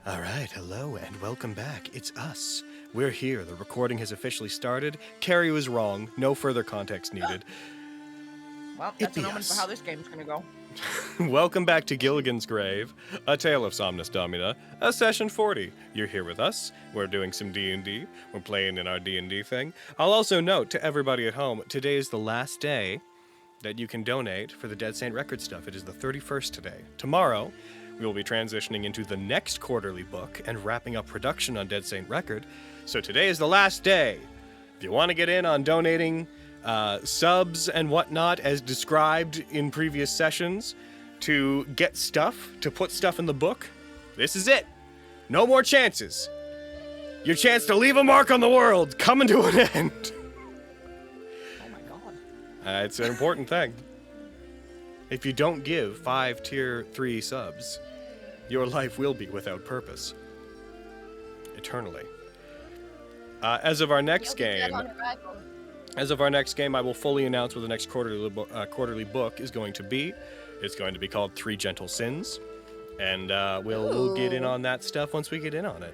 All right, hello and welcome back. It's us. We're here. The recording has officially started. Carrie was wrong. No further context needed. Well, that's an omen for how this game's gonna go. Welcome back to Gilligan's Grave, a tale of Somnus Domina, a session 40. You're here with us. We're doing some D&D. We're playing in our D&D thing. I'll also note to everybody at home, today is the last day that you can donate for the Dead Saint Record stuff. It is the 31st today. Tomorrow, we will be transitioning into the next quarterly book and wrapping up production on Dead Saint Record. So today is the last day. If you want to get in on donating subs and whatnot as described in previous sessions to get stuff, to put stuff in the book, this is it. No more chances. Your chance to leave a mark on the world coming to an end. Oh my god. It's an important thing. If you don't give 5 tier 3 subs, your life will be without purpose. Eternally. As of our next game, I will fully announce what the next quarterly book is going to be. It's going to be called 3 Gentle Sins, and we'll get in on that stuff once we get in on it.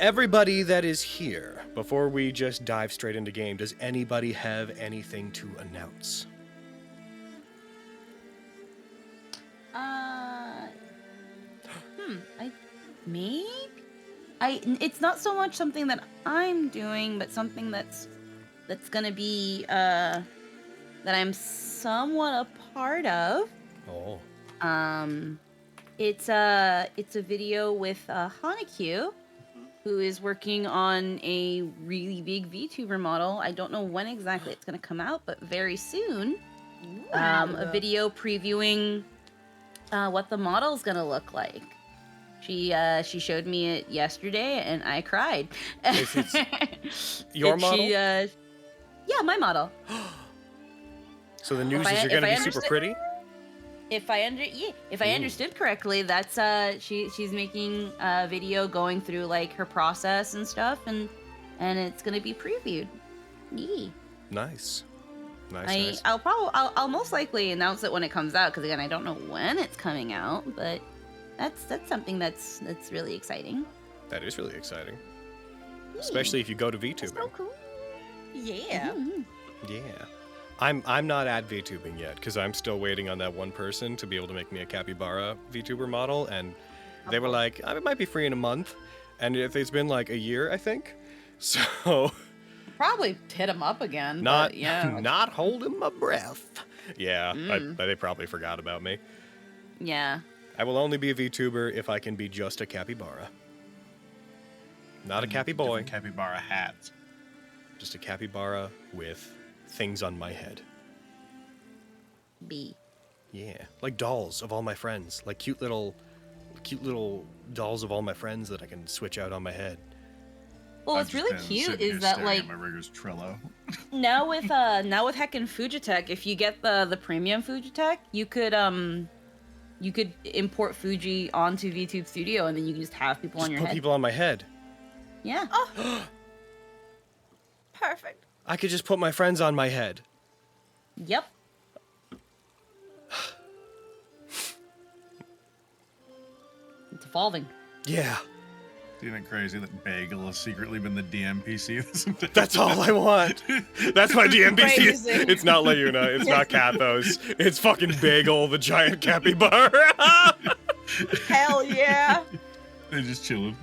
Everybody that is here, before we just dive straight into game, does anybody have anything to announce? It's not so much something that I'm doing, but something that's gonna be that I'm somewhat a part of. Oh. It's a video with Hanekyu, who is working on a really big VTuber model. I don't know when exactly it's gonna come out, but very soon. A video previewing what the model's gonna look like. She showed me it yesterday, and I cried. Your model? Yeah, my model. So the news is you're gonna be super pretty? If I understood correctly, that's she's making a video going through like her process and stuff, and it's gonna be previewed. Yeah. Nice. I'll most likely announce it when it comes out, because again, I don't know when it's coming out, but that's something that's really exciting. That is really exciting. Yeah. Especially if you go to VTubing. That's so cool. Yeah. Mm-hmm. Yeah. I'm not at VTubing yet, because I'm still waiting on that one person to be able to make me a capybara VTuber model, and they were like, it might be free in a month, and it's been like a year, I think. So Probably hit him up again. Not yeah. Not holding my breath. Yeah, they probably forgot about me. Yeah. I will only be a VTuber if I can be just a capybara. Not a cappy boy. Capybara hats. Just a capybara with things on my head. B. Yeah, like dolls of all my friends, like cute little dolls of all my friends that I can switch out on my head. Well, what's really cute is that like my rigger's Trello. now with heckin' Fujitech, if you get the premium Fujitech, you could import Fuji onto VTube Studio, and then you can just have people on your head. Put people on my head. Yeah. Oh. Perfect. I could just put my friends on my head. Yep. It's evolving. Yeah. Isn't it crazy that Bagel has secretly been the DMPC this entire That's all I want. That's my DMPC. Crazy. It's not Luna. It's not Kathos. It's fucking Bagel, the giant capybara. Hell yeah. They're just chilling.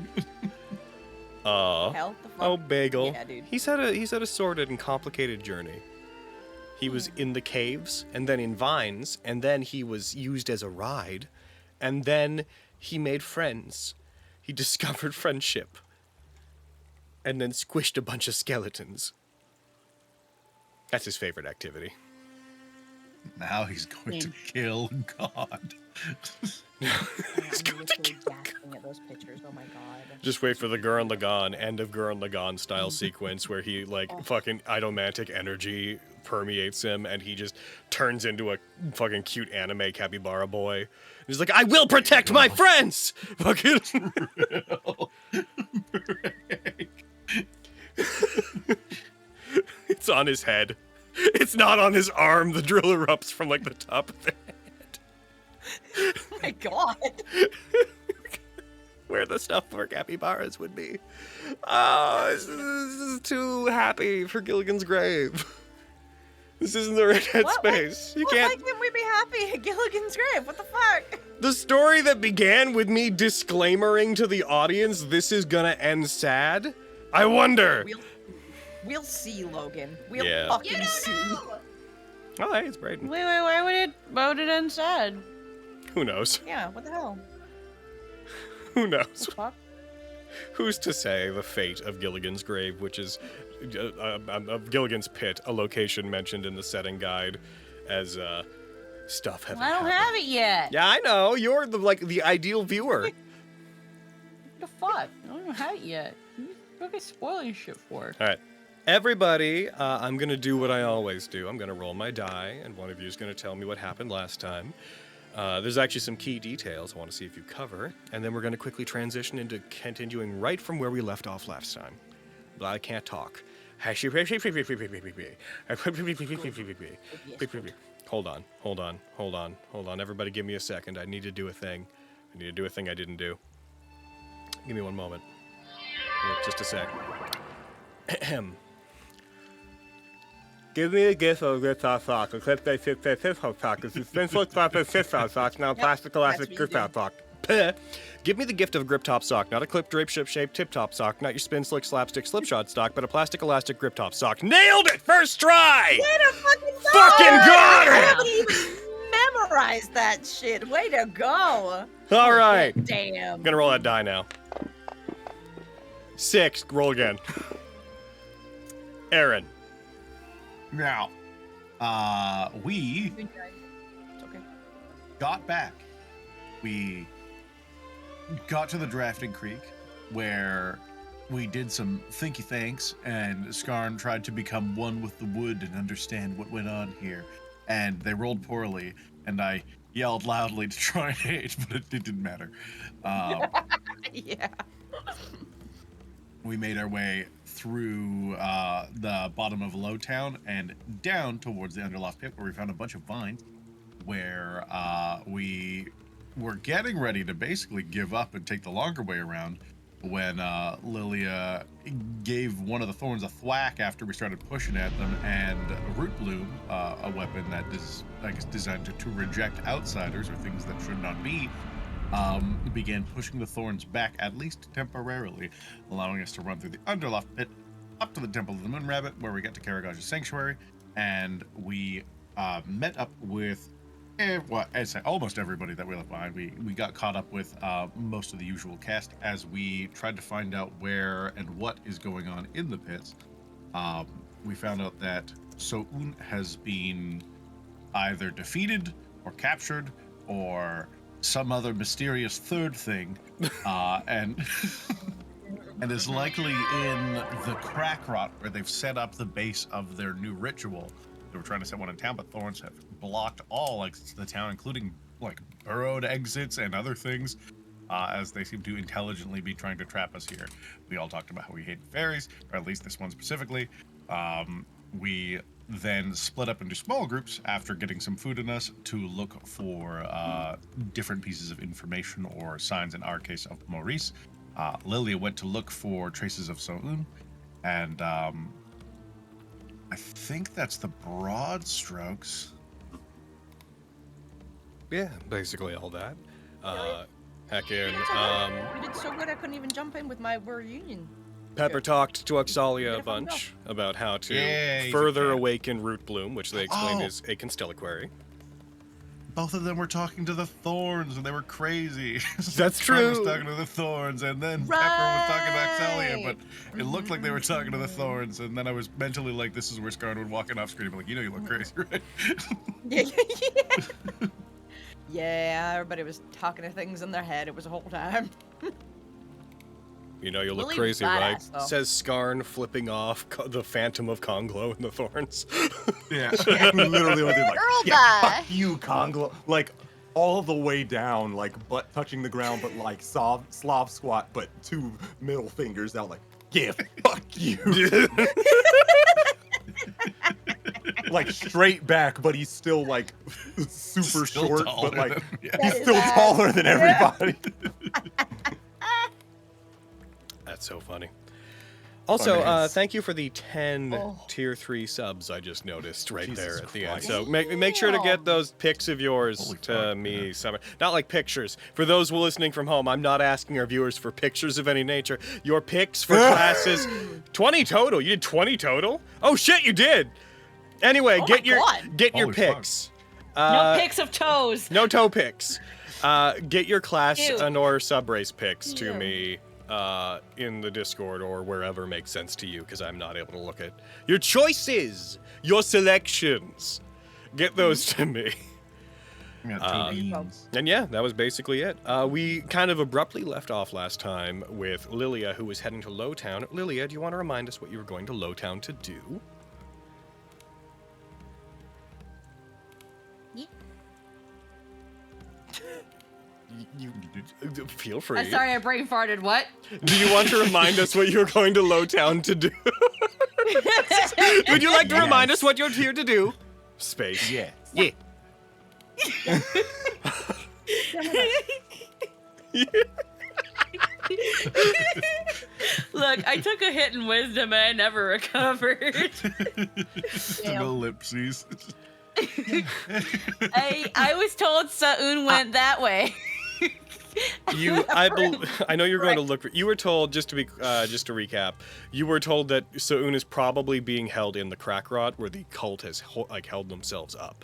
Hell the fuck. Oh, Bagel. Yeah, dude. He's had a sordid and complicated journey. He was in the caves, and then in vines, and then he was used as a ride, and then he made friends. He discovered friendship, and then squished a bunch of skeletons. That's his favorite activity. Now he's going to kill God. He's going to kill God. At those pictures. Oh my god. Just wait for the Gurren Lagann, end of Gurren Lagann style sequence where he fucking idomantic energy permeates him, and he just turns into a fucking cute anime capybara boy. He's like, I will protect my friends! Fucking. It's on his head. It's not on his arm. The drill erupts from like the top of the head. Oh my god. where the stuff for capybaras would be. Oh, this is too happy for Gilligan's grave. This isn't the right headspace. You can't. Why can't we be happy at Gilligan's grave? What the fuck? The story that began with me disclaimering to the audience this is gonna end sad. I wonder. We'll see, Logan. We'll Yeah. fucking see. Oh, hey, it's Braden. Wait, why would it end sad? Who knows? Yeah, what the hell? Who knows? Fuck. Who's to say the fate of Gilligan's grave, which is of Gilligan's pit, a location mentioned in the setting guide as stuff having I don't happened. have it yet. Yeah, I know. You're the ideal viewer. What the fuck? I don't have it yet. What are you spoiling shit for? All right. Everybody, I'm going to do what I always do. I'm going to roll my die, and one of you is going to tell me what happened last time. There's actually some key details I want to see if you cover, and then we're going to quickly transition into continuing right from where we left off last time. But I can't talk. Hold on. Everybody give me a second. I need to do a thing. I didn't do. Give me one moment. Just a sec. Give me a gift of grip out sock. A clip that fits that fifth sock. It's spinful top and fifth out sock. Now plastic elastic that's grip what you out sock. Give me the gift of grip top sock, not a clip drape shaped tip top sock, not your spin slick slapstick slipshod stock, but a plastic elastic grip top sock. Nailed it! First try! Way to fucking go! Fucking got I it! haven't even memorized that shit. Way to go! All right. Damn. I'm gonna roll that die now. 6. Roll again. Aaron. Now, we It's okay. got back. We got to the Drafting Creek, where we did some thinky thanks, and Skarn tried to become one with the wood and understand what went on here. And they rolled poorly, and I yelled loudly to try and aid, but it didn't matter. Yeah. We made our way through the bottom of Lowtown and down towards the Underloft pit, where we found a bunch of vines, where we were getting ready to basically give up and take the longer way around when Lilia gave one of the thorns a thwack after we started pushing at them, and Rootbloom, a weapon that is, I guess, designed to reject outsiders or things that should not be, began pushing the thorns back, at least temporarily, allowing us to run through the Underloft pit up to the Temple of the Moon Rabbit, where we got to Karagaj's Sanctuary, and we met up with I'd say almost everybody that we left behind. We got caught up with most of the usual cast as we tried to find out where and what is going on in the pits. We found out that So'un has been either defeated or captured or some other mysterious third thing, and and is likely in the crack rot where they've set up the base of their new ritual. They were trying to set one in town, but thorns have blocked all exits to the town, including like burrowed exits and other things, as they seem to intelligently be trying to trap us here. We all talked about how we hate fairies, or at least this one specifically. We then split up into small groups after getting some food in us to look for different pieces of information or signs, in our case, of Maurice. Lilia went to look for traces of So'un, and I think that's the broad strokes. Yeah, basically all that. Heck in. You did so good I couldn't even jump in with my reunion. Pepper talked to Oxalia a Beautiful bunch about how to Yeah, he's further a cat. awaken Rootbloom, which they explained Oh. is a constelliquary. Both of them were talking to the thorns, and they were crazy. That's Skarn was true. talking to the thorns, and then Pepper was talking to Oxalia, Right. but it looked like they were talking to the thorns, and then I was mentally like, this is where Skarn would walk in off screen, like, you look crazy, right? Yeah. Yeah, everybody was talking to things in their head. It was a whole time. You know you look Lily crazy, was right? badass, though. Says Skarn, flipping off the Phantom of Conglo in the thorns. Yeah. Literally, when they're like, Girl yeah, die. fuck you, Conglo. Like, all the way down, like, butt touching the ground, but like Slav squat, but 2 middle fingers out, like, yeah, fuck you. Like, straight back, but he's still, like, super Still short, taller but, like, than- yeah. That he's is still bad. taller than everybody. That's so funny. Also, Hilarious. thank you for the 10 tier 3 subs I just noticed right Jesus there at the end. Christ. So make sure to get those pics of yours Holy to fuck, me. Not like pictures. For those who are listening from home, I'm not asking our viewers for pictures of any nature. Your pics for classes. 20 total. You did 20 total? Oh shit, you did. Anyway, Oh get my your God. Holy pics. No pics of toes. No toe pics. Get your class Ew. and/or subrace pics to Ew. me in the Discord or wherever makes sense to you, because I'm not able to look at your choices, your selections. Get those to me. Yeah, two beans. And yeah, that was basically it. We kind of abruptly left off last time with Lilia, who was heading to Lowtown. Lilia, do you want to remind us what you were going to Lowtown to do? You feel free. I'm sorry, I brain farted. What? Do you want to remind us what you're going to Lowtown to do? Would you like to remind us what you're here to do? Space. Yeah. Yeah. Look, I took a hit in wisdom and I never recovered. The ellipses. I was told Sa'un went that way. I know you're going to look. You were told, just to recap, you were told that Sa'un is probably being held in the crack rot where the cult has held themselves up,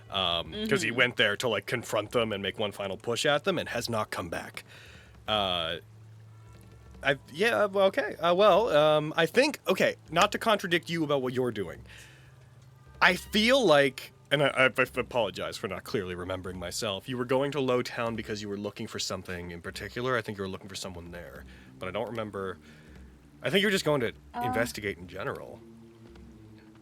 because he went there to confront them and make one final push at them and has not come back. I think, not to contradict you about what you're doing, I feel like, and I apologize for not clearly remembering myself, you were going to Lowtown because you were looking for something in particular. I think you were looking for someone there, but I don't remember. I think you were just going to investigate in general.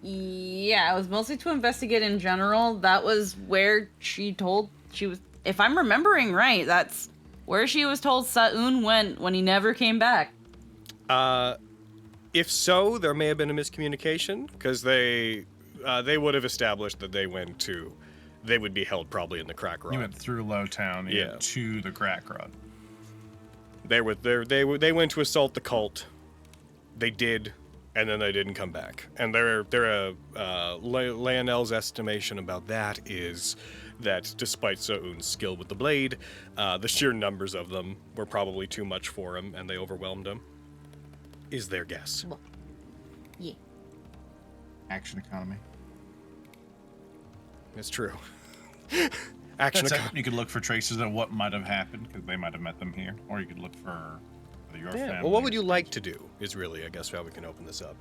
Yeah, it was mostly to investigate in general. That was where she was, if I'm remembering right, that's where she was told Sa'un went when he never came back. If so, there may have been a miscommunication, because they would have established that they would be held probably in the crack rod. You went through Lowtown, to the crack rod. They went to assault the cult. They did, and then they didn't come back. And Lionel's estimation about that is that despite Sa'un's skill with the blade, the sheer numbers of them were probably too much for him, and they overwhelmed him. Is their guess. Well, yeah. Action economy. It's true. Action That's it. economy. You could look for traces of what might have happened, because they might have met them here. Or you could look for your family. Well, what would you like to do is really, I guess, how we can open this up.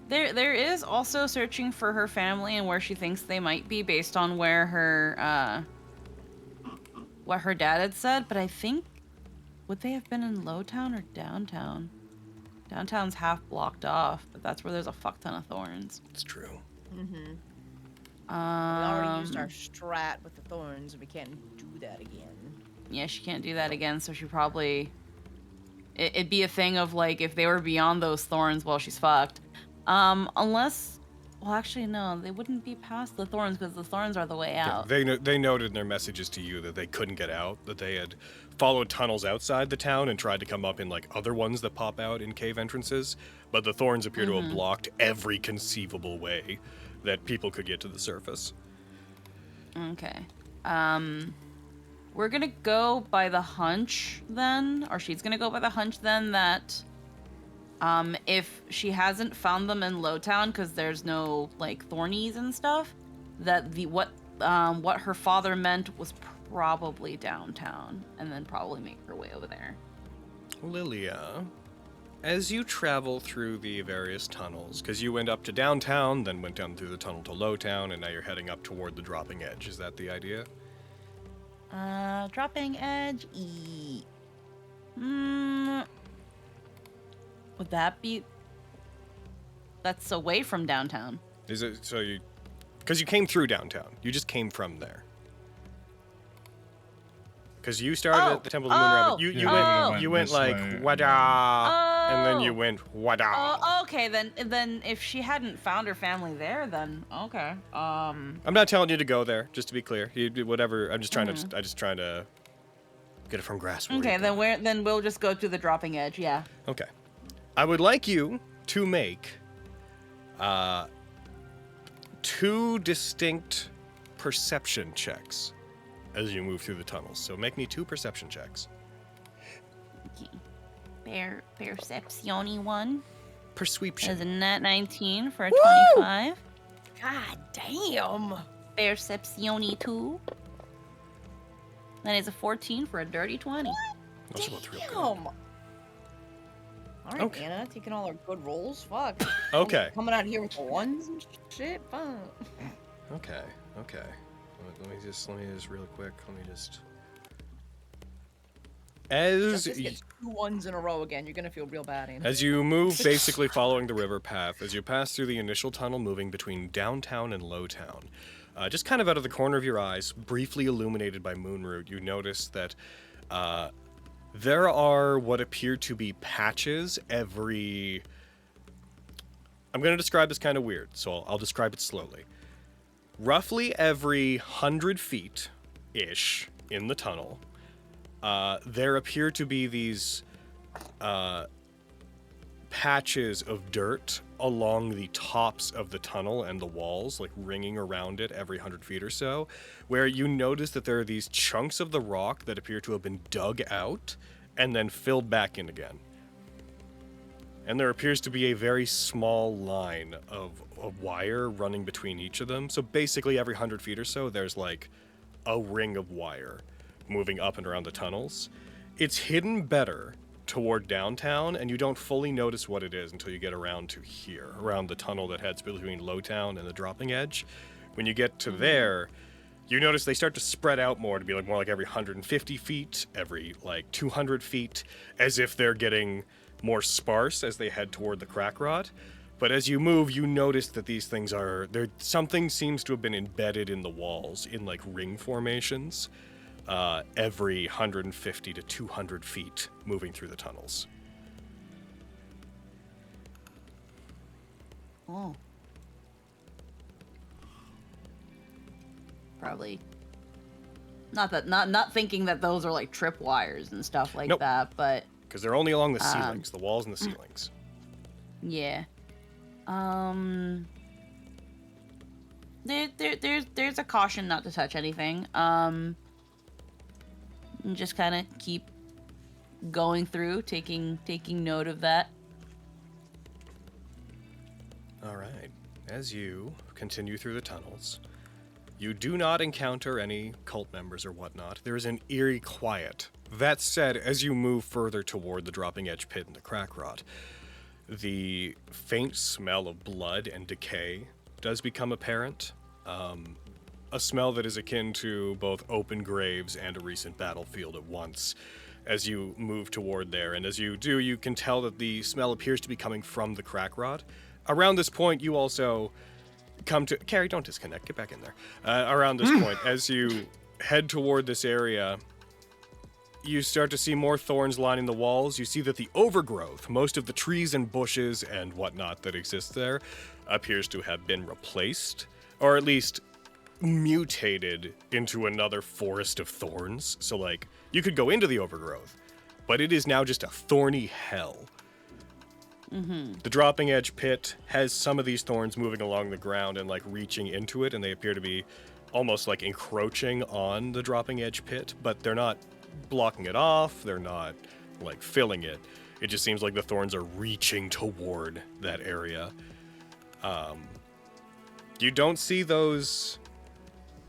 There is also searching for her family and where she thinks they might be based on where her, what her dad had said, but I think, would they have been in Lowtown or downtown? Downtown's half blocked off, but that's where there's a fuck ton of thorns. It's true. We already used our strat with the thorns, and we can't do that again. Yeah, she can't do that again, so she probably... It'd be a thing of, if they were beyond those thorns, well, she's fucked. Unless... Well, actually, no, they wouldn't be past the thorns, because the thorns are the way out. They noted in their messages to you that they couldn't get out, that they had followed tunnels outside the town and tried to come up in other ones that pop out in cave entrances, but the thorns appear to have blocked every conceivable way that people could get to the surface. Okay. We're gonna go by the hunch then, or she's gonna go by the hunch then that if she hasn't found them in Lowtown because there's no thornies and stuff, that what her father meant was probably downtown, and then probably make her way over there. Lilia, as you travel through the various tunnels, because you went up to downtown, then went down through the tunnel to Lowtown, and now you're heading up toward the dropping edge. Is that the idea? Dropping edge. Would that be? That's away from downtown. Is it so you? Because you came through downtown. You just came from there. Because you started at the Temple of the Moon Rabbit. You went this like way. wada, and then you went wada. Oh, okay. Then if she hadn't found her family there, then okay. I'm not telling you to go there. Just to be clear, you do whatever. I'm just trying to. Get it from grass. Okay, then we'll just go to the dropping edge. Yeah. Okay. I would like you to make 2 distinct perception checks as you move through the tunnels. So make me 2 perception checks. Okay. Perceptione 1 Persuasion. is a Nat19 for a Woo! 25. God damn. Perceptione 2. That is a 14 for a dirty 20. Those are both real Damn. good. All right, Okay. Anna, taking all our good rolls. Fuck. Okay. Coming out here with the ones and shit. Fuck. Okay. Let me just real quick. Let me just. Just get 2 ones in a row again. You're gonna feel real bad, Anna. As you move, basically following the river path, as you pass through the initial tunnel moving between downtown and Lowtown, just kind of out of the corner of your eyes, briefly illuminated by moonroot, you notice that there are what appear to be patches every... I'm going to describe this kind of weird, so I'll describe it slowly. Roughly every 100 feet-ish in the tunnel, there appear to be these patches of dirt along the tops of the tunnel and the walls, like ringing around it every 100 feet or so, where you notice that there are these chunks of the rock that appear to have been dug out and then filled back in again. And there appears to be a very small line of wire running between each of them. So basically every 100 feet or so, there's like a ring of wire moving up and around the tunnels. It's hidden better toward downtown, and you don't fully notice what it is until you get around to here, around the tunnel that heads between Lowtown and the dropping edge. When you get to there, you notice they start to spread out more to be like more like every 150 feet, every like 200 feet, as if they're getting more sparse as they head toward the crack rot. But as you move, you notice that these things are there. Something seems to have been embedded in the walls in like ring formations, every 150 to 200 feet moving through the tunnels. Oh. Probably. Not thinking that those are like tripwires and stuff like Nope. that, but Because they're only along the ceilings, the walls and the ceilings. yeah. There's a caution not to touch anything. And just kind of keep going through, taking note of that. All right. As you continue through the tunnels, you do not encounter any cult members or whatnot. There is an eerie quiet. That said, as you move further toward the dropping edge pit and the crack rot, the faint smell of blood and decay does become apparent. A smell that is akin to both open graves and a recent battlefield at once as you move toward there. And as you do, you can tell that the smell appears to be coming from the crack rot. Around this point, you also come to... Carrie, don't disconnect. Get back in there. Around this point, as you head toward this area, you start to see more thorns lining the walls. You see that the overgrowth, most of the trees and bushes and whatnot that exists there, appears to have been replaced, or at least mutated into another forest of thorns. So, like, you could go into the overgrowth, but it is now just a thorny hell. The dropping edge pit has some of these thorns moving along the ground and, like, reaching into it, and they appear to be almost, like, encroaching on the dropping edge pit, but they're not blocking it off, they're not, like, filling it. It just seems like the thorns are reaching toward that area. You don't see those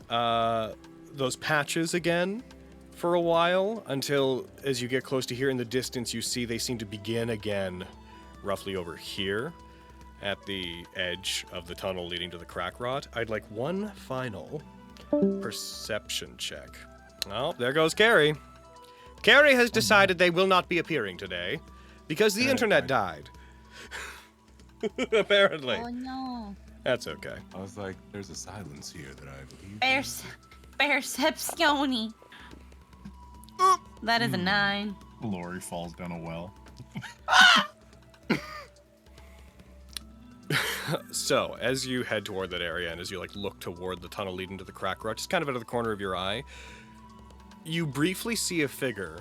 patches again for a while, until as you get close to here in the distance, you see they seem to begin again roughly over here at the edge of the tunnel leading to the crack rot. I'd like one final perception check. Oh, there goes Carrie. Carrie has decided they will not be appearing today because the internet died. Apparently. Oh no. That's okay. I was like, there's a silence here that I believe. Perceptione. That is a 9. Lori falls down a well. So, as you head toward that area and as you like look toward the tunnel leading to the crack rot, just kind of out of the corner of your eye, you briefly see a figure.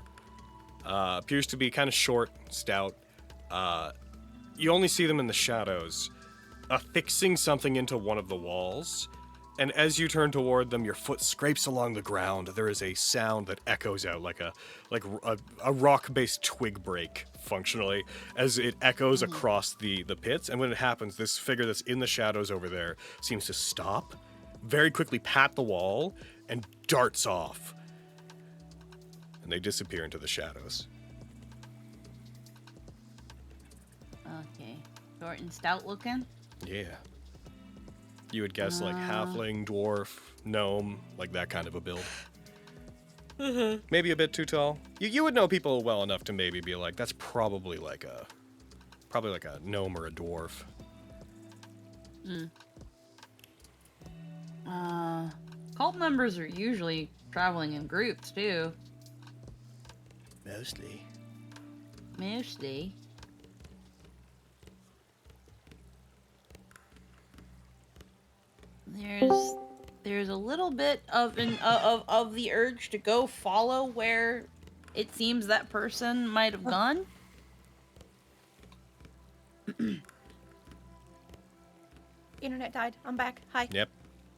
Appears to be kind of short, stout. You only see them in the shadows, affixing something into one of the walls. And as you turn toward them, your foot scrapes along the ground. There is a sound that echoes out like a rock-based twig break, functionally, as it echoes across the pits. And when it happens, this figure that's in the shadows over there seems to stop, very quickly pat the wall, and darts off. And they disappear into the shadows. Okay. Short and stout looking? Yeah. You would guess like halfling, dwarf, gnome, like that kind of a build. Maybe a bit too tall. You would know people well enough to maybe be like, that's probably like a gnome or a dwarf. Cult members are usually traveling in groups too. Mostly. There's a little bit of the urge to go follow where it seems that person might have gone. Internet died. I'm back. Hi. Yep.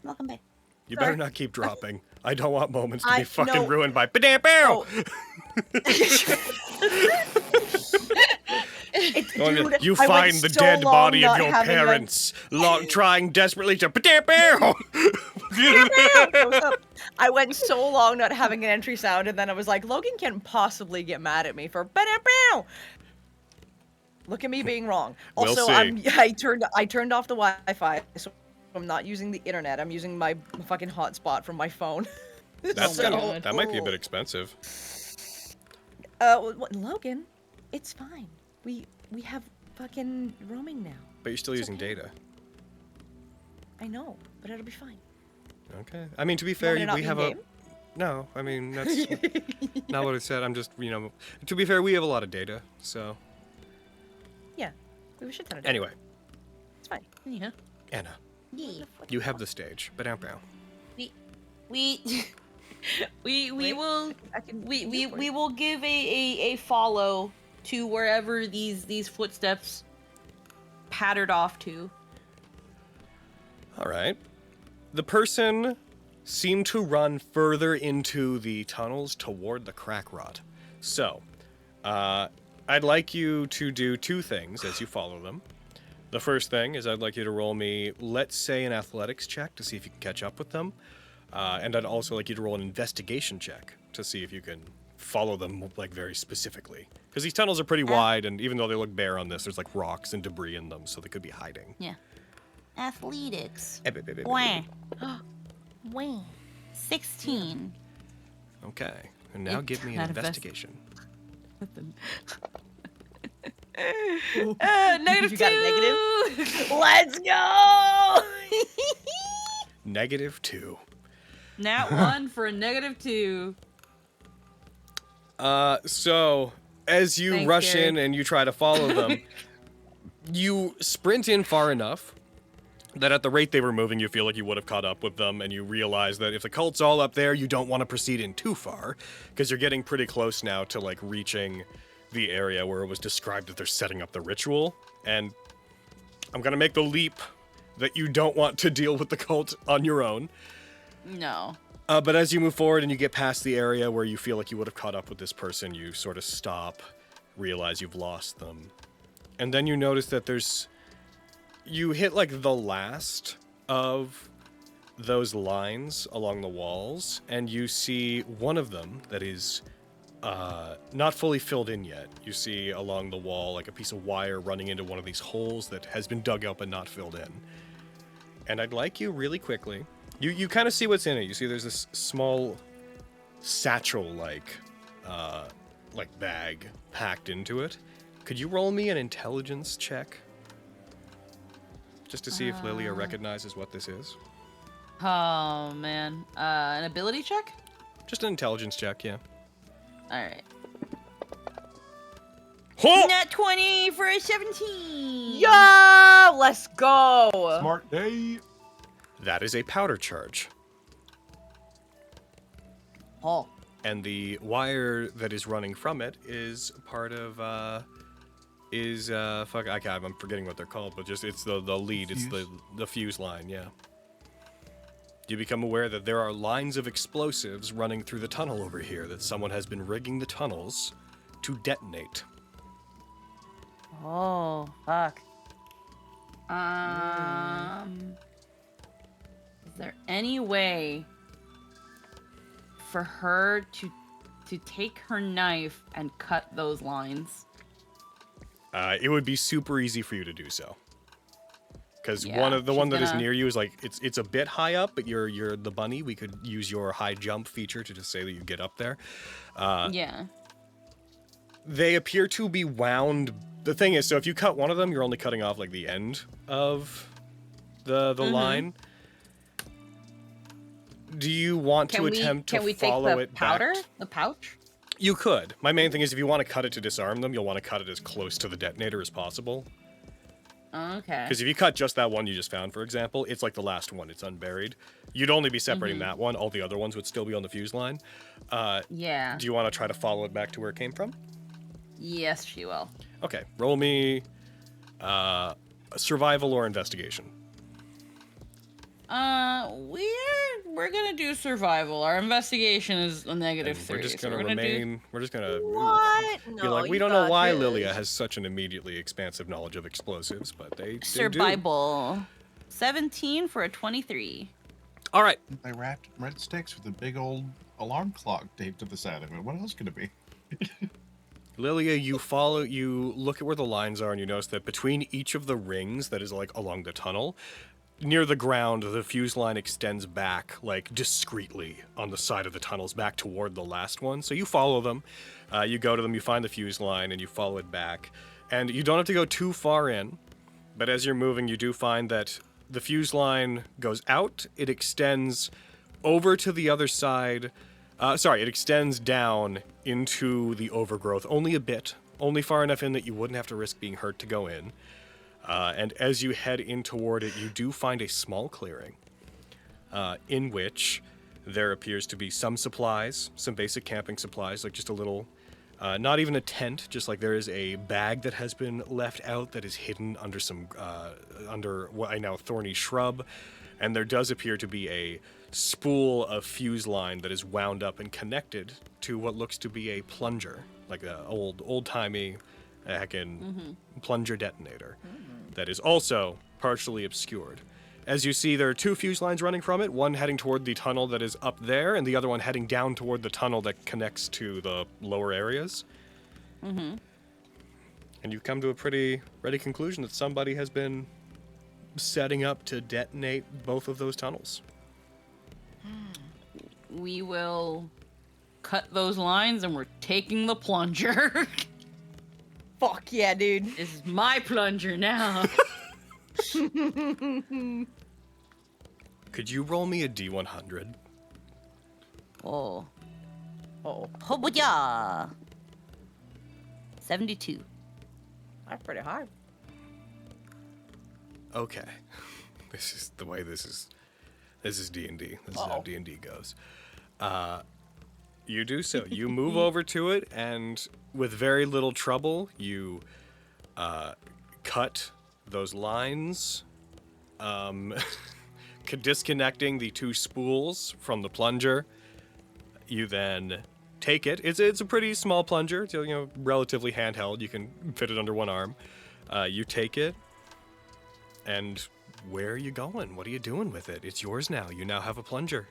Welcome back. You Sorry. better not keep dropping. I don't want moments to be I- fucking no. ruined by ba-dam-bow! Dude, You I went find the so dead long body of not your having, like- parents, trying desperately to ba-dam-bow! I went so long not having an entry sound, and then I was like, Logan can't possibly get mad at me for ba-da-bow. Look at me being wrong. We'll Also, see. I turned off the Wi-Fi, so I'm not using the internet. I'm using my fucking hotspot from my phone. That's So- that might be a bit expensive. Logan, it's fine. We have fucking roaming now. But you're still It's using okay. data. I know, but it'll be fine. Okay. I mean, to be You fair, want me to not we be have in-game? No, I mean, that's not what I said. I'm just, to be fair, we have a lot of data, so. Yeah, we have a shit ton of data. Anyway, It's fine. Yeah. Anna, Yeah. you have the stage. Ba-dam-bow. We Wait, will I can we look for we it. will give a follow to wherever these footsteps pattered off to. All right. The person seemed to run further into the tunnels toward the crack rot. So, I'd like you to do two things as you follow them. The first thing is I'd like you to roll me, let's say, an athletics check to see if you can catch up with them. And I'd also like you to roll an investigation check to see if you can follow them, like, very specifically. Because these tunnels are pretty wide, and even though they look bare on this, there's, like, rocks and debris in them, so they could be hiding. Yeah. Athletics. Okay. Wah. 16. And now It give me an manifests- investigation. Negative You 2. got a negative? Let's go! -2. Nat 1 for a -2. So as you Thanks, rush Gary. in and you try to follow them, you sprint in far enough that at the rate they were moving, you feel like you would have caught up with them, and you realize that if the cult's all up there, you don't want to proceed in too far, because you're getting pretty close now to, like, reaching the area where it was described that they're setting up the ritual, and I'm gonna make the leap that you don't want to deal with the cult on your own. No. But as you move forward and you get past the area where you feel like you would have caught up with this person, you sort of stop, realize you've lost them. And then you notice that you hit like the last of those lines along the walls, and you see one of them that is not fully filled in yet. You see along the wall like a piece of wire running into one of these holes that has been dug up and not filled in. And I'd like you really quickly. You kind of see what's in it. You see there's this small satchel-like bag packed into it. Could you roll me an intelligence check? Just to see if Lilia recognizes what this is. Oh, man. An ability check? Just an intelligence check, yeah. Alright. Oh! Nat 20 for a 17! Yeah, let's go. Smart day. That is a powder charge. Oh, and the wire that is running from it is part of I'm forgetting what they're called, but just it's the lead, it's the fuse line, yeah. You become aware that there are lines of explosives running through the tunnel over here, that someone has been rigging the tunnels to detonate. Oh, fuck. Is there any way for her to take her knife and cut those lines? It would be super easy for you to do so. Because Yeah, one that is gonna- near you is like it's a bit high up, but you're the bunny. We could use your high jump feature to just say that you get up there. Yeah. They appear to be wound. The thing is, so if you cut one of them, you're only cutting off like the end of the line. Do you want to attempt to follow it powder? back? The pouch? You could. My main thing is if you want to cut it to disarm them, you'll want to cut it as close to the detonator as possible. Okay. Because if you cut just that one you just found, for example, it's like the last one. It's unburied. You'd only be separating that one. All the other ones would still be on the fuse line. Yeah. Do you want to try to follow it back to where it came from? Yes, she will. Okay. Roll me survival or investigation. We're gonna do survival. Our investigation is a negative And 3. we're just so gonna we're gonna remain. We're just gonna What? be No, like, we you don't know got why this. Lilia has such an immediately expansive knowledge of explosives, but they do. survival. 17 for a 23. All right. They wrapped red sticks with a big old alarm clock taped to the side of it. What else could it be? Lilia, you look at where the lines are, and you notice that between each of the rings that is like along the tunnel, near the ground, the fuse line extends back like discreetly on the side of the tunnels back toward the last one. So you follow them, you go to them, you find the fuse line, and you follow it back. And you don't have to go too far in, but as you're moving, you do find that the fuse line goes out, it extends over to the other side. It extends down into the overgrowth, only a bit, only far enough in that you wouldn't have to risk being hurt to go in. And as you head in toward it, you do find a small clearing in which there appears to be some supplies, some basic camping supplies, like just a little, not even a tent, just like there is a bag that has been left out that is hidden under under what I know thorny shrub. And there does appear to be a spool of fuse line that is wound up and connected to what looks to be a plunger, like an old-timey heckin' plunger detonator that is also partially obscured. As you see, there are two fuse lines running from it, one heading toward the tunnel that is up there, and the other one heading down toward the tunnel that connects to the lower areas. And you've come to a pretty ready conclusion that somebody has been setting up to detonate both of those tunnels. We will cut those lines and we're taking the plunger. Fuck yeah, dude. This is my plunger now. Could you roll me a D100? Oh. Oh, Oh, yeah. 72. that's pretty high. Okay. This is the way this is D&D. This is how D&D goes. You do so. You move over to it, and with very little trouble, you cut those lines, disconnecting the two spools from the plunger. You then take it. It's a pretty small plunger. It's, relatively handheld. You can fit it under one arm. You take it, and where are you going? What are you doing with it? It's yours now. You now have a plunger.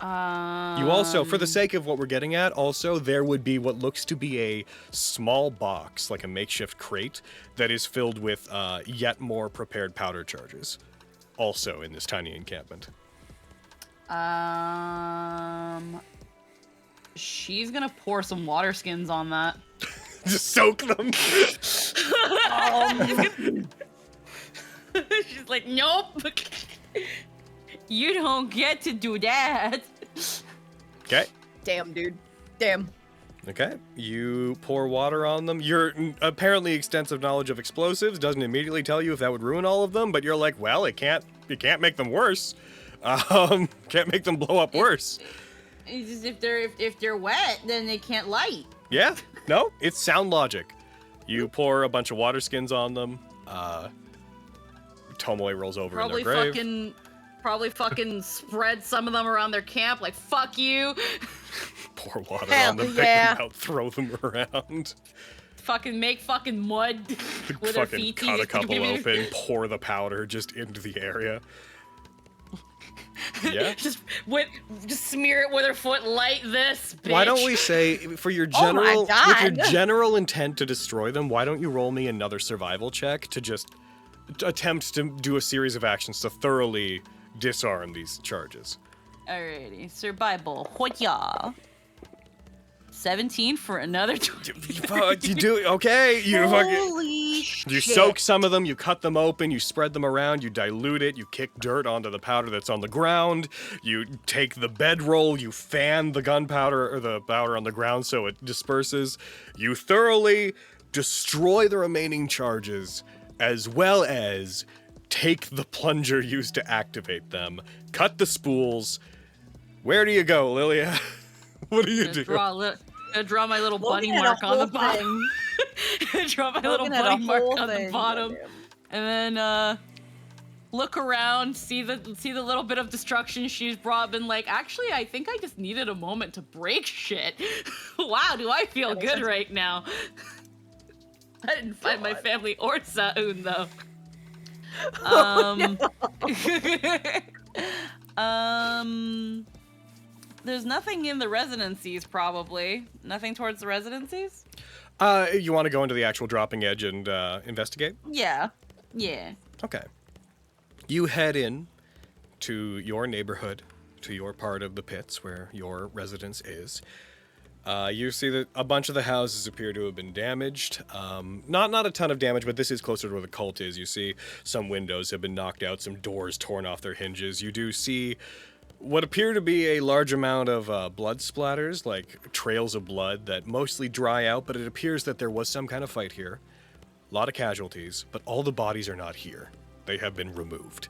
You also, for the sake of what we're getting at, also, there would be what looks to be a small box, like a makeshift crate, that is filled with yet more prepared powder charges, also in this tiny encampment. She's gonna pour some water skins on that. Just soak them. She's like, nope. You don't get to do that. Okay. Damn, dude. Damn. Okay. You pour water on them. Your apparently extensive knowledge of explosives doesn't immediately tell you if that would ruin all of them, but you're like, well, it can't make them worse. Can't make them blow up worse. It's just if they're wet, then they can't light. Yeah, no, it's sound logic. You pour a bunch of water skins on them. Tomoe rolls over in their grave. Probably fucking spread some of them around their camp, like, fuck you. Pour water Hell on them, pick yeah. them out, throw them around. Fucking make fucking mud with their Fucking feet. cut a couple open, pour the powder just into the area. Yeah. just smear it with her foot, light this, bitch. Why don't we say, for your Oh my general, with your God. general intent to destroy them, why don't you roll me another survival check to just attempt to do a series of actions to thoroughly disarm these charges? Alrighty, survival. Hoya. 17 for another You do okay. You fucking. Holy shit. You soak some of them, you cut them open, you spread them around, you dilute it, you kick dirt onto the powder that's on the ground, you take the bedroll, you fan the gunpowder or the powder on the ground so it disperses. You thoroughly destroy the remaining charges, as well as take the plunger used to activate them, cut the spools. Where do you go, Lilia? What do you do? Draw my little bunny Logan had a mark on the whole bottom. Draw my little Logan had a bunny mark whole on the thing, bottom, goddamn. and then look around, see the little bit of destruction she's brought. Been like, actually, I think I just needed a moment to break shit. Wow, do I feel That makes good sense. right now? I didn't find my God. family or Saun though. There's nothing in the residencies, probably. Nothing towards the residencies? You want to go into the actual dropping edge and investigate? Yeah. Yeah. Okay. You head in to your neighborhood, to your part of the pits where your residence is. You see that a bunch of the houses appear to have been damaged. Not a ton of damage, but this is closer to where the cult is. You see some windows have been knocked out, some doors torn off their hinges. You do see what appear to be a large amount of blood splatters, like trails of blood that mostly dry out, but it appears that there was some kind of fight here. A lot of casualties, but all the bodies are not here. They have been removed.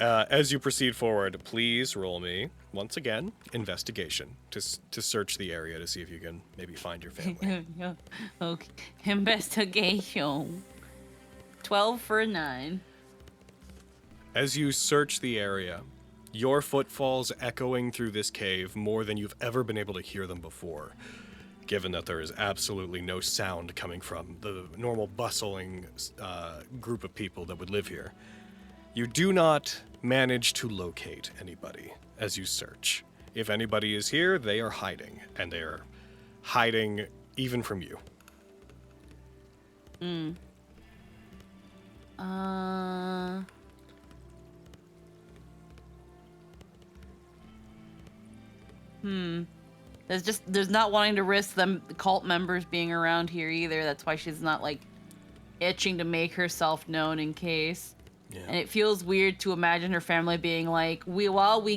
As you proceed forward, please roll me, once again, investigation to search the area to see if you can maybe find your family. Okay. Investigation. 12 for a 9. As you search the area, your footfalls echoing through this cave more than you've ever been able to hear them before, given that there is absolutely no sound coming from the normal bustling group of people that would live here. You do not manage to locate anybody as you search. If anybody is here, they are hiding, and they are hiding even from you. There's not wanting to risk the cult members being around here either. That's why she's not like itching to make herself known in case. Yeah. And it feels weird to imagine her family being like, we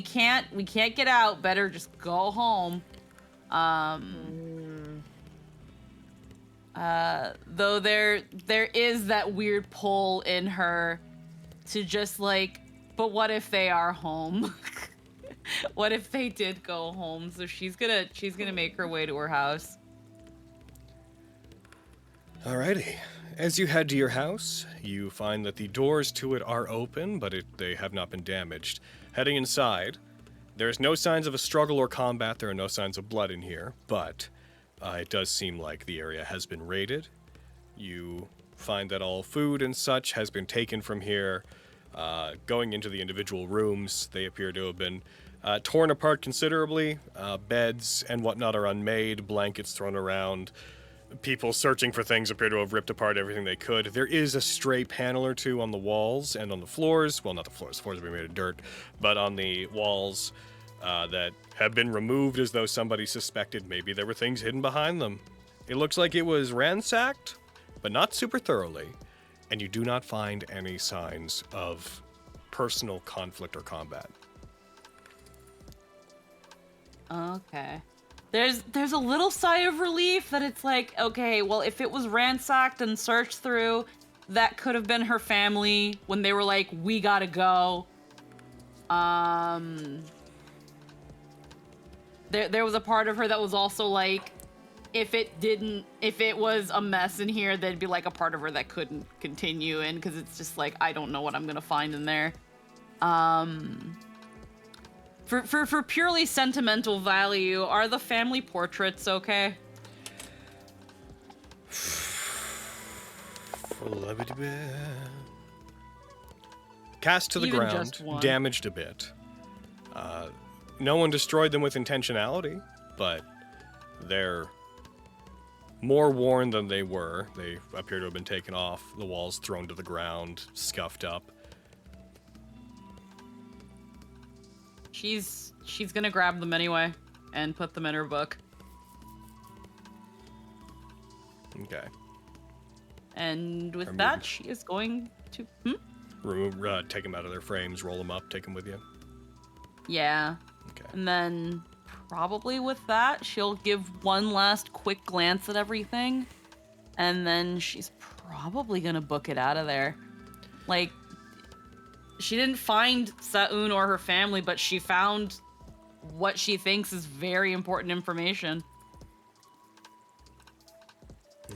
can't get out. Better just go home. Though there is that weird pull in her to just like, but what if they are home? What if they did go home? So she's gonna make her way to her house. Alrighty. As you head to your house, you find that the doors to it are open, but they have not been damaged. Heading inside, there's no signs of a struggle or combat. There are no signs of blood in here, but it does seem like the area has been raided. You find that all food and such has been taken from here. Going into the individual rooms, they appear to have been torn apart considerably. Beds and whatnot are unmade, blankets thrown around. People searching for things appear to have ripped apart everything they could. There is a stray panel or two on the walls and on the floors. Well, not the floors. The floors have been made of dirt. But on the walls that have been removed as though somebody suspected maybe there were things hidden behind them. It looks like it was ransacked, but not super thoroughly. And you do not find any signs of personal conflict or combat. Okay. There's a little sigh of relief that it's like, okay, well, if it was ransacked and searched through, that could have been her family when they were like, we gotta go. there was a part of her that was also like, if it was a mess in here, there'd be like a part of her that couldn't continue in, because it's just like, I don't know what I'm gonna find in there. For purely sentimental value, are the family portraits okay? Cast to the Even ground, just one. damaged a bit. No one destroyed them with intentionality, but they're more worn than they were. They appear to have been taken off the walls, thrown to the ground, scuffed up. She's gonna grab them anyway and put them in her book. Okay. And with Remove that, them. she is going to... Take them out of their frames, roll them up, take them with you. Yeah. Okay. And then probably with that, she'll give one last quick glance at everything. And then she's probably gonna book it out of there. Like, she didn't find Sa'un or her family, but she found what she thinks is very important information.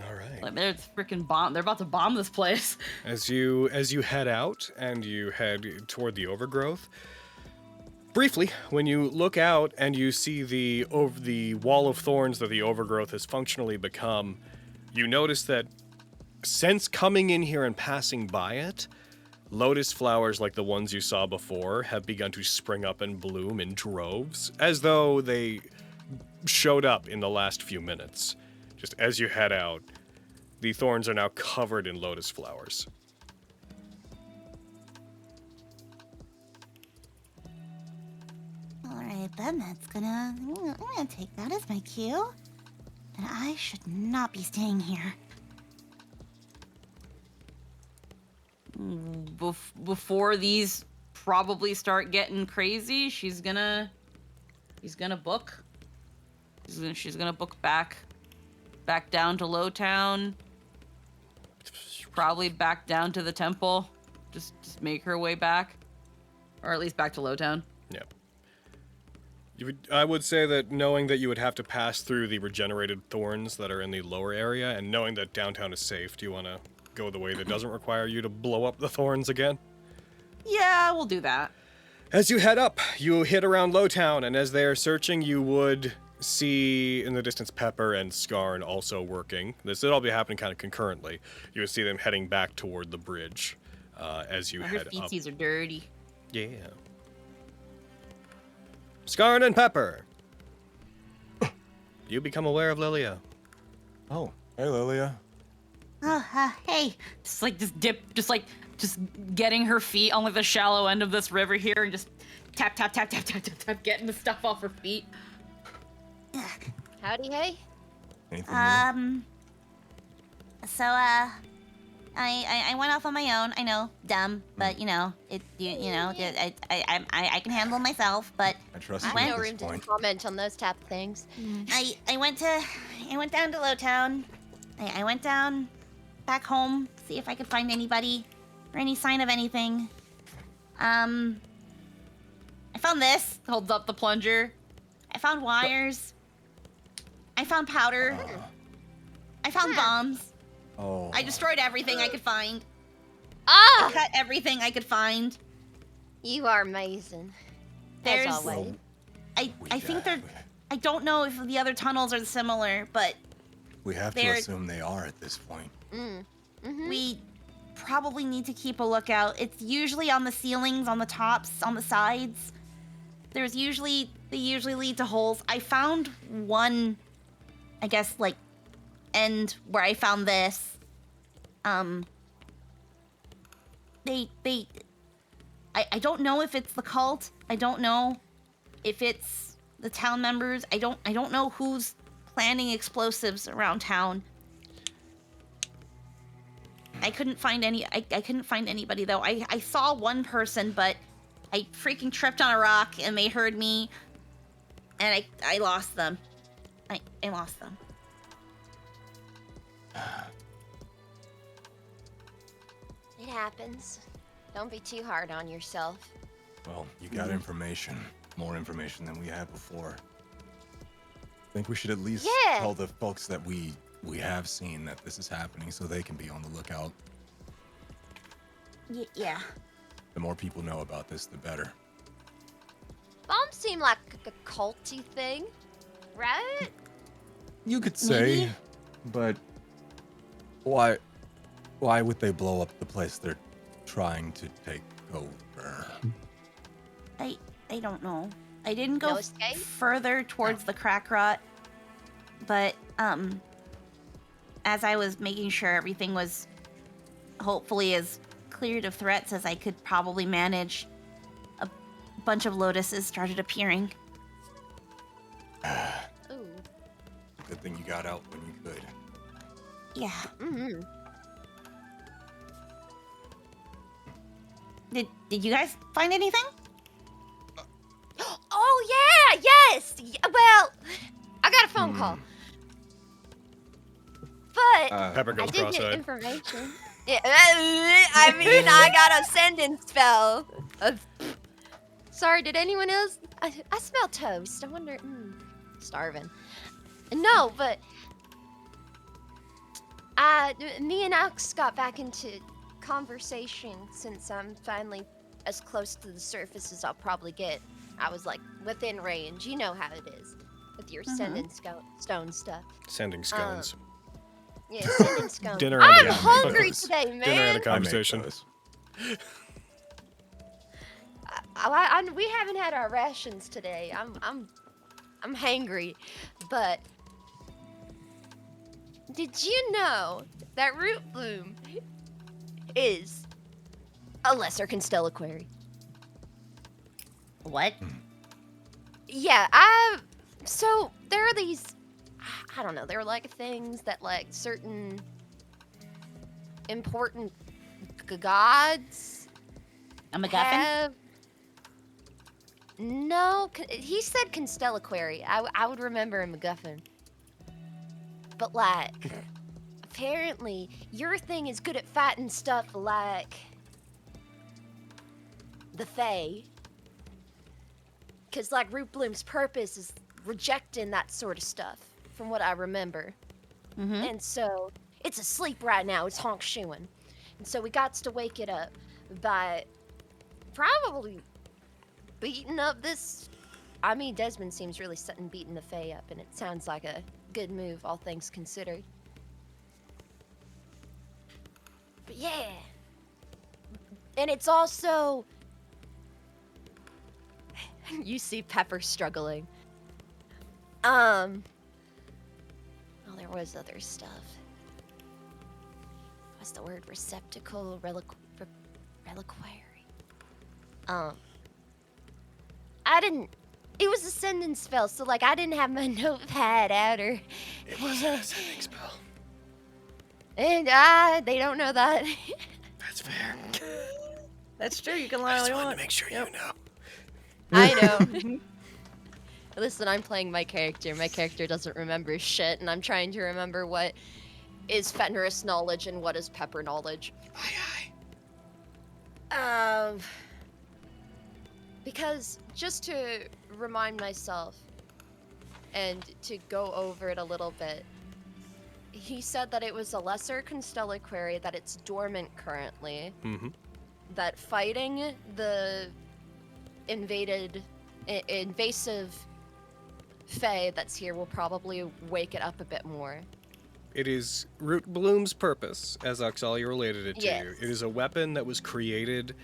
All right. Like, they're freaking they're about to bomb this place. As you head out and you head toward the overgrowth, briefly, when you look out and you see the wall of thorns that the overgrowth has functionally become, you notice that since coming in here and passing by it, lotus flowers like the ones you saw before have begun to spring up and bloom in droves, as though they showed up in the last few minutes. Just as you head out, the thorns are now covered in lotus flowers. All right, then I'm gonna take that as my cue. And I should not be staying here. Before these probably start getting crazy, she's gonna book. She's gonna book back down to Lowtown. Probably back down to the temple. Just make her way back, or at least back to Lowtown. Yeah. I would say that knowing that you would have to pass through the regenerated thorns that are in the lower area, and knowing that downtown is safe, do you want to go the way that doesn't require you to blow up the thorns again? Yeah, we'll do that. As you head up, you hit around Lowtown, and as they are searching, you would see in the distance Pepper and Skarn also working. This would all be happening kind of concurrently. You would see them heading back toward the bridge as you Her head up. feetsies are dirty. Yeah. Skarn and Pepper. You become aware of Lilia. Oh, hey, Lilia. Oh, hey. Just getting her feet on like the shallow end of this river here and just tap, getting the stuff off her feet. Howdy, hey. Anything new? I went off on my own. I know, dumb, but I can handle myself. But I trust I you have at no this room to point. comment on those type of things. I went down to Lowtown. I went down back home, see if I could find anybody or any sign of anything. I found this. Holds up the plunger. I found wires. I found powder. I found bombs. Oh. I destroyed everything I could find. Ah! Cut everything I could find. You are amazing. There's- As always. I think they're. I don't know if the other tunnels are similar, but We have to They're- assume they are at this point. we probably need to keep a lookout. It's usually on the ceilings, on the tops, on the sides. They usually lead to holes. I found one, I guess, like, end where I found this. I don't know if it's the cult. I don't know if it's the town members. I don't know who's planning explosives around town. I couldn't find I couldn't find anybody though. I saw one person, but I freaking tripped on a rock and they heard me, and I lost them. I lost them. It happens. Don't be too hard on yourself. Well, you got information. More information than we had before. think we should at least Yeah. tell the folks that we have seen that this is happening so they can be on the lookout. Yeah. The more people know about this, the better. Bombs seem like a culty thing, right? You could say, Maybe. but why would they blow up the place they're trying to take over? I don't know. I didn't No go escape? further towards the crack rot, but as I was making sure everything was hopefully as cleared of threats as I could probably manage, a bunch of lotuses started appearing. Ooh. Good thing you got out when you could. Yeah. Mm-hmm. Did you guys find anything? Oh yeah, yes. Well, I got a phone call, but Pepper I goes did get cross-eyed. information. Yeah, I mean, I got a sending spell. Sorry, did anyone else? I smell toast. I wonder. Starving. No, but me and Alex got back into conversation since I'm finally as close to the surface as I'll probably get. I was like within range. You know how it is with your sending stone stuff. Sending scones. Yeah, sending scones. Dinner I'm and a- hungry today, man. Dinner and a I make conversation. those. We haven't had our rations today. I'm hangry, but did you know that Rootbloom is a lesser constellaquary? What? Yeah, so there are these, I don't know, they're like things that like certain important gods A MacGuffin? have. No, he said constellaquary. I would remember a MacGuffin. But like, apparently your thing is good at fighting stuff like the Fae. Because like Rootbloom's purpose is rejecting that sort of stuff, from what I remember. Mm-hmm. And so it's asleep right now. It's honk shoeing. And so we got to wake it up by probably beating up this. I mean, Desmond seems really set and beating the Fae up, and it sounds like a good move, all things considered. But yeah. And it's also. You see Pepper struggling. Oh, there was other stuff. What's the word? Receptacle, reliquary. I didn't. It was a sending spell, so like I didn't have my notepad out or. It wasn't a sending spell. And they don't know that. That's fair. That's true. You can I lie all just you wanted want. to make sure you know. I know. Listen, I'm playing my character. My character doesn't remember shit, and I'm trying to remember what is Fenris knowledge and what is Pepper knowledge. Because just to remind myself and to go over it a little bit, he said that it was a lesser constellaquary, that it's dormant currently, Mm-hmm. that fighting the invasive Fae that's here will probably wake it up a bit more. It is Rootbloom's purpose, as Oxalia related it to Yes. you. It is a weapon that was created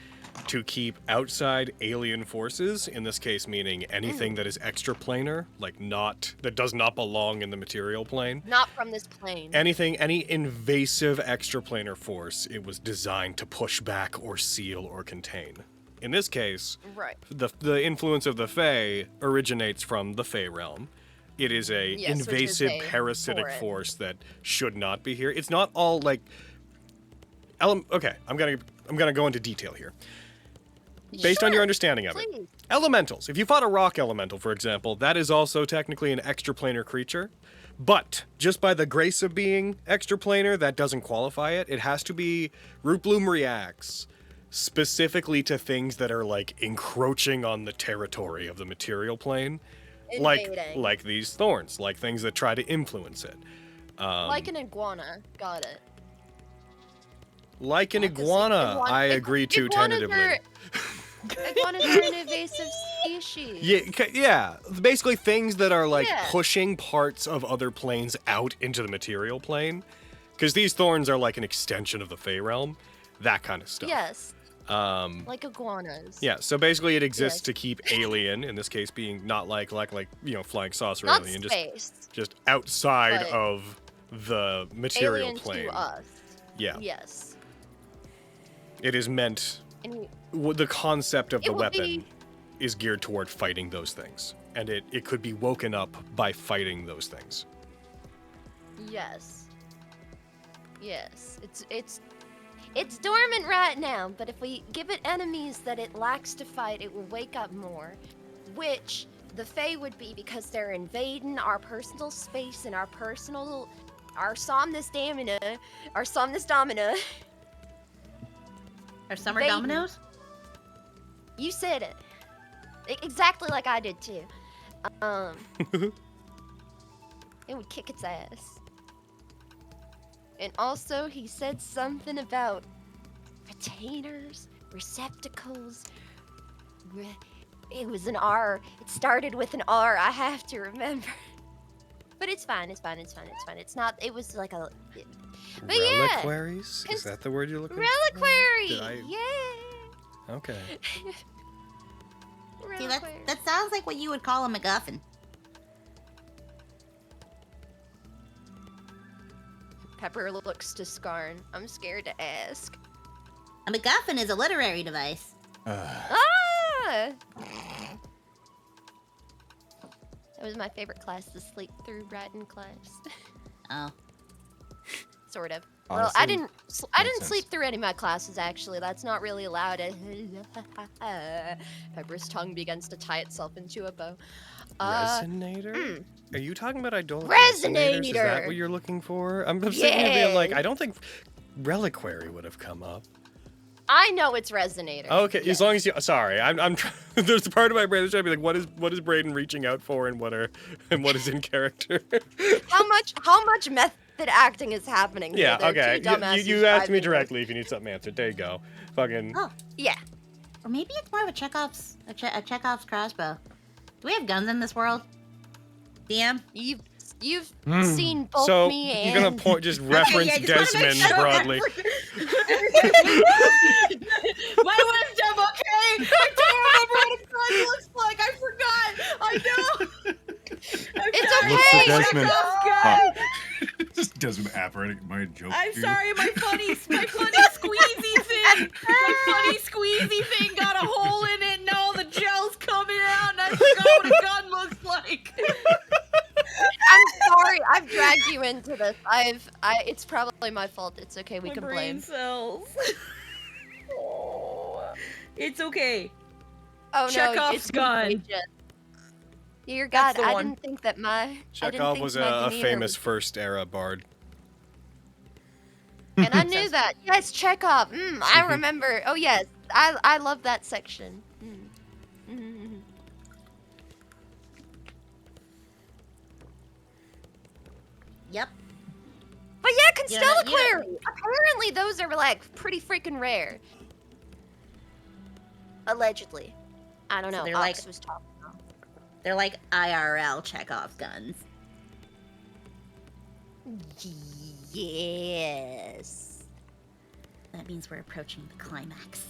to keep outside alien forces, in this case meaning anything that is extraplanar, like that does not belong in the material plane. Not from this plane. Any invasive extraplanar force, it was designed to push back or seal or contain. In this case, Right. the influence of the Fae originates from the Fae realm. It is a Yes, which is invasive a parasitic foreign. force that should not be here. It's not all like okay, I'm gonna go into detail here. Based on your Sure, understanding of it. please. Elementals. If you fought a rock elemental, for example, that is also technically an extraplanar creature. But just by the grace of being extraplanar, that doesn't qualify it. It has to be Rootbloom reacts specifically to things that are like encroaching on the territory of the material plane. Invading. like these thorns, like things that try to influence it. Like an iguana. Got it. Like an Not the same- iguana, I agree to iguanas tentatively. Iguanas are an invasive species. Yeah, basically things that are like Yeah. pushing parts of other planes out into the material plane. Because these thorns are like an extension of the Fey realm, that kind of stuff. Yes. Um, Like iguanas. yeah, so basically it exists Yes. to keep alien, in this case being not like flying saucer Not alien, space. just outside but of the material alien plane. to us. Yeah, Yes. it is meant. And The concept of It the will weapon be- is geared toward fighting those things, and it could be woken up by fighting those things. yes. Yes. It's dormant right now, but if we give it enemies that it lacks to fight, it will wake up more. Which the Fae would be because they're invading our personal space and our Somnus Domina. Our summer Vaden. dominoes? You said it. Exactly like I did too. It would kick its ass. And also, he said something about retainers, receptacles. It was an R. It started with an R. I have to remember. But it's fine. It's not. It was like a. But yeah. Reliquaries? Is that the word you're looking for? Reliquary. Did I- Yeah. Okay. See, Reliquary. that sounds like what you would call a MacGuffin. Pepper looks to Skarn. I'm scared to ask. A MacGuffin is a literary device. Ah! That was my favorite class to sleep through, Braden class. Oh. Sort of. Well, I Honestly, didn't makes sleep sense. through any of my classes, actually. That's not really allowed. Pepper's tongue begins to tie itself into a bow. Resonator? Are you talking about idolic resonators? Is that Resonator! what you're looking for? I'm sitting here being like, Yes. I don't think Reliquary would have come up. I know it's Resonator. Okay, Yes. as long as you. Sorry, I'm. There's a part of my brain that's trying to be like, what is Braden reaching out for, and what is in character? How much method acting is happening here? Yeah. There are Okay. two dumbasses You asked me driving directly if you need something answered. There you go. Fucking. Oh. Yeah. Or maybe it's more of a Chekhov's crossbow. Do we have guns in this world? DM? You've seen both So me you're and gonna just reference yeah, just wanna make Desmond sure. broadly. My wisdom, okay? I don't remember what a gun looks like. I forgot. I know. It's sorry. Look for okay. Desmond. Chekhov's gun. Just doesn't apparating my joke. I'm dude. sorry, my funny squeezy thing. My funny squeezy thing got a hole in it, and all the gel's coming out, and I forgot what a gun looks like. I'm sorry. I've dragged you into this. It's probably my fault. It's okay. We My can brain blame. cells. Oh, it's okay. Oh no, Chekhov's it's gun. contagious. Dear God, That's the I one. didn't think that my Chekhov was a famous first era bard. and I knew that. Yes, Chekhov. I remember. Oh yes, I love that section. Yep. But yeah, You Constellar know, you know- Query. Apparently, those are like pretty freaking rare. Allegedly, I don't So know. they're Ox like- was talking about. They're like IRL Chekhov's guns. Yes. That means we're approaching the climax.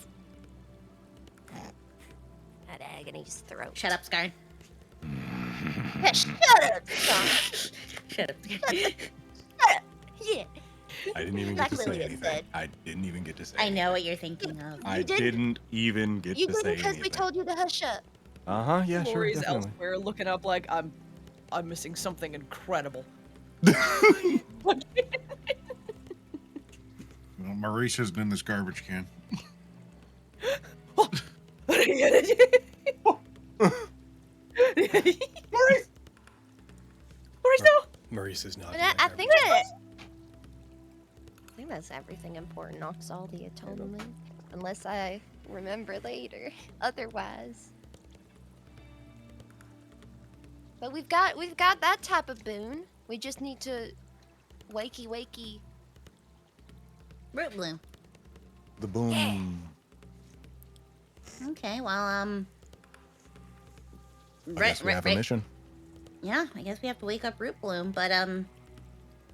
That agony's throat. Shut up, Skarn. Yeah, shut up. Shut up. Yeah. I didn't even Like get to say Lilia anything. said. I didn't even get to say. I know what you're thinking of. I You didn't- didn't even get You to didn't say because anything. we told you to hush up. Uh huh. Yeah. Sure. Lori's Definitely. elsewhere looking up like I'm missing something incredible. Well, Maurice isn't in this garbage can. Maurice! Maurice, no! Maurice is not. But in that I garbage. think that's everything important. Knocks all the atonement, unless I remember later. Otherwise, But we've got that type of boon. We just need to wakey. Rootbloom. The boom. Okay, well, I guess we have a mission. Yeah, I guess we have to wake up Rootbloom, but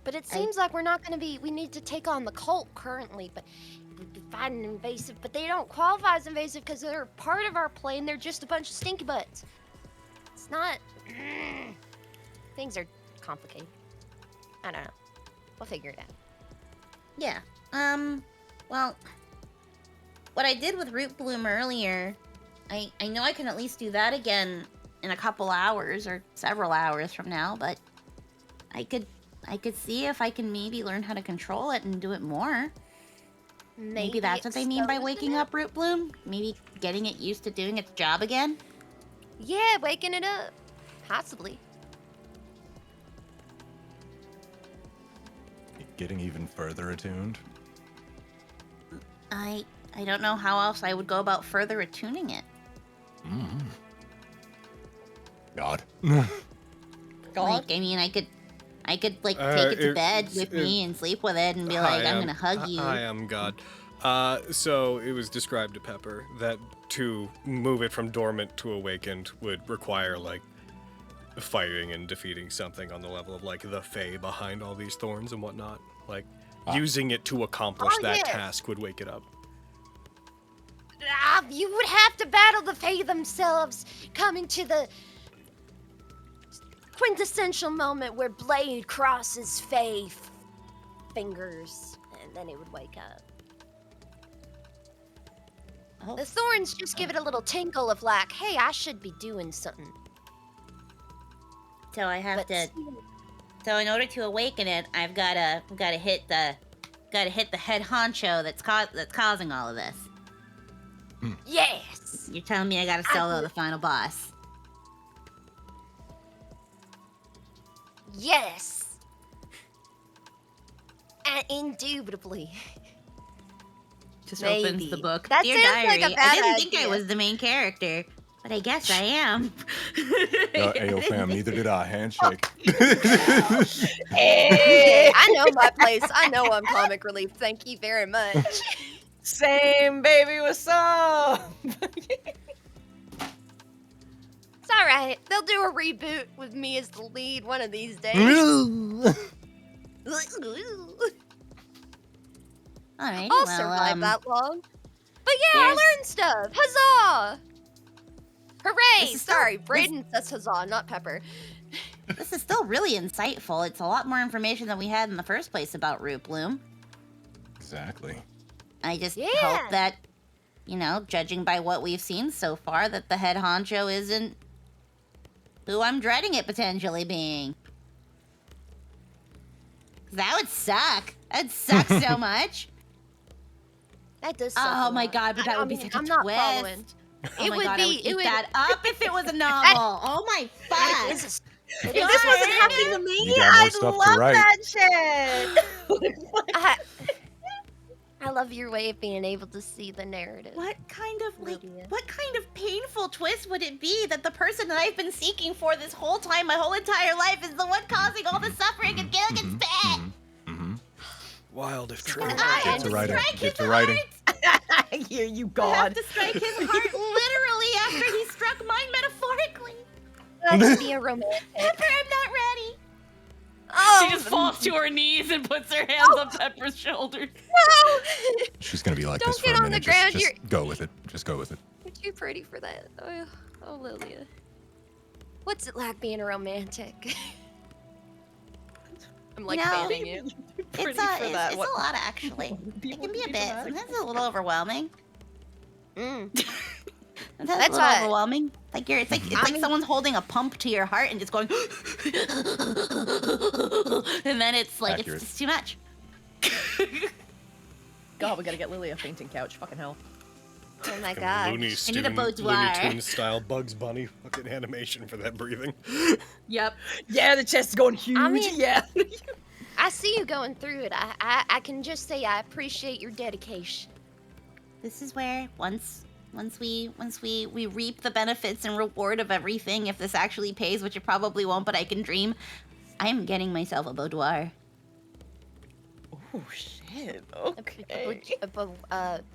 But it seems like we're not gonna be. We need to take on the cult currently, but we'd be fighting invasive. But they don't qualify as invasive because they're part of our plane. They're just a bunch of stinky butts. It's not. Things are complicated. I don't know. We'll figure it out. yeah. Well, what I did with Rootbloom earlier, I know I can at least do that again in a couple hours or several hours from now, but I could see if I can maybe learn how to control it and do it more. Maybe that's what they mean by waking up Rootbloom? Maybe getting it used to doing its job again? Yeah, waking it up. Possibly. Getting even further attuned. I don't know how else I would go about further attuning it. God. Like, I mean, I could like take it to bed with me and sleep with it and be like, I'm gonna hug you. I am God. So it was described to Pepper that to move it from dormant to awakened would require like fighting and defeating something on the level of like the Fae behind all these thorns and whatnot. Like using it to accomplish that task would wake it up. You would have to battle the Fae themselves, coming to the quintessential moment where Blade crosses Fae fingers, and then it would wake up. Oh. The thorns just give it a little tinkle of like, hey, I should be doing something. So I have But to. So in order to awaken it, I've gotta hit the head honcho that's causing all of this. Yes! You're telling me I gotta solo the final boss. Yes! And indubitably. Just Maybe. opens the book. That Dear sounds Diary, like a I bad didn't think I idea. was the main character, but I guess I am. Ayo, fam, neither did I. Handshake. Hey, I know my place. I know I'm comic relief. Thank you very much. Same, baby. What's up? It's alright. They'll do a reboot with me as the lead one of these days. Alright, I'll well, survive that long. But yeah, I there's- learned stuff. Huzzah! Hooray! This is still- Sorry, Braden says huzzah, not Pepper. This is still really insightful. It's a lot more information than we had in the first place about Rootbloom. Exactly. I just Yeah. hope that, judging by what we've seen so far, that the head honcho isn't who I'm dreading it potentially being. 'Cause that would suck. That'd suck so much. That does suck a Oh my lot. god, but that would be such a I'm not twist. following. Oh It my would god, be- I would it eat would- that up if it was a novel. Oh my fuck. If If this wasn't happening to me, You got more I'd stuff to love write. that shit. I love your way of being able to see the narrative. What kind of Lilia. what kind of painful twist would it be that the person that I've been seeking for this whole time, my whole entire life, is the one causing all the suffering in Gilligan's bed? Wild if true. I Get have to to writing. strike Get his to writing. heart. I hear you, I have God. to strike his heart literally after he struck mine metaphorically. Let's be a romantic. Pepper, I'm not ready. Oh, She just falls to her knees and puts her hands on Pepper's shoulders. no! She's gonna be like Don't this for get a on the minute. ground, Just you're- go with it. Just go with it. You're too pretty for that. Oh, Lilia. What's it like being a romantic? I'm like fanning you. Pretty It's for a that. it's What- a lot actually. It People can be a do bit. that. Sometimes it's a little overwhelming. Mm. Sometimes it's That's a little why- overwhelming. Like it's like mean- someone's holding a pump to your heart and just going, and then it's like Accurate. it's too much. God, we gotta get Lily a fainting couch. Fucking hell. Oh my Fucking god. Looney I need a Bodoir. Tunes style Bugs Bunny fucking animation for that breathing. Yep. Yeah, the chest is going huge. I mean- yeah. I see you going through it. I can just say I appreciate your dedication. This is where once once we reap the benefits and reward of everything, if this actually pays, which it probably won't, but I can dream, I am getting myself a Bodoir. Oh shit. Okay.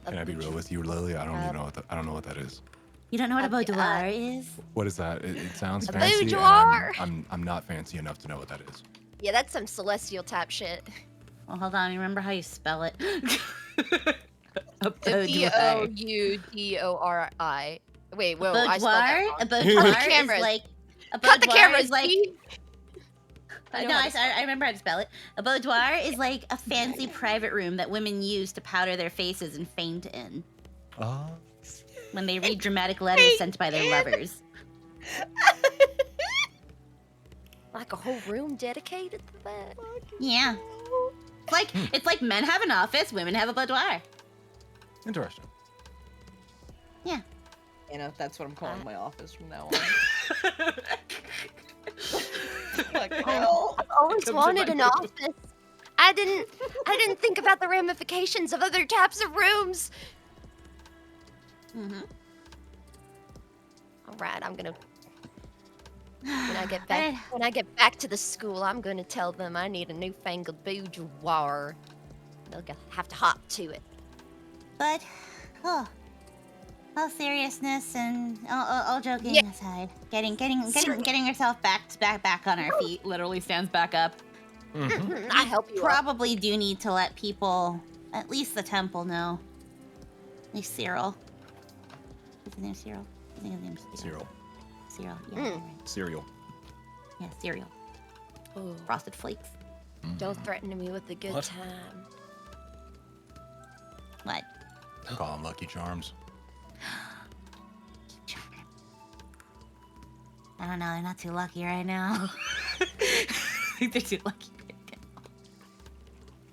Can I be real with you, Lily? I don't even know I don't know what that is. You don't know what a Bodoir is? What is that? It sounds A fancy. boudoir. And I'm not fancy enough to know what that is. Yeah, that's some celestial type shit. Well, hold on. Remember how you spell it? A Boudori. Wait, whoa, I spelled that Boudoir? wrong. A Boudoir is cameras. like... A Cut the boudoir cameras, is like... Steve. No, I remember how to spell it. A boudoir is like a fancy private room that women use to powder their faces and faint in when they read dramatic letters sent by their lovers. Like a whole room dedicated to that? Yeah. It's like men have an office, women have a boudoir. Interesting. Yeah. You know, that's what I'm calling my office from now on. Like, I've always Come to wanted my an room. office. I didn't think about the ramifications of other types of rooms. Mm-hmm. All right, I'm gonna. When I get back to the school, I'm gonna tell them I need a newfangled boudoir. They'll have to hop to it. But, all seriousness and all joking Yeah. aside, getting yourself back on our feet. Literally stands back up. I help you. Probably do need to let people, at least the temple, know. At least Cyril. Is his name Cyril? I think his name's Cyril. Cereal. Cyril. Yeah, Cereal. yeah, Cyril. Oh, Frosted Flakes. don't threaten me with a good What? time. What? Call them Lucky Charms. I don't know. They're not too lucky right now. I think they're too lucky right now.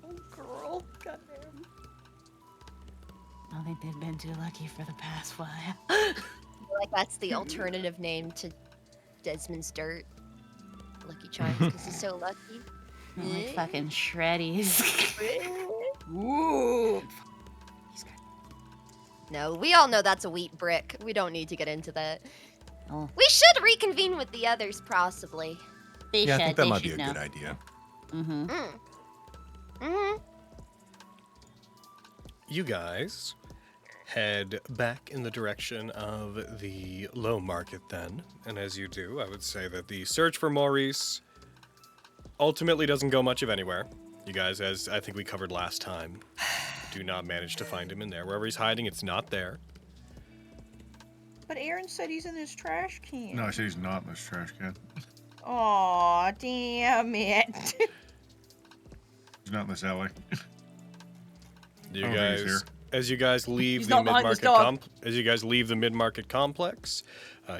Oh, girl. Goddamn. I don't think they've been too lucky for the past while. Like that's the alternative name to Desmond's dirt. Lucky Charms, because he's so lucky. They're like fucking shreddies. Ooh. No, we all know that's a wheat brick. We don't need to get into that. Oh, We should reconvene with the others, possibly. they Yeah, should. I think that they might be should a know. good idea. Mm-hmm. You guys head back in the direction of the low market then. And as you do, I would say that the search for Maurice ultimately doesn't go much of anywhere. You guys, as I think we covered last time, do not manage to find him in there. Wherever he's hiding, it's not there. But Aaron said he's in his trash can. No, she's not in this trash can. Aw, damn it. She's not in this alley. You I don't think he's guys, here. as you guys leave He's the not behind this mid-market dog. as you guys leave the mid-market complex,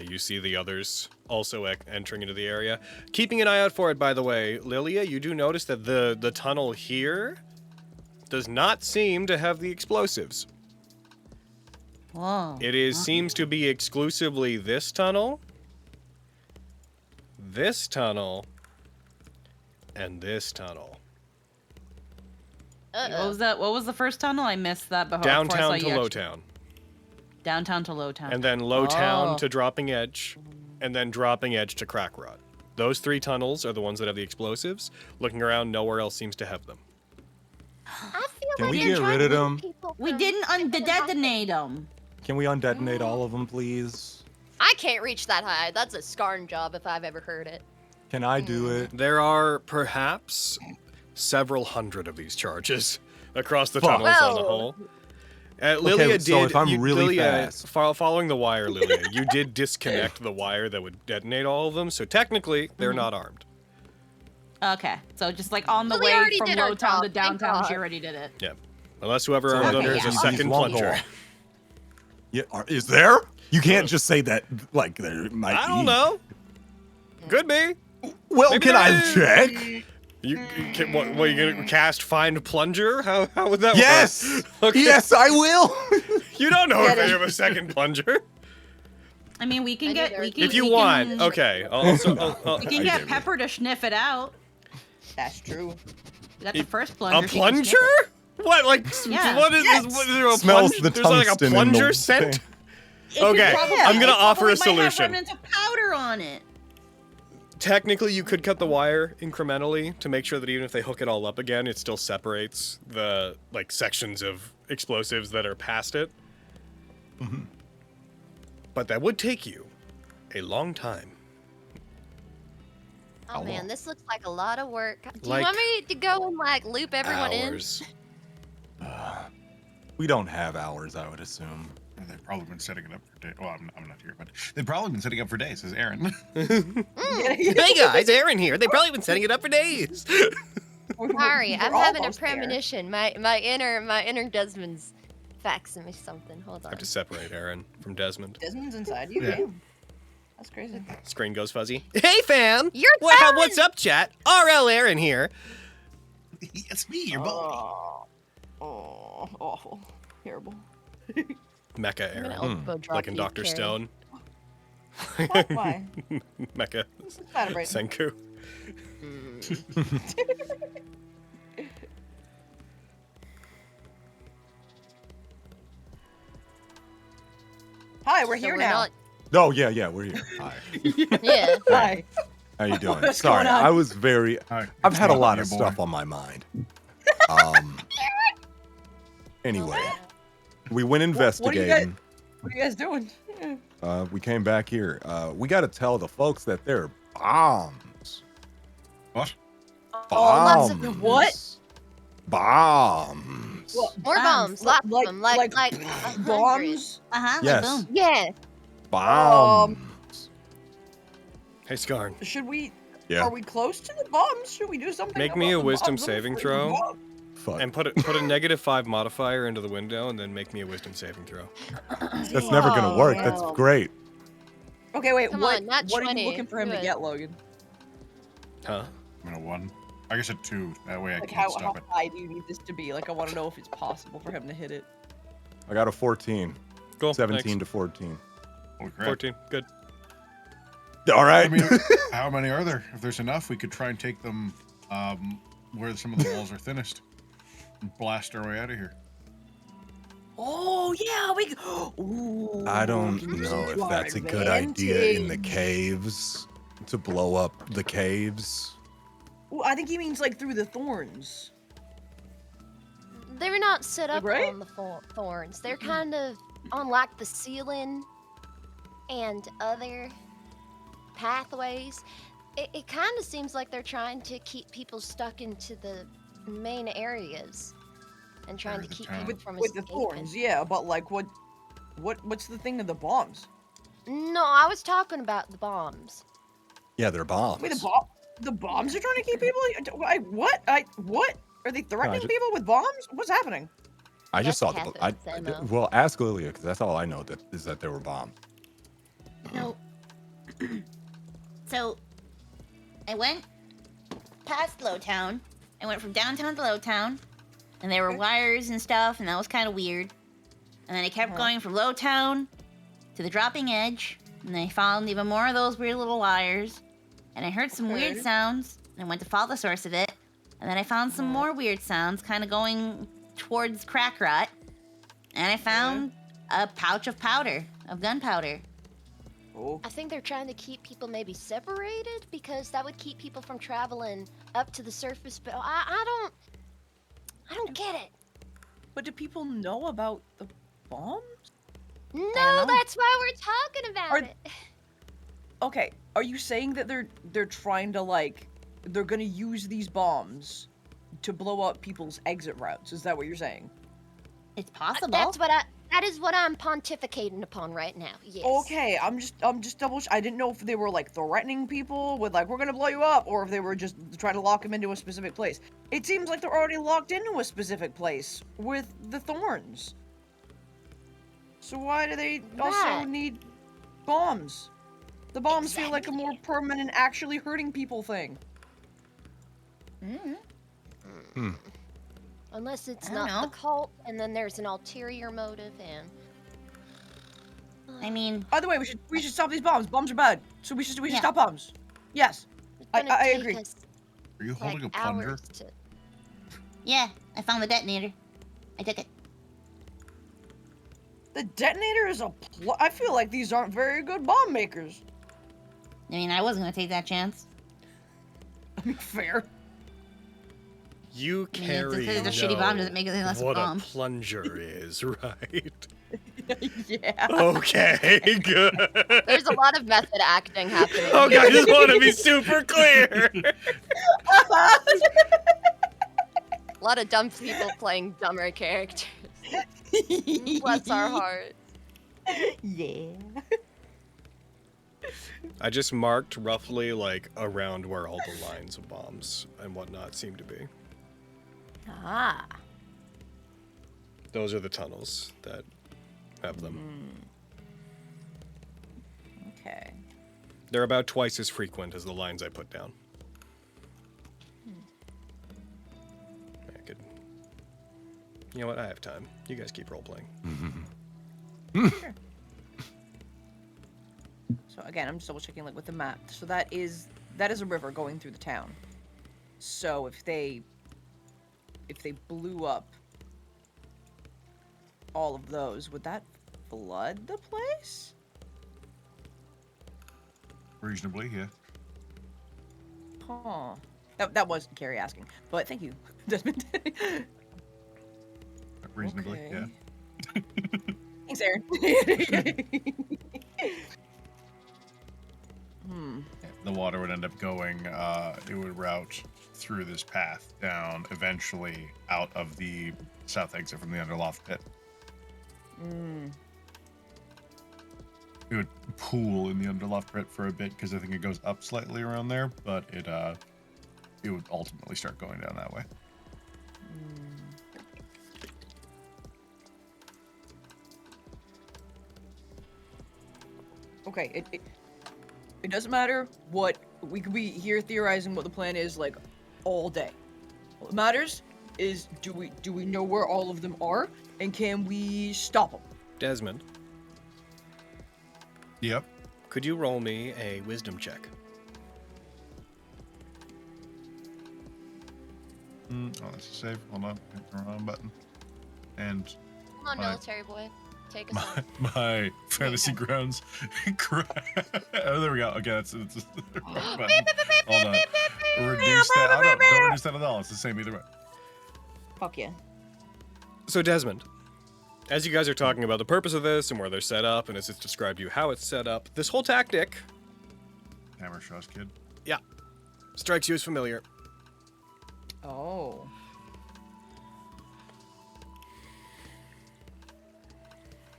you see the others also entering into the area. Keeping an eye out for it, by the way, Lilia, you do notice that the tunnel here does not seem to have the explosives. Whoa. It is seems to be exclusively this tunnel, and this tunnel. What was that? What was the first tunnel? I missed that before. Downtown I to saw you Lowtown. Downtown to Lowtown. And then Lowtown Oh. to Dropping Edge, and then Dropping Edge to Crackrod. Those three tunnels are the ones that have the explosives. Looking around, nowhere else seems to have them. I feel Can like we they're get trying rid of to them? move people We from didn't different houses. undetonate them. Can we undetonate all of them, please? I can't reach that high. That's a Scarn job if I've ever heard it. Can I do it? There are perhaps several hundred of these charges across the Fuck. tunnels on the Well- whole. Lilia did. so if I'm really Lilia, fast- following the wire, Lilia, you did disconnect the wire that would detonate all of them. So technically, they're not armed. Okay, so just like on the So we way already from did our Lowtown job, to thank downtown, she God. already did it. Yeah, unless whoever So armed okay, there's yeah. a second Won't go plunger. off. Yeah, is there? You can't just say that like there might I don't be. know. Could be. Well, Maybe can I there is. check? You can, what are you gonna cast Find Plunger? How would that Yes. work? Okay. Yes, I will. You don't know if Get they it. have a second plunger. I mean, we can I get knew we there- can If you we want, can, okay. we can get I- Pepper to sniff it out. That's true. We got the first A plunger. she can sniff plunger? it. What like? Yeah. What is Yes. this? What, is there a Smells plunge- the There's like a tungsten in plunger the scent. thing. Okay, I'm gonna offer a It might have solution. remnants of powder on it. Technically, you could cut the wire incrementally to make sure that even if they hook it all up again, it still separates the like sections of explosives that are past it. Mhm. But that would take you a long time. Oh man, this looks like a lot of work. Do Like you want me to go and like loop everyone Hours. We don't have hours, I would assume. They've probably been setting it up for days. Well, I'm not here, but they've probably been setting up for days, says Aaron. Hey guys, Aarin here. They've probably been setting it up for days. Sorry, I'm We're having a almost there. premonition. My inner Desmond's faxing me something. Hold I on. have to separate Aaron from Desmond. Desmond's inside you. Yeah. Damn. That's crazy. Screen goes fuzzy. Hey fam! You're What's up, chat? RL Aaron here. It's me, your boy. Oh, awful. Terrible. Mecha I'm gonna Aaron. elbow drop Like in you, Dr. Carrie. Stone. Why? Mecha Not a break. Senku. Hi, we're So here we're now. not- Oh yeah, we're here. Hi. Yeah. Hi. How you doing? What's Sorry, going on? I was very. Hi, I've it's had a me, lot your of boy. stuff on my mind. Anyway, we went investigating. What are you guys doing? We came back here. We got to tell the folks that they're bombs. What? lots of Bombs. what? Bombs. More bombs. Lots of them. Like 100. bombs? Uh-huh. Yes. Like boom. Yeah. Bombs. Hey Skarn, Should we? Yeah. Are we close to the bombs? Should we do something? make me about a the wisdom bombs? I'm saving afraid throw. of bombs. Fuck. and put a -5 modifier into the window, and then make me a wisdom saving throw. That's never gonna work. That's Damn. great. Okay, wait. Come what? on, not what are 20. you looking for him Do to it. get, Logan? Huh? I'm gonna 1. I guess a 2. That way I Like can't how stop it. high do you need this to be? Like I want to know if it's possible for him to hit it. I got a 14. Cool. 17 thanks. to 14. Holy crap. 14. Good. All right. I mean, how many are there? If there's enough, we could try and take them where some of the walls are thinnest and blast our way out of here. Oh yeah, we. Ooh, I don't can you know see if our that's a good idea in the advantage? caves to blow up the caves. Ooh, I think he means like through the thorns. They're not set up Right? on the thorns. They're kind of on like the ceiling and other pathways. It kind of seems like they're trying to keep people stuck into the main areas and trying Or to the keep town. people from With the escaping. thorns, yeah, but like what's the thing of the bombs? No, I was talking about the bombs. Yeah, they're bombs. Wait, the bombs are trying to keep people. What? What? Are they threatening just- people with bombs? What's happening? I just saw That's the. Catherine's MO. Well, ask Lilia because that's all I know. That is that they were bombs. No. So, I went past Lowtown. I went from downtown to Lowtown, and there were wires and stuff, and that was kind of weird. And then I kept going from Lowtown to the dropping edge, and I found even more of those weird little wires. And I heard some weird Okay. sounds, and I went to follow the source of it. And then I found some more weird sounds, kind of going towards Crack Rot. And I found a pouch of powder, of gunpowder. Oh, I think they're trying to keep people maybe separated because that would keep people from traveling up to the surface. But I don't get it. but do people know about the bombs? No, know. that's why we're talking about Are- it. Okay, are you saying that they're trying to like they're gonna use these bombs to blow up people's exit routes? Is that what you're saying? It's possible. That is what I'm pontificating upon right now. Yes. Okay, I'm just double. I didn't know if they were like threatening people with like we're gonna blow you up, or if they were just trying to lock them into a specific place. It seems like they're already locked into a specific place with the thorns. So why do they also Right. need bombs? The bombs feel like a more permanent, actually hurting people thing. Unless it's I don't not know. the cult, and then there's an ulterior motive, and I mean, By the way, we should stop these bombs. Bombs are bad. So we should Yeah. stop bombs. Yes. it's I- gonna I take agree. us, Are you holding like, a plunger? hours to. yeah, I found the detonator. I took it. The detonator is a I feel like these aren't very good bomb makers. I mean, I wasn't gonna take that chance. I mean, fair. You I mean, carry just because it's a shitty bomb doesn't make it any less what a bomb. a plunger is, right? Yeah. Okay, good. There's a lot of method acting happening. Okay, I just want to be super clear. A lot of dumb people playing dumber characters. Bless our heart. Yeah. I just marked roughly like around where all the lines of bombs and whatnot seem to be. Ah. Those are the tunnels that have them. Okay. They're about twice as frequent as the lines I put down. I could. You know what? I have time. You guys keep role playing. Sure. So again, I'm just double checking like with the map. So that is a river going through the town. So if they blew up all of those, would that flood the place? Reasonably, yeah. Huh. That was Carrie asking, but thank you, Desmond. Reasonably, Okay. yeah. Thanks, Aaron. The water would end up going, it would route through this path down, eventually out of the south exit from the underloft pit. It would pool in the underloft pit for a bit because I think it goes up slightly around there, but it would ultimately start going down that way. Okay, it doesn't matter what we could be here theorizing what the plan is like all day. What matters is do we know where all of them are and can we stop them? Desmond, Yep. could you roll me a wisdom check? Oh, that's a save. Hold on. Hit the wrong button. And Come on, My- military boy. Take us on. my fantasy grounds. Oh, there we go. Okay, that's the wrong button. Hold on. Reduce that. Oh, no, don't reduce that at all. It's the same either way. Fuck yeah. So Desmond, as you guys are talking about the purpose of this and where they're set up, and as it's described to you how it's set up, this whole tactic, Hammershaw's kid. yeah, strikes you as familiar. Oh.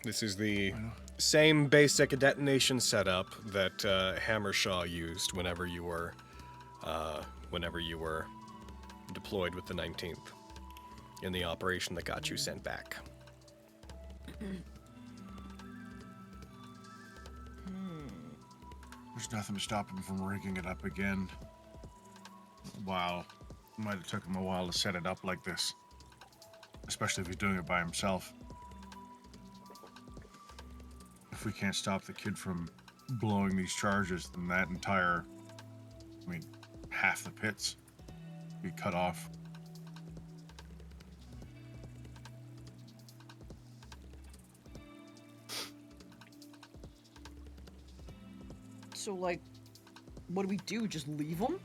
This is the same basic detonation setup that Hammershaw used whenever you were deployed with the 19th in the operation that got you sent back. There's nothing to stop him from rigging it up again. Wow. Might have took him a while to set it up like this. Especially if he's doing it by himself. If we can't stop the kid from blowing these charges, then that entire, half the pits be cut off. So like, what do we do? Just leave them?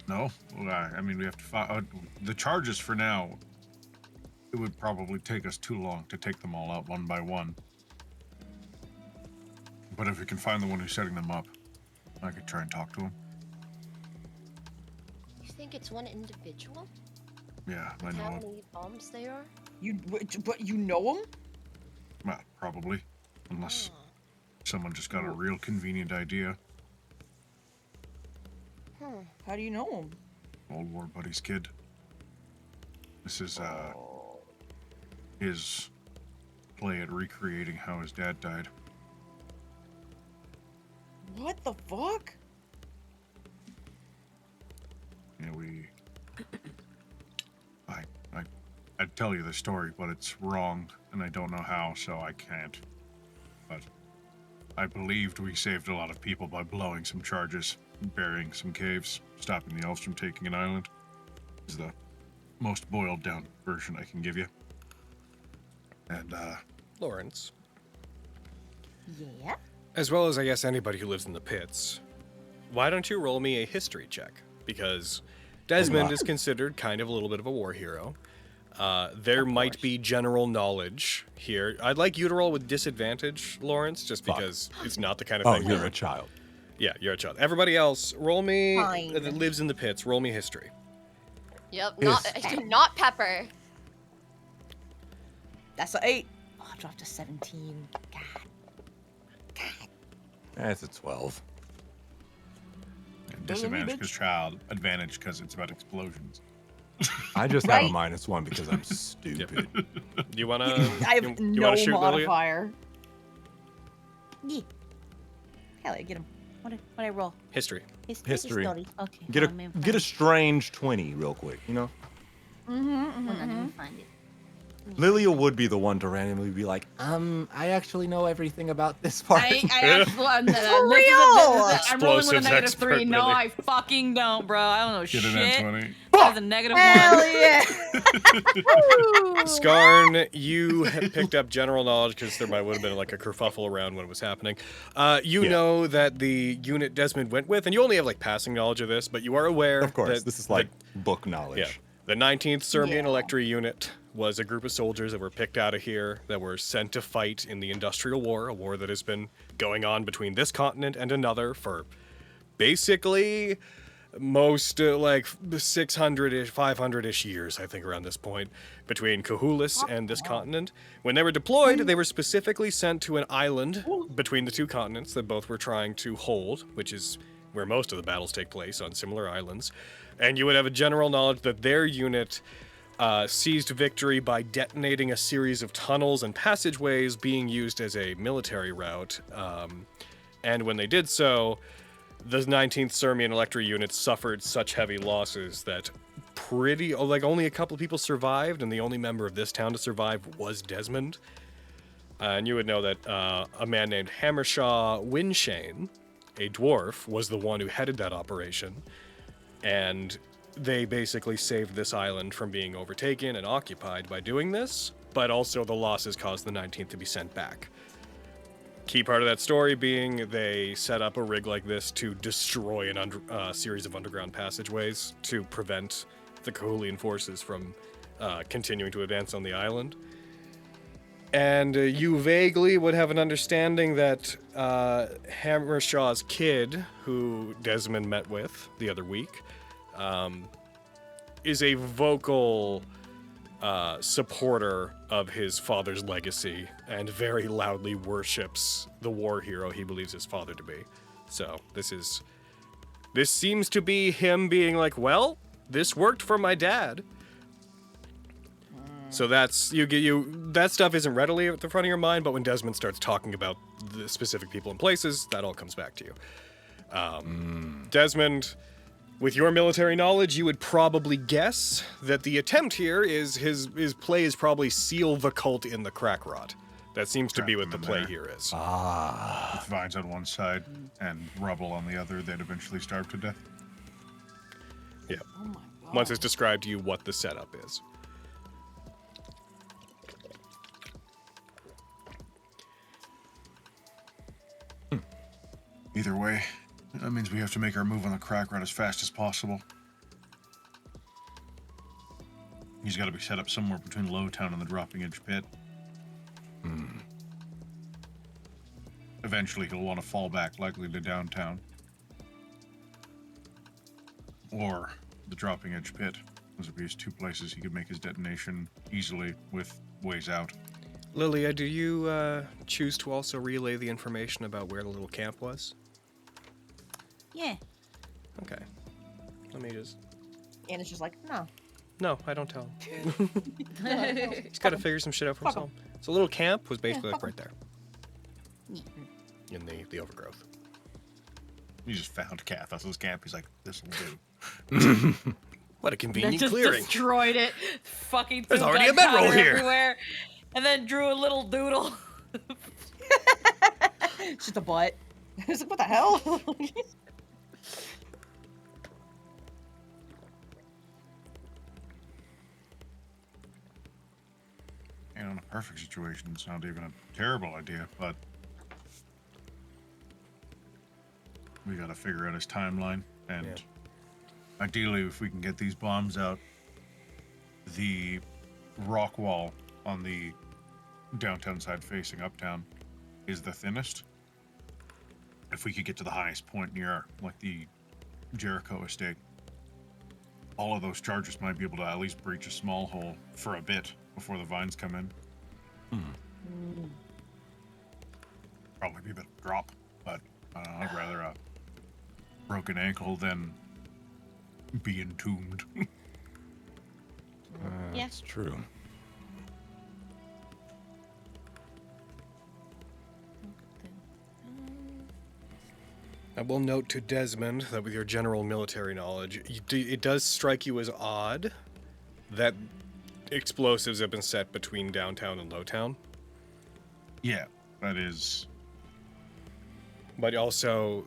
No, we have to find the charges for now. It would probably take us too long to take them all out one by one. But if we can find the one who's setting them up, I could try and talk to him. You think it's one individual? Yeah, I With know how him. many bombs they are? But you know them? Well, probably. Unless someone just got a real convenient idea. How do you know them? Old war buddy's kid. This is his play at recreating how his dad died. What the fuck? Yeah, I'd tell you the story, but it's wrong, and I don't know how, so I can't. But I believed we saved a lot of people by blowing some charges, burying some caves, stopping the elves from taking an island. Is the most boiled down version I can give you. And Lawrence, Yeah. as well as I guess anybody who lives in the pits, why don't you roll me a history check? Because Desmond is considered kind of a little bit of a war hero. There might be general knowledge here. I'd like you to roll with disadvantage, Lawrence, just because it's not the kind of thing. you're a child. Yeah, you're a child. Everybody else, roll me Fine. that lives in the pits. Roll me history. Yep, Yes. not Pepper. That's an 8. Oh, I dropped to 17. God. That's a 12. Disadvantage because child, advantage because it's about explosions. I just have a Right. -1 because I'm stupid. You wanna? I have you no wanna shoot Lilia? modifier. Yeah. Hell yeah, get him. What I roll? History. History. Story. Okay. Get hold on, a strange 20 real quick, you know? Hold on, let me find it. Lilia would be the one to randomly be like, I actually know everything about this part. I actually, I'm rolling with Explosives a expert, -3. No, really. I fucking don't, bro. I don't know Get an shit. N20. That's a -1. Hell yeah. Skarn, you had picked up general knowledge because there would have been like a kerfuffle around when it was happening. You know that the unit Desmond went with, and you only have like passing knowledge of this, but you are aware Of course, that this is like book knowledge. Yeah. The 19th Serbian Yeah. Electri unit was a group of soldiers that were picked out of here that were sent to fight in the Industrial War, a war that has been going on between this continent and another for basically most like 600-ish, 500-ish years, I think, around this point, between Cahulis and this continent. When they were deployed, they were specifically sent to an island between the two continents that both were trying to hold, which is where most of the battles take place, on similar islands. And you would have a general knowledge that their unit seized victory by detonating a series of tunnels and passageways being used as a military route. And when they did so, the 19th Serbian Electri unit suffered such heavy losses that only a couple people survived, and the only member of this town to survive was Desmond. And you would know that a man named Hammershaw Winshane, a dwarf, was the one who headed that operation. And they basically saved this island from being overtaken and occupied by doing this, but also the losses caused the 19th to be sent back. Key part of that story being they set up a rig like this to destroy a series of underground passageways to prevent the Cahulian forces from continuing to advance on the island. And you vaguely would have an understanding that Hammershaw's kid, who Desmond met with the other week, is a vocal supporter of his father's legacy and very loudly worships the war hero he believes his father to be. So this seems to be him being like, well, this worked for my dad. So that stuff isn't readily at the front of your mind, but when Desmond starts talking about the specific people and places, that all comes back to you. Desmond, with your military knowledge, you would probably guess that the attempt here is his play is probably seal the cult in the crack rot. That seems to be what the play here is. With vines on one side and rubble on the other, they'd eventually starve to death. Yeah. Oh my god. Once it's described to you what the setup is. Either way, that means we have to make our move on the crack run as fast as possible. He's got to be set up somewhere between Lowtown and the dropping edge pit. Eventually, he'll want to fall back, likely to downtown. Or the dropping edge pit. Those would be his two places he could make his detonation easily with ways out. Lilia, do you choose to also relay the information about where the little camp was? Yeah. Okay. Let me just... And it's just like, no. No, I don't tell him. He's got to figure some shit out for Fuck himself. So little camp was basically Yeah, like fuck right there. In the overgrowth. He just found Kath. That's his camp. He's like, this will do. What a That convenient just clearing. destroyed it. Fucking There's threw already a bedroll gunpowder here. everywhere, and then drew a little doodle. It's just a butt. It's like, what the hell? in a perfect situation, it's not even a terrible idea, but we gotta figure out his timeline, and ideally, if we can get these bombs out, the rock wall on the downtown side facing uptown is the thinnest. If we could get to the highest point near, like, the Jericho estate, all of those charges might be able to at least breach a small hole for a bit before the vines come in. Probably be a bit of a drop, but I'd rather a broken ankle than be entombed. Yeah. That's true. I will note to Desmond that with your general military knowledge, it does strike you as odd that explosives have been set between downtown and Lowtown. Yeah, that is. But also,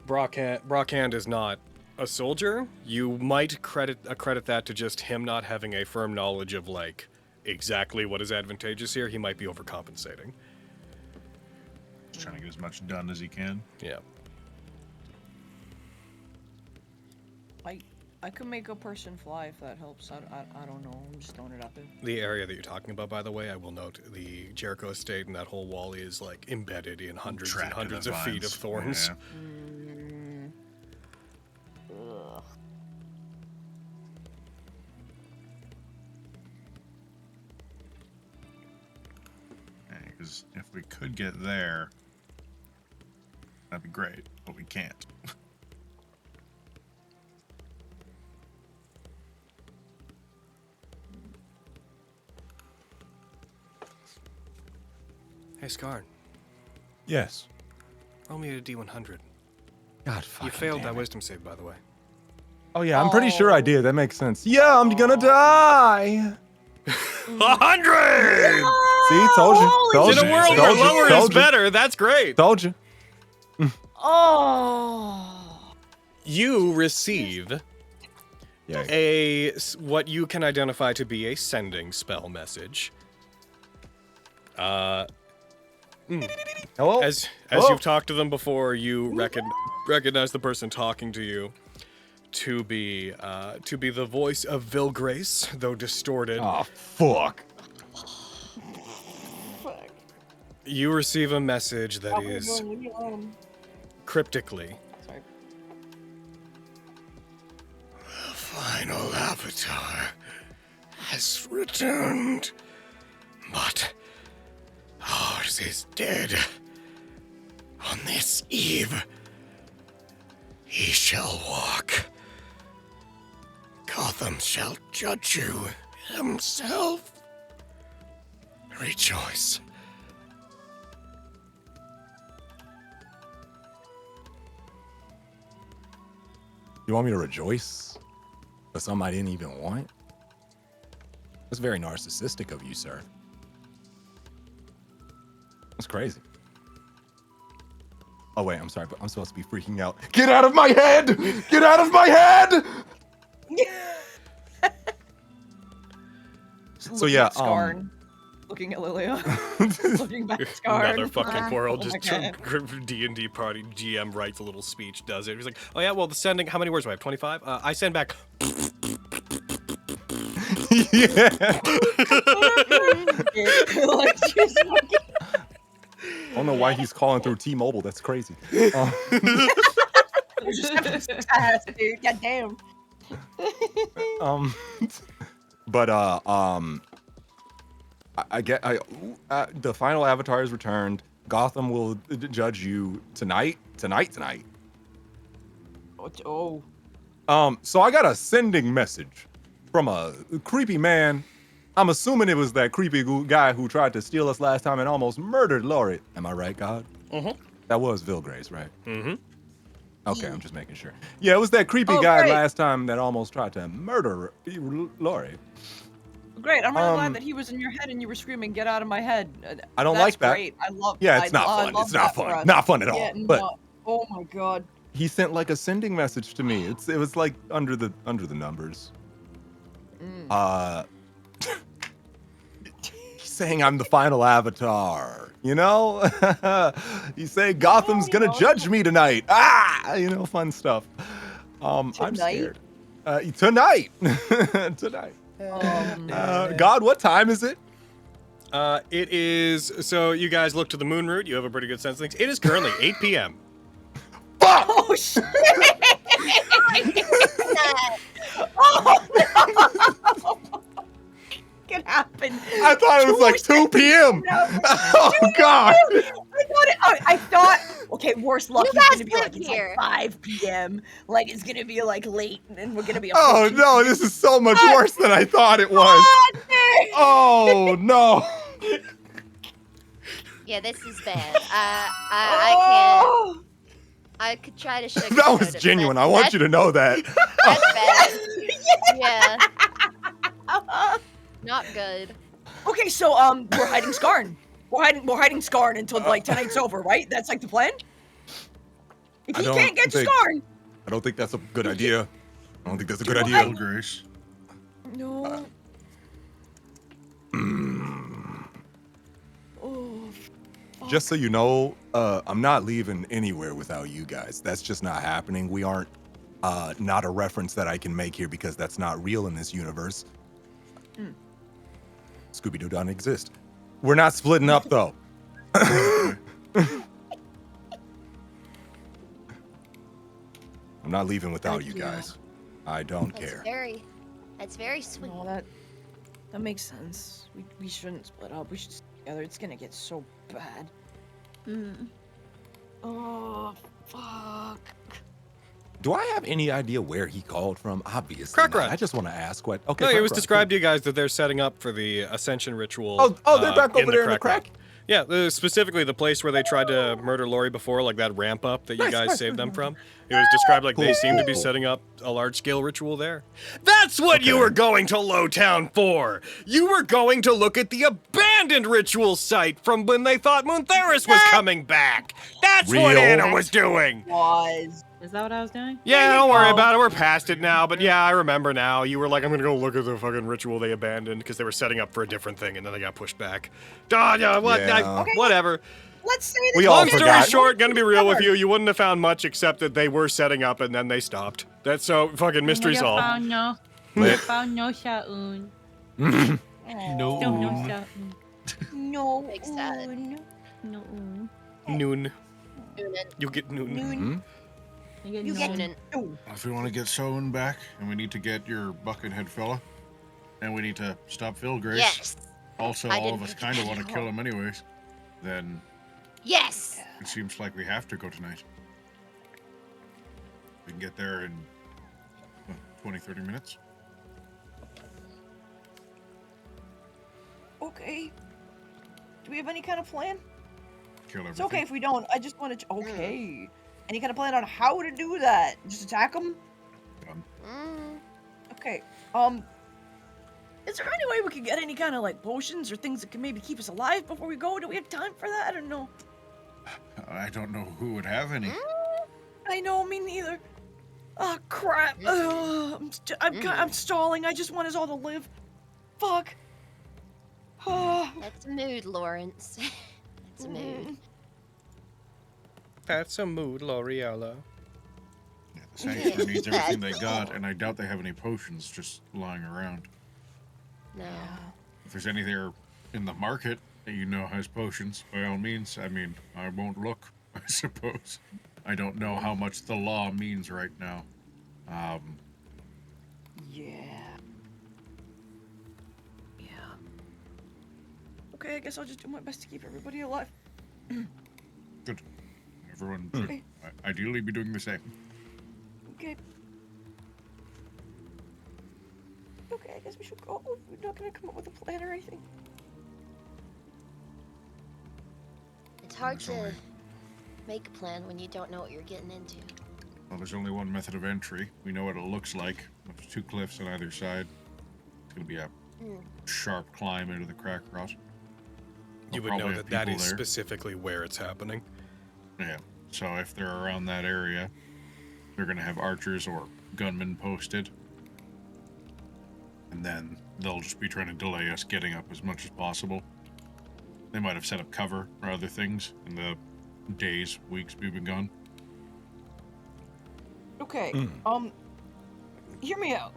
Brockhand is not a soldier. You might credit that to just him not having a firm knowledge of, like, exactly what is advantageous here. He might be overcompensating. Just trying to get as much done as he can. Yeah. I could make a person fly if that helps. I don't know. I'm just throwing it out there. The area that you're talking about, by the way, I will note, the Jericho estate and that whole wall is, like, embedded in hundreds and Trapped in hundreds the of feet of vines. thorns. Yeah. Ugh. Because if we could get there, that'd be great, but we can't. Hey, Scarn, Yes. roll me a D100. God, fucking You failed damn that it. wisdom save, by the way. Oh yeah, I'm pretty sure I did. That makes sense. Yeah, I'm gonna die. 100! See, told you. Told In you. a world where Told you. lower is Told you. better, that's great. Told you. Oh. You receive Yeah. what you can identify to be a sending spell message. Hello. As Hello? you've talked to them before, you recognize the person talking to you to be the voice of Vilgrace, though distorted. Oh fuck. Fuck. You receive a message that Okay, is Boon, leave me alone. cryptically. Sorry. The final avatar has returned, but ours is dead. On this eve, he shall walk. Gotham shall judge you himself. Rejoice. You want me to rejoice for something I didn't even want? That's very narcissistic of you, sir. That's crazy. Oh wait, I'm sorry, but I'm supposed to be freaking out. Get out of my head! Get out of my head! So yeah, Scarn. Looking at Lilia. Looking back at Scarn. Another fucking world, Oh just my God. D&D party GM writes a little speech, does it. He's like, oh yeah, well, the sending, how many words do I have, 25? I send back. Yeah. Like, she's fucking- I don't know why he's calling through T-Mobile. That's crazy. You're just ass, dude. God damn. But I get the final avatar is returned. Gotham will judge you tonight. Oh. So I got a sending message from a creepy man. I'm assuming it was that creepy guy who tried to steal us last time and almost murdered Laurie. Am I right, God? Mm-hmm. That was Vilgrace, right? Mm-hmm. Okay, I'm just making sure. Yeah, it was that creepy Oh, guy great. last time that almost tried to murder Laurie. Great. I'm really glad that he was in your head and you were screaming, "Get out of my head." I don't That's like that. Great. I love. Yeah, it's not I fun. love It's not that for fun. us. Not fun at all. Yeah, But no. Oh my God. he sent like a sending message to me. It was like under the numbers. He's saying I'm the final avatar. You know? He's saying Gotham's gonna judge me tonight. Ah! You know, fun stuff. I'm scared. Tonight. Tonight. God, what time is it? It is, so you guys look to the moon route. You have a pretty good sense of things. It is currently 8 p.m. Oh shit! Oh no! Can happen. I thought it was like 2 p.m. Oh God! I thought. Okay, worse luck. You It's guys gonna be live like it's here. like 5 p.m. Like it's gonna be like late, and we're gonna be. Oh approaching- no! This is so much worse than I thought it was. Oh no! Yeah, this is bad. I can't. I could try to sugarcoat That was it, but genuine. I want you to know that. That's bad. Yeah. Not good. Okay, so we're hiding Skarn. We're hiding Skarn until like tonight's over, right? That's like the plan. If I he don't can't get to think- Skarn, I don't think that's a good idea. I don't think that's a good Well, idea. Kill Grace. no. Oh, Just so you know, I'm not leaving anywhere without you guys. That's just not happening. We aren't not a reference that I can make here because that's not real in this universe. Scooby-Doo doesn't exist. We're not splitting up though. I'm not leaving without Thank you you. guys. I don't care. That's very sweet. no, that makes sense. We shouldn't split up. We should stay together. It's gonna get so bad. Oh, fuck. Do I have any idea where he called from? Obviously Crack not. Run. I just want to ask what. Okay. No, it Crack was Run, described to you guys that they're setting up for the Ascension ritual. Oh, they're back in over there in the Run. crack? Yeah, specifically the place where they tried to murder Lori before, like that ramp up that you guys saved them from. It was described like they Cool, seem to be cool. setting up a large-scale ritual there. That's what you Okay. were going to Lowtown for! You were going to look at the abandoned ritual site from when they thought Moontheris was coming back! That's what Real? Anna was doing! Was. Is that what I was doing? Yeah, don't worry about it. We're past it now. But yeah, I remember now. You were like, I'm gonna go look at the fucking ritual they abandoned because they were setting up for a different thing, and then they got pushed back. What? Yeah. Okay. Whatever. Let's say We this. all Long story forgot. short, gonna be real with you. You wouldn't have found much except that they were setting up and then they stopped. That's so fucking mystery solved. Found no. Lit. Found no Shaun. No. Still no Shaun. No. Makes that. No. Noon. Noonan. You get noon. Noon. You You get Noonan. no. If we want to get Sowen back, and we need to get your buckethead fella, and we need to stop Phil Grace. Yes. Also, I all of didn't us think kind of you want to had kill all. him anyways. Then Yes. it seems like we have to go tonight. We can get there in 20, 30 minutes. Okay. Do we have any kind of plan? Kill everything. It's okay if we don't. I just want to. Okay. Any kind of plan on how to do that? Just attack them? Mm. Okay. Is there any way we could get any kind of like potions or things that can maybe keep us alive before we go? Do we have time for that? I don't know. I don't know who would have any. I know, me neither. Oh crap! I'm stalling. I just want us all to live. Fuck. That's a mood, Lawrence. That's a mood. That's a mood, L'Oreala. Yeah, the Sanctuary needs everything they got, and I doubt they have any potions just lying around. No. If there's any there in the market that you know has potions, by all means, I mean, I won't look, I suppose. I don't know how much the law means right now. Yeah. Yeah. Okay, I guess I'll just do my best to keep everybody alive. Good. Everyone should ideally be doing the same. Okay. Okay, I guess we should go. We're not gonna come up with a plan or anything. It's hard That's all to right. make a plan when you don't know what you're getting into. Well, there's only one method of entry. We know what it looks like. There's two cliffs on either side. It's gonna be a sharp climb into the crack rot. You We'll would know probably that have that people is there. specifically where it's happening. Yeah. So if they're around that area, they're gonna have archers or gunmen posted. And then they'll just be trying to delay us getting up as much as possible. They might have set up cover or other things in the days, weeks we've been gone. Okay, hear me out.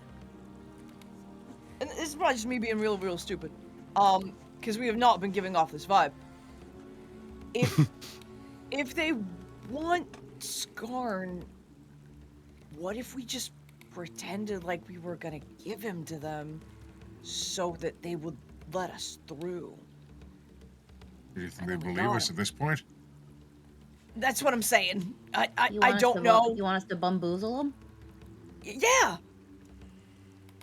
And this is probably just me being real stupid. Because we have not been giving off this vibe. If they want Skarn, what if we just pretended like we were gonna give him to them so that they would let us through? Do you think they believe us at this point? That's what I'm saying. I don't know. You want us to bamboozle them? Yeah.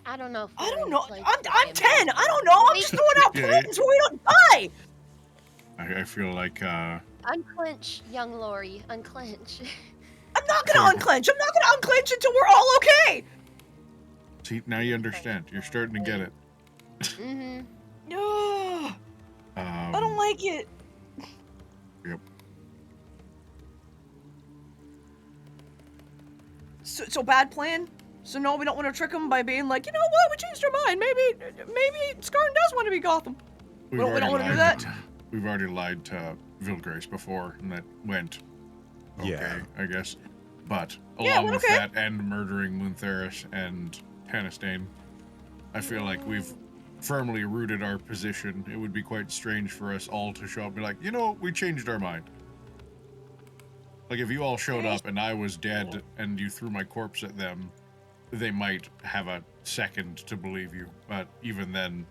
I don't know. I don't know. I'm 10. I don't know. I'm just throwing out plans so we don't die. I feel like, Unclench, young Lori. Unclench. I'm not gonna unclench. I'm not gonna unclench until we're all okay. See, now you understand. You're starting to get it. Mm-hmm. No. I don't like it. Yep. So bad plan? So no, we don't want to trick them by being like, you know what, we changed our mind. Maybe Skarn does want to be Gotham. We don't want to do that. We've already lied to Vilgrace before, and that went okay, I guess. But along with that and murdering Moontheris and Panistane, I feel like we've firmly rooted our position. It would be quite strange for us all to show up and be like, you know, we changed our mind. Like, if you all showed up and I was dead and you threw my corpse at them, they might have a second to believe you. But even then,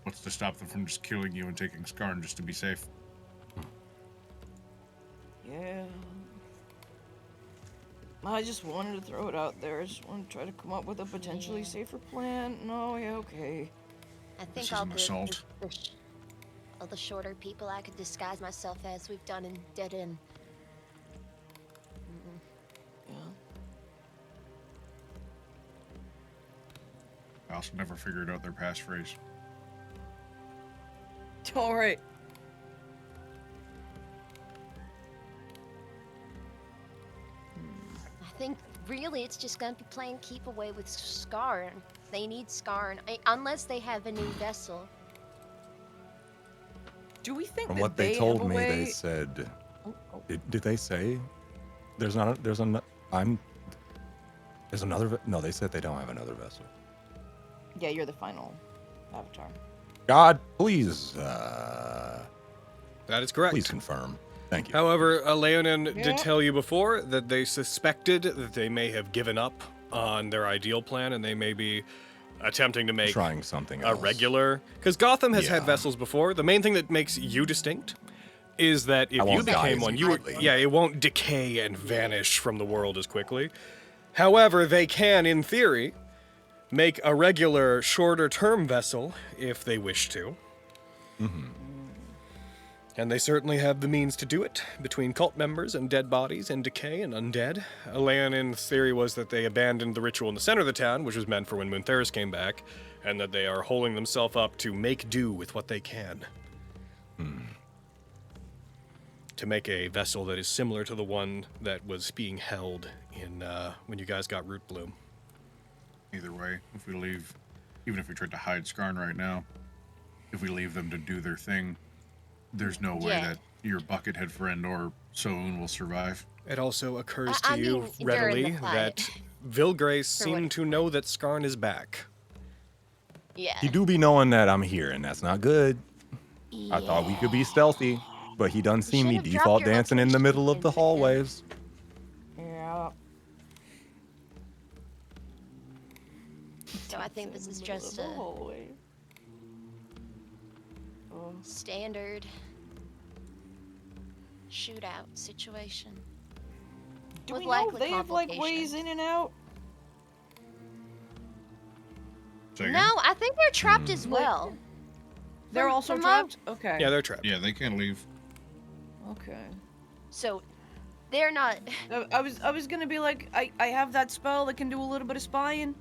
what's to stop them from just killing you and taking Skarn just to be safe? Yeah. I just wanted to throw it out there. I just wanted to try to come up with a potentially safer plan. No, yeah, okay. I think I'll all the shorter people I could disguise myself as we've done in Dead End. Yeah. I also never figured out their passphrase. All right. I think really it's just gonna be playing keep away with Skarn. They need Skarn, unless they have a new vessel. Do we think From that what they told me, way... they said. Did they say there's not? There's another. There's another. No, they said they don't have another vessel. Yeah, you're the final avatar. God, please. That is correct. Please confirm. Thank you. However, Leonin did tell you before that they suspected that they may have given up on their ideal plan and they may be attempting to make trying something a else. regular. Because Gotham has had vessels before. The main thing that makes you distinct is that if you became one, it won't decay and vanish from the world as quickly. However, they can, in theory, make a regular, shorter-term vessel if they wish to. Mm-hmm. And they certainly have the means to do it, between cult members and dead bodies and decay and undead. Leonin's theory was that they abandoned the ritual in the center of the town, which was meant for when Moontheris came back, and that they are holding themselves up to make do with what they can. To make a vessel that is similar to the one that was being held in when you guys got Rootbloom. Either way, if we leave, even if we tried to hide Skarn right now, if we leave them to do their thing, there's no way that your buckethead friend or Soun will survive. It also occurs to you readily that Vilgrace seemed to know that Skarn is back. Yeah. He do be knowing that I'm here, and that's not good. Yeah. I thought we could be stealthy, but he done see me default dancing in the middle of the hallways. Yeah. So I think this is just a standard shootout situation. Do we know if they have like ways in and out? No, I think they're trapped as well. They're also trapped? Okay. Yeah, they're trapped. Yeah, they can't leave. Okay. So they're not. I was gonna be like, I have that spell that can do a little bit of spying.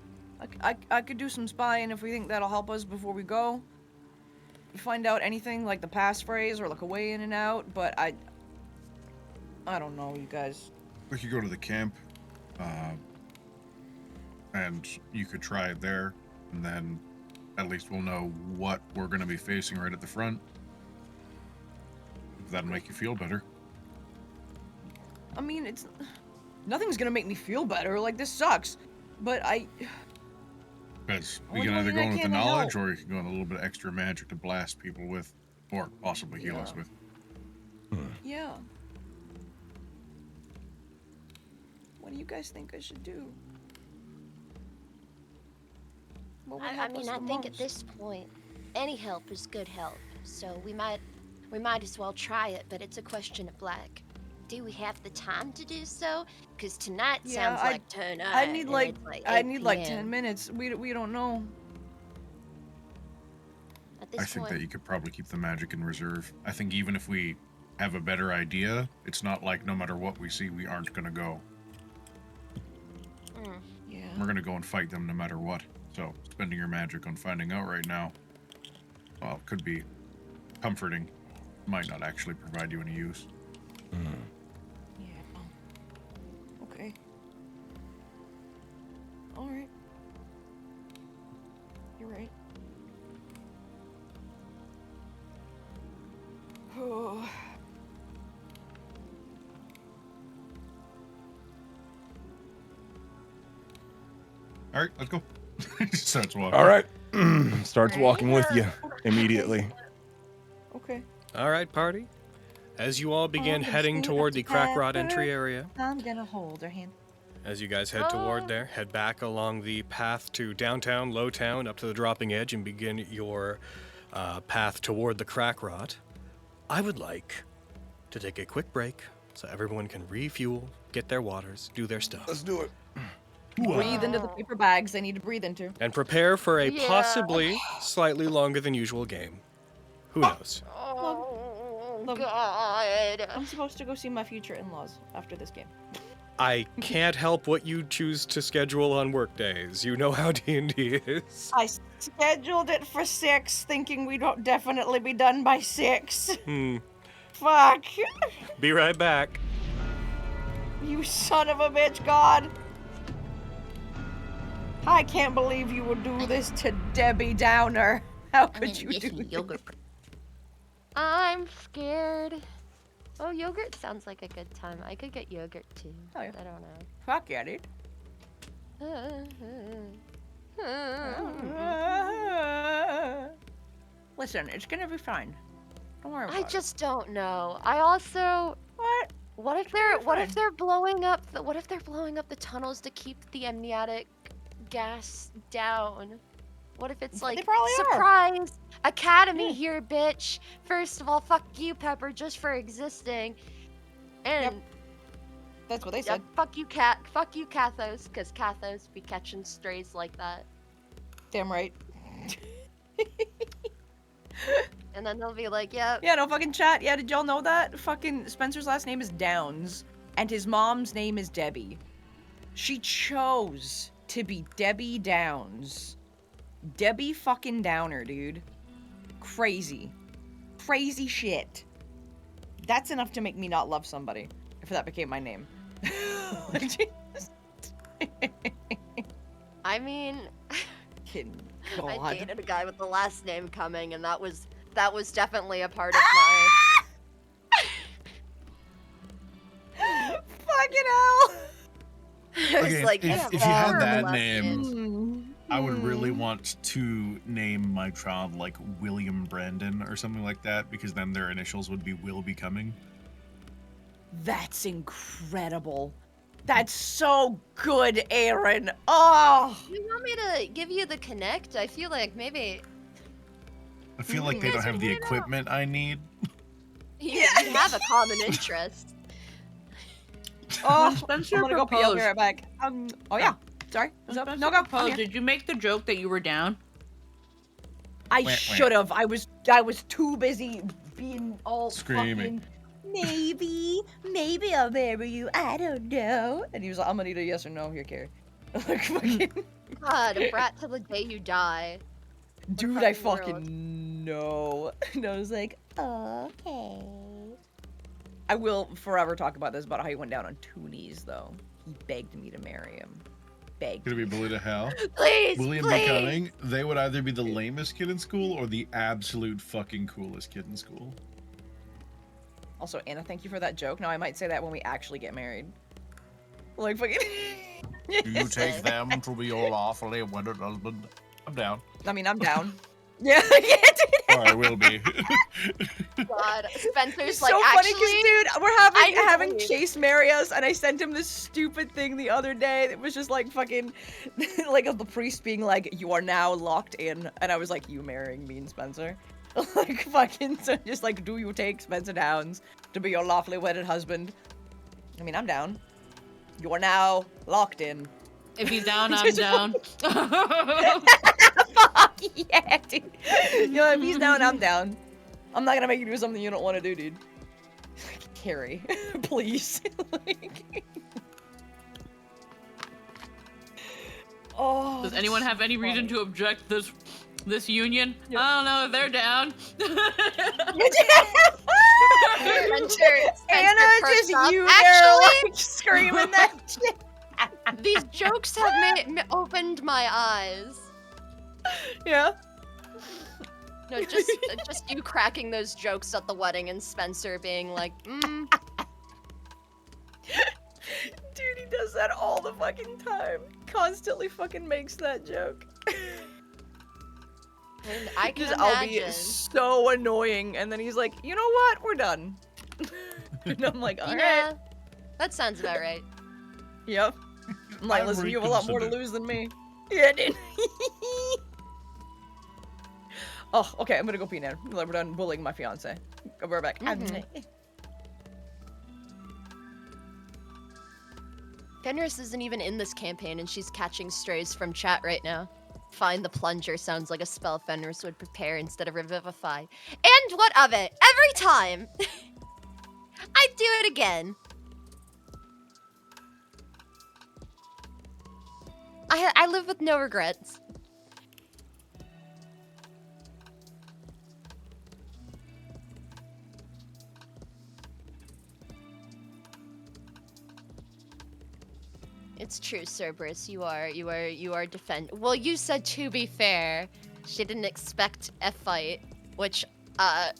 I could do some spying if we think that'll help us before we go. Find out anything like the passphrase or like a way in and out, but I don't know, you guys. We could go to the camp, and you could try it there, and then at least we'll know what we're going to be facing right at the front. If that'll make you feel better. I mean, nothing's gonna make me feel better. Like, this sucks. But Because we Only can one either thing go I in with the can knowledge, help. or you can go in a little bit of extra magic to blast people with, or possibly heal us with. yeah. What do you guys think I should do? What would I help mean, us I the think at most? this point, any help is good help. So we might as well try it. But it's a question of like, do we have the time to do so? Because tonight Yeah, sounds like tonight. I need and like it's like I 8 need like PM. 10 minutes. We don't know. At this I think point, that you could probably keep the magic in reserve. I think even if we have a better idea, it's not like no matter what we see, we aren't going to go. Yeah. We're going to go and fight them no matter what. So spending your magic on finding out right now, well, could be comforting. Might not actually provide you any use. Yeah. Okay. All right. You're right. Oh. All right, let's go. Starts walking. All right. Starts walking with you immediately. Okay. All right, party. As you all begin I'm gonna heading scoot toward up the to crack rod Pepper. entry area, I'm gonna hold her hand. as you guys head toward there, head back along the path to downtown Lowtown up to the dropping edge and begin your path toward the crack rod. I would like to take a quick break so everyone can refuel, get their waters, do their stuff. Let's do it. Breathe into the paper bags I need to breathe into. And prepare for a Yeah. possibly slightly longer than usual game. Who knows? Oh Love- God. I'm supposed to go see my future in-laws after this game. I can't help what you choose to schedule on work days. You know how D&D is. I scheduled it for 6, thinking we'd definitely be done by 6. Fuck. Be right back. You son of a bitch, God. I can't believe you would do this to Debbie Downer. How I'm could gonna you get do some this? yogurt. I'm scared. Oh, yogurt sounds like a good time. I could get yogurt too. Oh, yeah. I don't Fuck yeah, dude. know. Listen, it's gonna be fine. Don't worry about I it. just don't know. I also. What? What if fine. they're blowing up the tunnels to keep the amniotic gas down? What if it's They like probably are. surprise Academy Yeah. here, bitch? First of all, fuck you, Pepper, just for existing. And Yep. That's what they yeah, said. fuck you, Cathos, because Cathos be catching strays like that. Damn right. And then they'll be like, yeah, Yeah, no fucking chat. Yeah, did y'all know that? Fucking Spencer's last name is Downs, and his mom's name is Debbie. She chose to be Debbie Downs. Debbie fucking Downer, dude. Crazy. Crazy shit. That's enough to make me not love somebody, if that became my name. I mean, Fucking I God. dated a guy with the last name coming, and that was definitely a part of my. Fucking hell. It was Okay, like, if yeah, you had horrible that last name, I would really want to name my child like William Brandon or something like that, because then their initials would be Will Becoming. That's incredible. That's so good, Aaron. Oh. You want me to give you the connect? I feel like maybe I feel like they You don't guys have would the hit it off. equipment I need. you have a common interest. Oh, Spencer I'm gonna go pee. I'll be proposed. right back. Oh yeah. Sorry. What's up? No, go. I'm Pose, here. did you make the joke that you were down? I Wah, wah. should have. I was too busy being all Screaming. fucking, maybe I'll marry you. I don't know. And he was like, I'm gonna need a yes or no here, Carrie. Like fucking, God, a brat till the day you die. dude, I fucking fucking know. And I was like, okay. I will forever talk about this about how he went down on 2 knees though. He begged me to marry him. beg. Gonna be bullied to hell. Please, William please. becoming, they would either be the lamest kid in school or the absolute fucking coolest kid in school. Also, Anna, thank you for that joke. Now I might say that when we actually get married. Like fucking. Do you take them to be your lawfully wedded husband? I'm down. I mean, I'm down. Yeah, yeah, dude. Or I will be. God, Spencer's It's like, so funny actually, dude, we're I having believe- Chase marry us, and I sent him this stupid thing the other day that was just like fucking, like of the priest being like, "You are now locked in," and I was like, "You marrying me and Spencer?" Like fucking, so just like, do you take Spencer Downs to be your lawfully wedded husband? I mean, I'm down. You are now locked in. If he's down, I'm down. Fuck yeah, dude. Yo, if he's down, I'm down. I'm not gonna make you do something you don't want to do, dude. Carrie, please. Like... Oh. Does anyone have any reason to object this union? I don't know. They're down. Anna, just you there, Actually, like, screaming that shit. these jokes have opened my eyes. Yeah. No, just you cracking those jokes at the wedding and Spencer being like, Dude, he does that all the fucking time. Constantly fucking makes that joke. And I can Just, I'll be imagine. so annoying, and then he's like, "You know what? We're done." And I'm like, "All right." Yeah, that sounds about right. Yep. I'm like, I'm "Listen, you have a lot more to reconsidered. lose than me." Yeah, dude. Oh, okay. I'm gonna go pee now. We're done bullying my fiance. We're back. Fenris isn't even in this campaign, and she's catching strays from chat right now. Find the plunger sounds like a spell Fenris would prepare instead of revivify. And what of it? Every time! I do it again. I live with no regrets. It's true, Cerberus. You are defend. Well, you said to be fair, she didn't expect a fight, which, I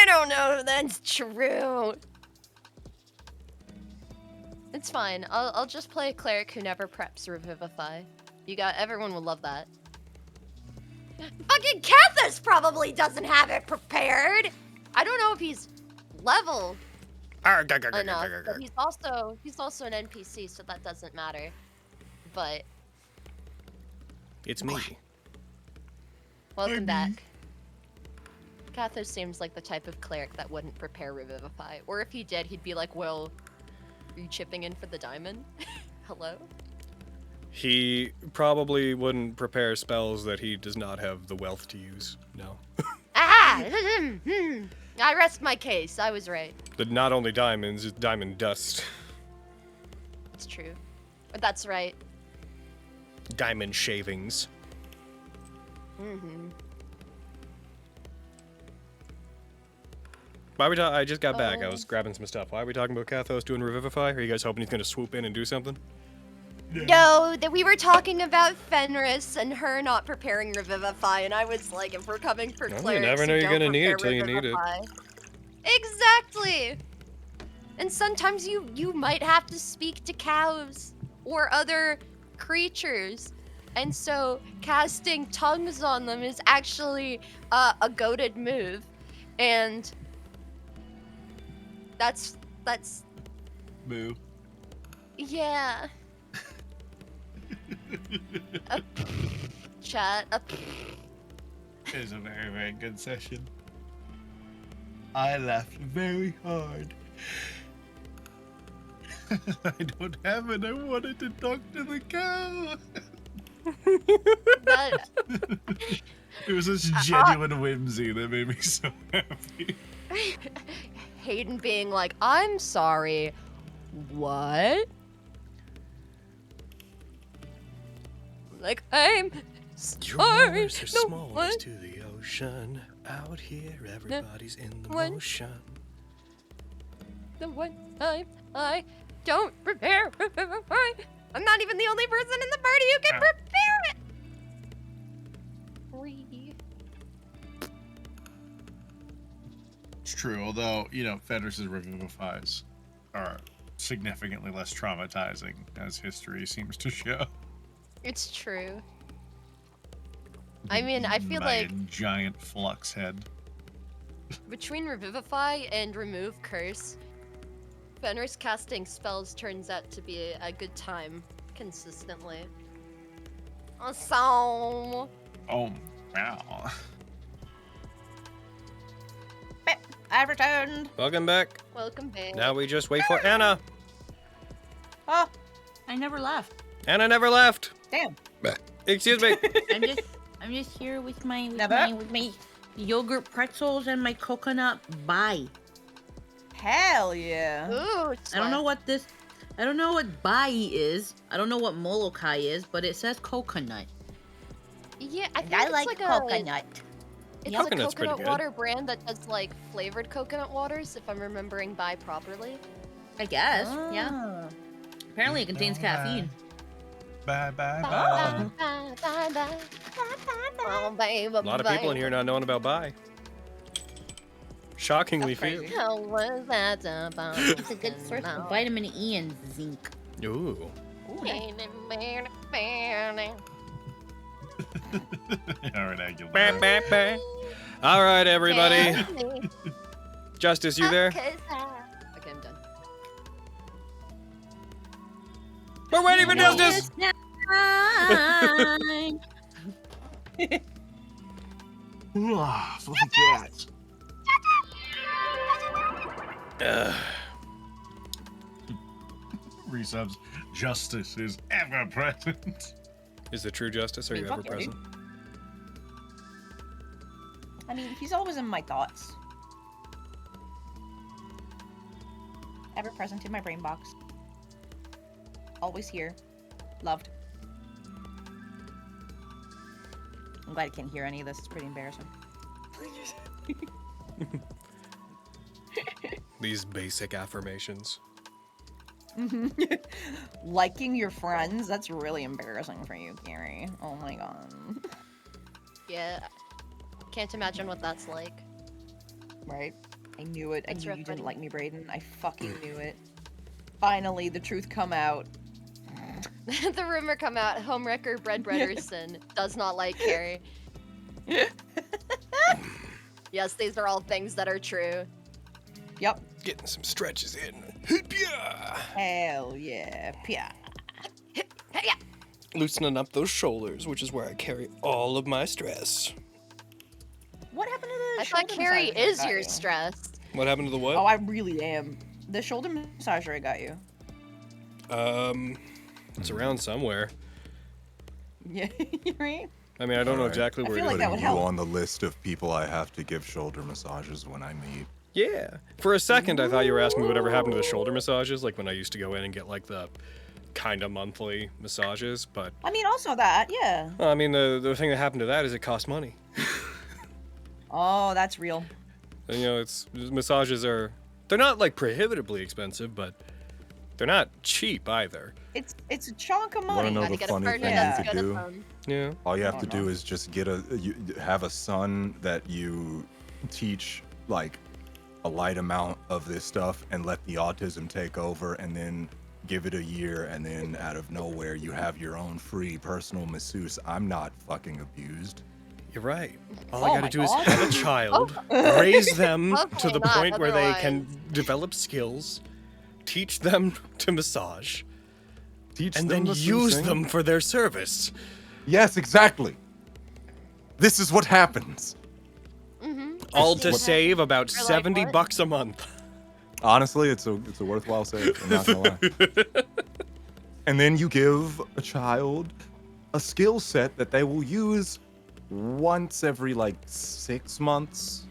don't know if that's true. It's fine. I'll just play a cleric who never preps Revivify. Everyone will love that. Fucking Cathos probably doesn't have it prepared. I don't know if he's level enough, but he's also an NPC, so that doesn't matter. But It's me. welcome back. Cathos seems like the type of cleric that wouldn't prepare Revivify, or if he did, he'd be like, "Well, are you chipping in for the diamond? Hello." He probably wouldn't prepare spells that he does not have the wealth to use. No. Aha! I rest my case. I was right. But not only diamonds, it's diamond dust. It's true. But that's right. Diamond shavings. Mm-hmm. Why are we I just got back. I was grabbing some stuff. Why are we talking about Cathos doing Revivify? Are you guys hoping he's going to swoop in and do something? No, that we were talking about Fenris and her not preparing Revivify, and I was like, if we're coming for Well, you clerics, never know who you're don't gonna need it prepare till you need it. Revivify. Exactly. And sometimes you might have to speak to cows or other creatures, and so casting tongues on them is actually a goated move, and that's Boo. yeah. Chat. It was a very, very good session. I laughed very hard. I don't have it. I wanted to talk to the cow. That, It was this genuine whimsy that made me so happy. Hayden being like, "I'm sorry." What? Like, I'm sorry. Yours are No, small what? to the ocean. Out here, everybody's in the What? motion. The one time I don't prepare. I'm not even the only person in the party who can prepare it. 3. It's true, although, Fenris's revivifies are significantly less traumatizing, as history seems to show. It's true. I mean, I feel My like giant flux head. between Revivify and Remove Curse, Fenris casting spells turns out to be a good time consistently. So... Oh, wow. I returned. Welcome back. Welcome back. Now we just wait for Anna. Oh, I never left. Anna never left. damn. Excuse me. I'm just here with my Never? with my yogurt pretzels and my coconut bye. Hell yeah. Ooh, I don't know what bye is. I don't know what Molokai is, but it says coconut. Yeah, I think I it's like like coconut. It's Coconut's a pretty coconut good. water brand that does like flavored coconut waters, if I'm remembering by properly. I guess. Yeah. Ah. Apparently it contains caffeine. Bye, bye, Bye, bye. bye, bye, bye. Oh, babe, A lot of people in here not knowing about bye. Shockingly That's few. crazy. How was that about? It's a good source of vitamin E and zinc. Ooh. All right, Aguilar. Bah, bah, bah. All right, everybody. Justice, you there? Okay, I'm done. We're waiting for Justice. Ah, fluffy cats. Resubs. Justice is ever present. Is the true Justice? Are I mean, you ever fuck yeah, dude. present? I mean, he's always in my thoughts. Ever present in my brain box. Always here. Loved. I'm glad I can't hear any of this. It's pretty embarrassing. These basic affirmations. Liking your friends? That's really embarrassing for you, Carrie. Oh my god. Yeah, can't imagine what that's like. Right? I knew it. I It's knew rough, you didn't buddy. like me, Braden. I fucking knew it. Finally, the truth come out. The rumor come out, homewrecker Bred Brederson does not like Carrie. Yes, these are all things that are true. Yep. Getting some stretches in. Hell yeah. Pia. Yeah. Loosening up those shoulders, which is where I carry all of my stress. What happened to the I thought shoulder Carrie massager I is got your you? stress. What happened to the what? Oh, I really am. The shoulder massager I got you. It's around somewhere. Yeah, right? I mean, I don't know Alright. exactly I where feel it like is. that would you help. on the list of people I have to give shoulder massages when I meet. Yeah. For a second, I thought you were asking me whatever happened to the shoulder massages, like when I used to go in and get like the kind of monthly massages. But I mean, also that, yeah. well, I mean, the thing that happened to that is it costs money. Oh, that's real. And, you know, massages are they're not like prohibitively expensive, but they're not cheap either. It's a chunk of Wanna money. know Gotta the get a funny partner thing that's you good could at do? them. Yeah. All you have Oh, to do no. is just have a son that you teach like a light amount of this stuff and let the autism take over, and then give it a year, and then out of nowhere you have your own free personal masseuse. I'm not fucking abused. You're right. All Oh I gotta my do is God. have a child, raise them to Hopefully the not, point where they can otherwise. develop skills, teach them to massage, Teach and them then the use massaging. them for their service. Yes, exactly. This is what happens. All to What- save about You're like, 70 what? bucks a month. Honestly, it's a worthwhile save. I'm not gonna lie. And then you give a child a skill set that they will use once every like 6 months.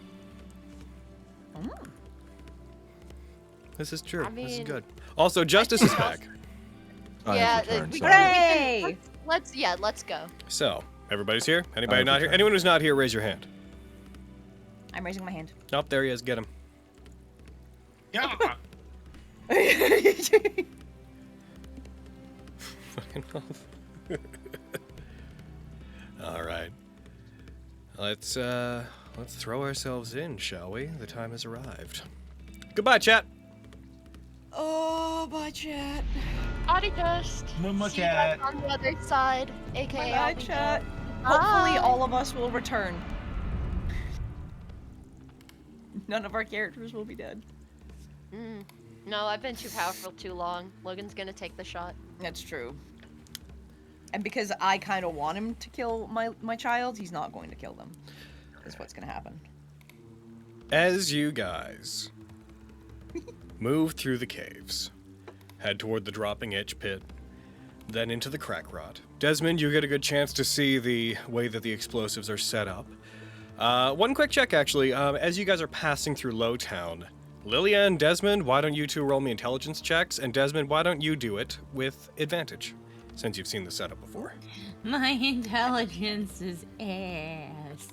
This is true. I This is mean, good. Also, Justice is back. I Yeah, have returned, we sorry. Hooray! let's go. So, everybody's here? Anybody I've not here? returned. Anyone who's not here, raise your hand. I'm raising my hand. Nope, there he is. Get him. Yeah. fucking mouth. All right. Let's throw ourselves in, shall we? The time has arrived. Goodbye, chat. Oh, bye, chat. Body dust. No more See you guys chat. on the other side, aka I'll Bye, be chat. dead. Hopefully, Bye. all of us will return. None of our characters will be dead. No, I've been too powerful too long. Logan's gonna take the shot. That's true. And because I kind of want him to kill my child, he's not going to kill them. Is what's going to happen. As you guys move through the caves, head toward the dropping edge pit, then into the crack rot. Desmond, you get a good chance to see the way that the explosives are set up. One quick check, actually. As you guys are passing through Lowtown, Lilia and Desmond, why don't you two roll me intelligence checks? And Desmond, why don't you do it with advantage, since you've seen the setup before? My intelligence is ass.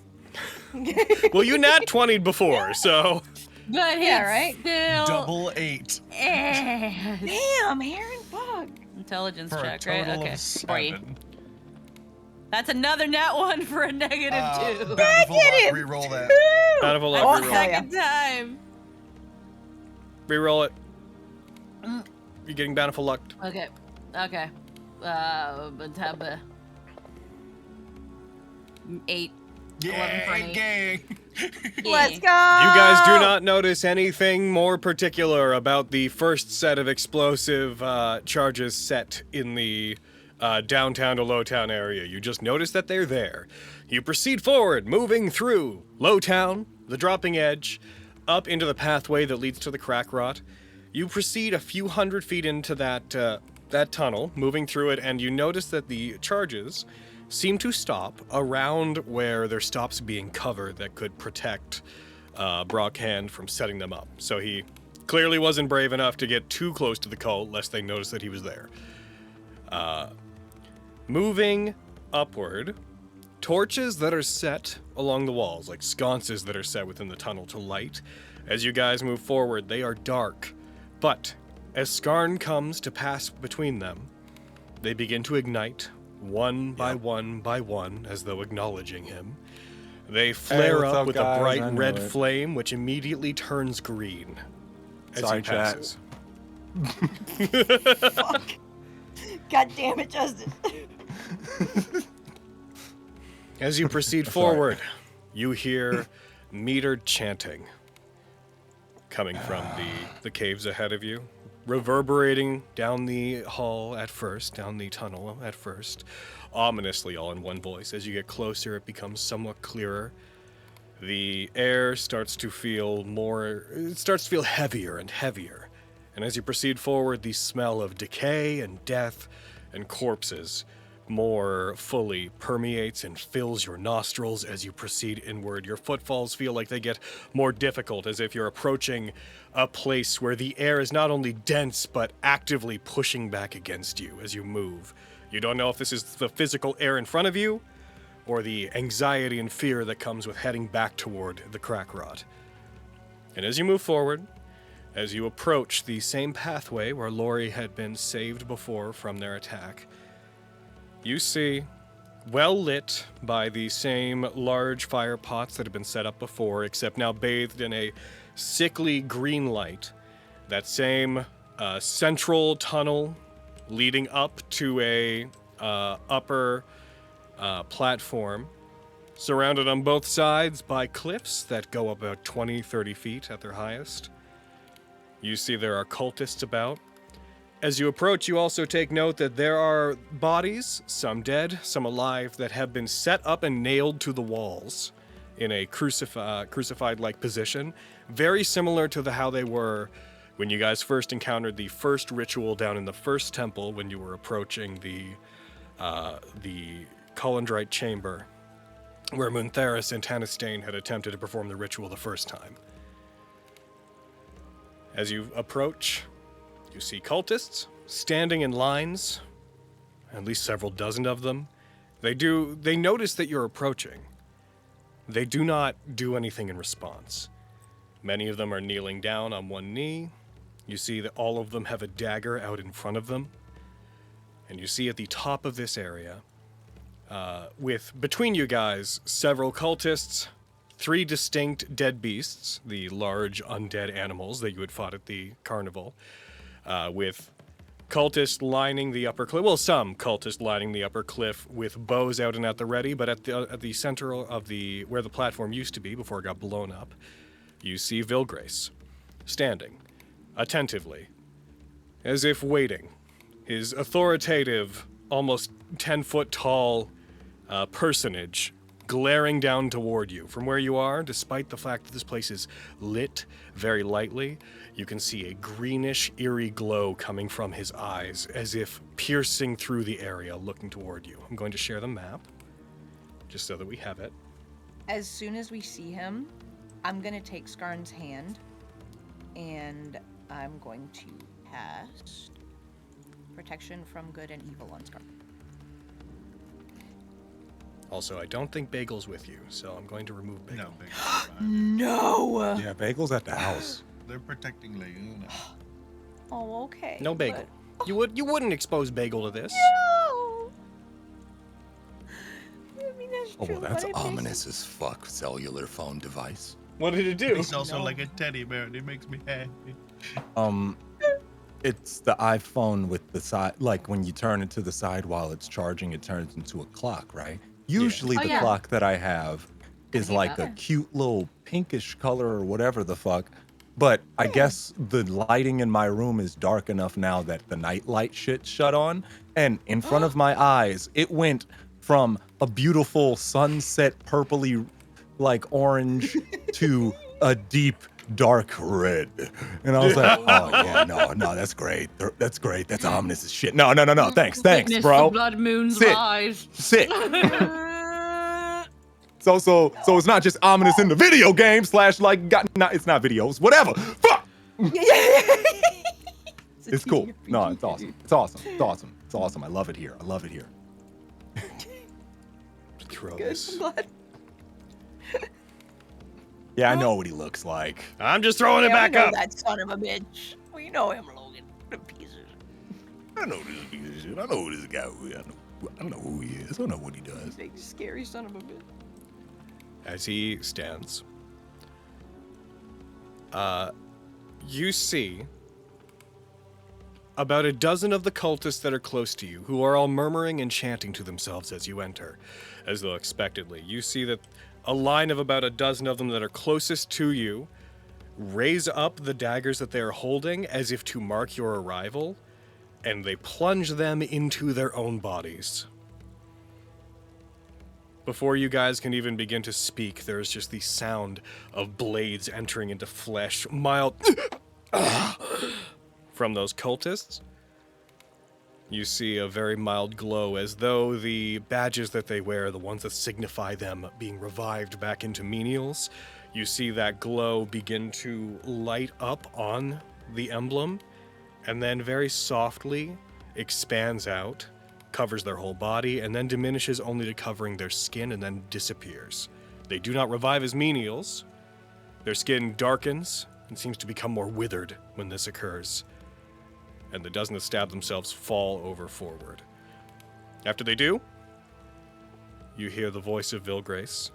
Well, you nat 20'd before, so... But Yeah, it's right? still Double 8 ass. Damn, Aaron, fuck. Intelligence for a check, total right? Okay. of For you. 7. That's another nat 1 for a -2. Bountiful Back at luck, him! reroll that. Bountiful That's luck, the reroll. hell yeah. second time. Reroll it. Mm. You're getting bountiful luck. Okay. Okay. But have a 8. 11 for an Yeah, eight. gang. Let's go! You guys do not notice anything more particular about the first set of explosive charges set in the downtown to Lowtown area. You just notice that they're there. You proceed forward, moving through Lowtown, the dropping edge, up into the pathway that leads to the crack rot. You proceed a few hundred feet into that tunnel, moving through it, and you notice that the charges seem to stop around where there stops being cover that could protect Brockhand from setting them up. So he clearly wasn't brave enough to get too close to the cult, lest they notice that he was there. Moving upward, torches that are set along the walls, like sconces that are set within the tunnel to light. As you guys move forward, they are dark, but as Skarn comes to pass between them, they begin to ignite, one by one by one, as though acknowledging him. They flare what's up up, with guys? a bright I knew red it. flame, which immediately turns green as Sorry, he chat. passes. God damn it, Justin. As you proceed forward, you hear metered chanting coming from the caves ahead of you, reverberating down the hall at first, down the tunnel at first, ominously all in one voice. As you get closer, it becomes somewhat clearer. The air starts to feel heavier and heavier. And as you proceed forward, the smell of decay and death and corpses more fully permeates and fills your nostrils as you proceed inward. Your footfalls feel like they get more difficult, as if you're approaching a place where the air is not only dense, but actively pushing back against you as you move. You don't know if this is the physical air in front of you, or the anxiety and fear that comes with heading back toward the crack rot. And as you move forward, as you approach the same pathway where Lori had been saved before from their attack, you see, well lit by the same large fire pots that had been set up before, except now bathed in a sickly green light, that same central tunnel leading up to a upper platform, surrounded on both sides by cliffs that go about 20-30 feet at their highest. You see there are cultists about. As you approach, you also take note that there are bodies, some dead, some alive, that have been set up and nailed to the walls in a crucified-like position, very similar to how they were when you guys first encountered the first ritual down in the first temple when you were approaching the Colindrite chamber, where Muntheris and Tanistane had attempted to perform the ritual the first time. As you approach, you see cultists standing in lines, at least several dozen of them. They notice that you're approaching. They do not do anything in response. Many of them are kneeling down on one knee. You see that all of them have a dagger out in front of them. And you see at the top of this area, with between you guys several cultists, 3 distinct dead beasts, the large undead animals that you had fought at the carnival, with cultists lining the upper cliff. Well, some cultists lining the upper cliff with bows out and at the ready, but at the center of the where the platform used to be before it got blown up, you see Vilgrace standing attentively, as if waiting. His authoritative, almost 10-foot tall personage glaring down toward you. From where you are, despite the fact that this place is lit very lightly, you can see a greenish, eerie glow coming from his eyes, as if piercing through the area, looking toward you. I'm going to share the map, just so that we have it. As soon as we see him, I'm going to take Skarn's hand, and I'm going to cast Protection from Good and Evil on Skarn. Also, I don't think Bagel's with you, so I'm going to remove Bagel. No, Bagel's fine. No! Yeah, Bagel's at the house. They're protecting Laguna. Oh, okay. No Bagel. You wouldn't expose Bagel to this. No! I mean, that's Oh, true, well, that's but it ominous as fuck, cellular phone device. What did it do? He's also like a teddy bear, and it makes me happy. It's the iPhone with the side, like when you turn it to the side while it's charging, it turns into a clock, right? Usually Oh, the yeah. clock that I have is get like a better. cute little pinkish color or whatever the fuck. But I guess the lighting in my room is dark enough now that the night light shit shut on. And in front of my eyes, it went from a beautiful sunset purpley like orange to a deep dark red. And I was like, oh yeah, no, that's great. That's great. That's ominous as shit. No, thanks, Witness bro. the blood moon's Sit. eyes. Sick. So it's not just ominous in the video game / like it's not videos, whatever. Fuck. It's cool. No, it's awesome. It's awesome. I love it here. Throw Good. this. I'm glad. Yeah, I know what he looks like. I'm just throwing it back we know up. that son of a bitch. We know him, Logan. The pieces. I know this piece of shit. I know who this guy is. I know who he is. I know what he does. Big scary son of a bitch. As he stands, you see about a dozen of the cultists that are close to you, who are all murmuring and chanting to themselves as you enter, as though expectedly. You see that a line of about a dozen of them that are closest to you raise up the daggers that they are holding as if to mark your arrival, and they plunge them into their own bodies. Before you guys can even begin to speak, there's just the sound of blades entering into flesh, mild from those cultists. You see a very mild glow, as though the badges that they wear, the ones that signify them being revived back into menials, you see that glow begin to light up on the emblem, and then very softly expands out, covers their whole body, and then diminishes only to covering their skin and then disappears. They do not revive as menials. Their skin darkens and seems to become more withered when this occurs. And the dozen that stab themselves fall over forward. After they do, you hear the voice of Vilgrace.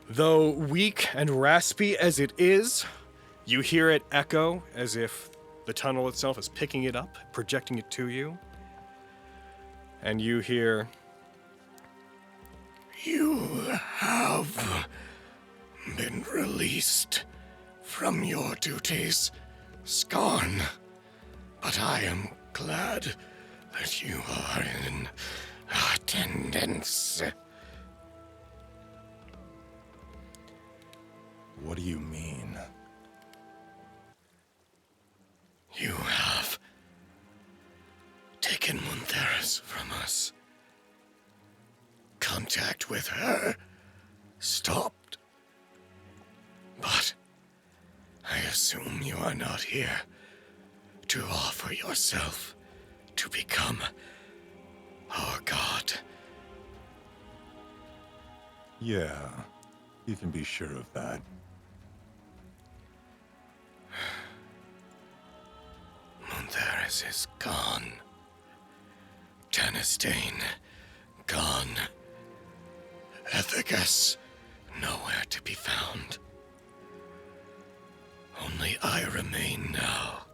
Though weak and raspy as it is, you hear it echo as if the tunnel itself is picking it up, projecting it to you. And you hear, You have been released from your duties, Skarn. But I am glad that you are in attendance. What do you mean? You have taken Muntheris from us. Contact with her stopped. But I assume you are not here to offer yourself to become our god. Yeah, you can be sure of that. Muntheris is gone. stain. Gone. Ethicus, nowhere to be found. Only I remain now.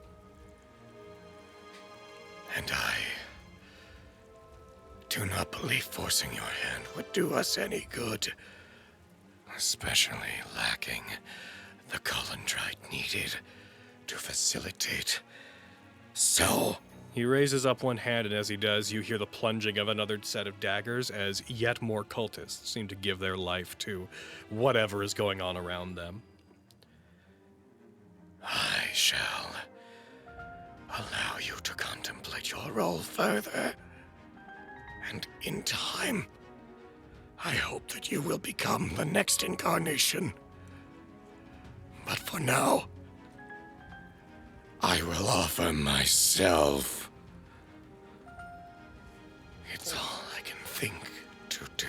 And I do not believe forcing your hand would do us any good. Especially lacking the colendrite needed to facilitate. So... He raises up one hand, and as he does, you hear the plunging of another set of daggers as yet more cultists seem to give their life to whatever is going on around them. I shall allow you to contemplate your role further. And in time, I hope that you will become the next incarnation. But for now, I will offer myself. It's all I can think to do.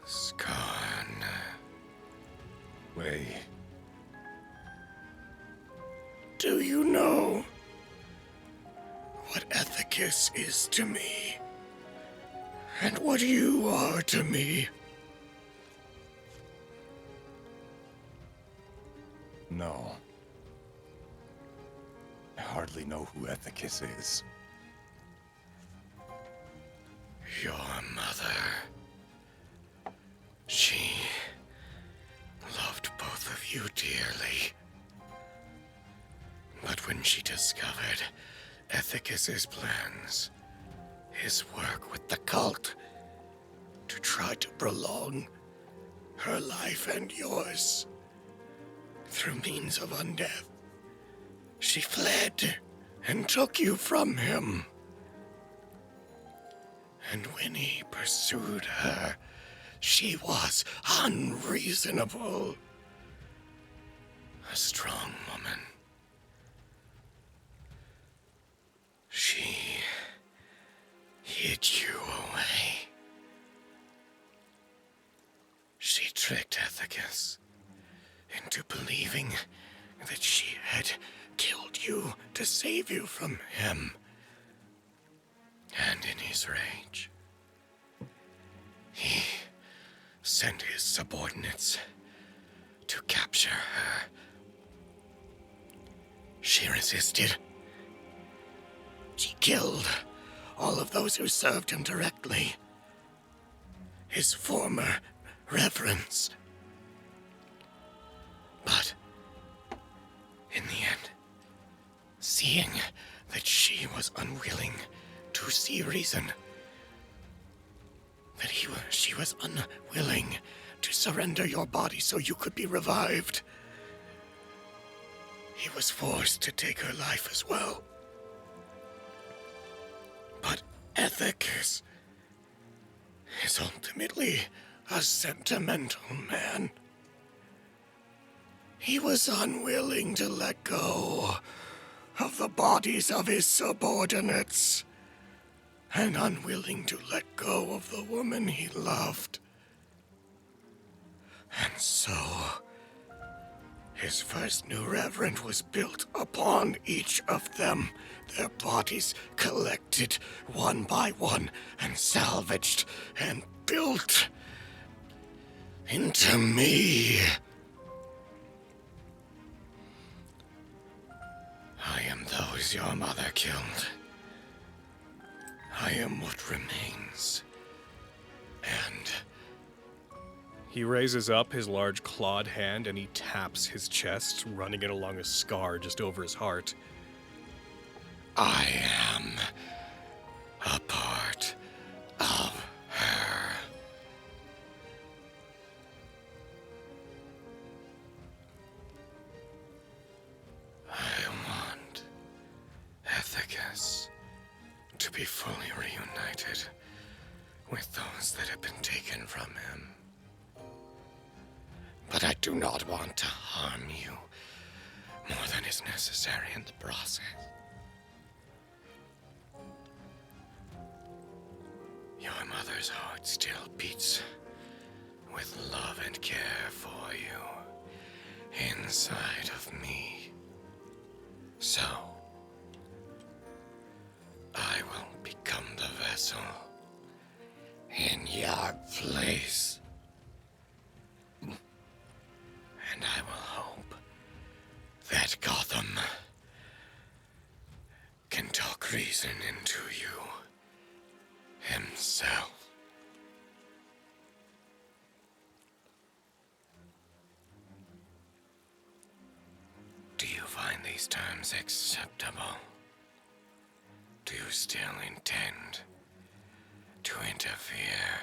Skarn. Way. Do you know what Ethicus is to me? And what you are to me? No. I hardly know who Ethicus is. Your mother. She loved both of you dearly. But when she discovered Ethicus's plans, his work with the cult, to try to prolong her life and yours through means of undeath, she fled and took you from him. And when he pursued her, she was unreasonable. A strong woman. She hid you away. She tricked Ethicus into believing that she had killed you to save you from him. And in his rage, he sent his subordinates to capture her. She resisted. She killed all of those who served him directly. His former reverends. But in the end, seeing that she was unwilling to see reason, that she was unwilling to surrender your body so you could be revived, he was forced to take her life as well. But Ethicus is ultimately a sentimental man. He was unwilling to let go of the bodies of his subordinates, and unwilling to let go of the woman he loved. And so, his first new reverend was built upon each of them, their bodies collected one by one and salvaged and built into me. I am those your mother killed. I am what remains. And He raises up his large clawed hand and he taps his chest, running it along a scar just over his heart. I am a part of her. I want Ethicus to be fully reunited with those that have been taken from him. But I do not want to harm you more than is necessary in the process. Your mother's heart still beats with love and care for you inside of me. So, castle, in your place. And I will hope that Gotham can talk reason into you himself. Do you find these terms acceptable? Do you still intend to interfere?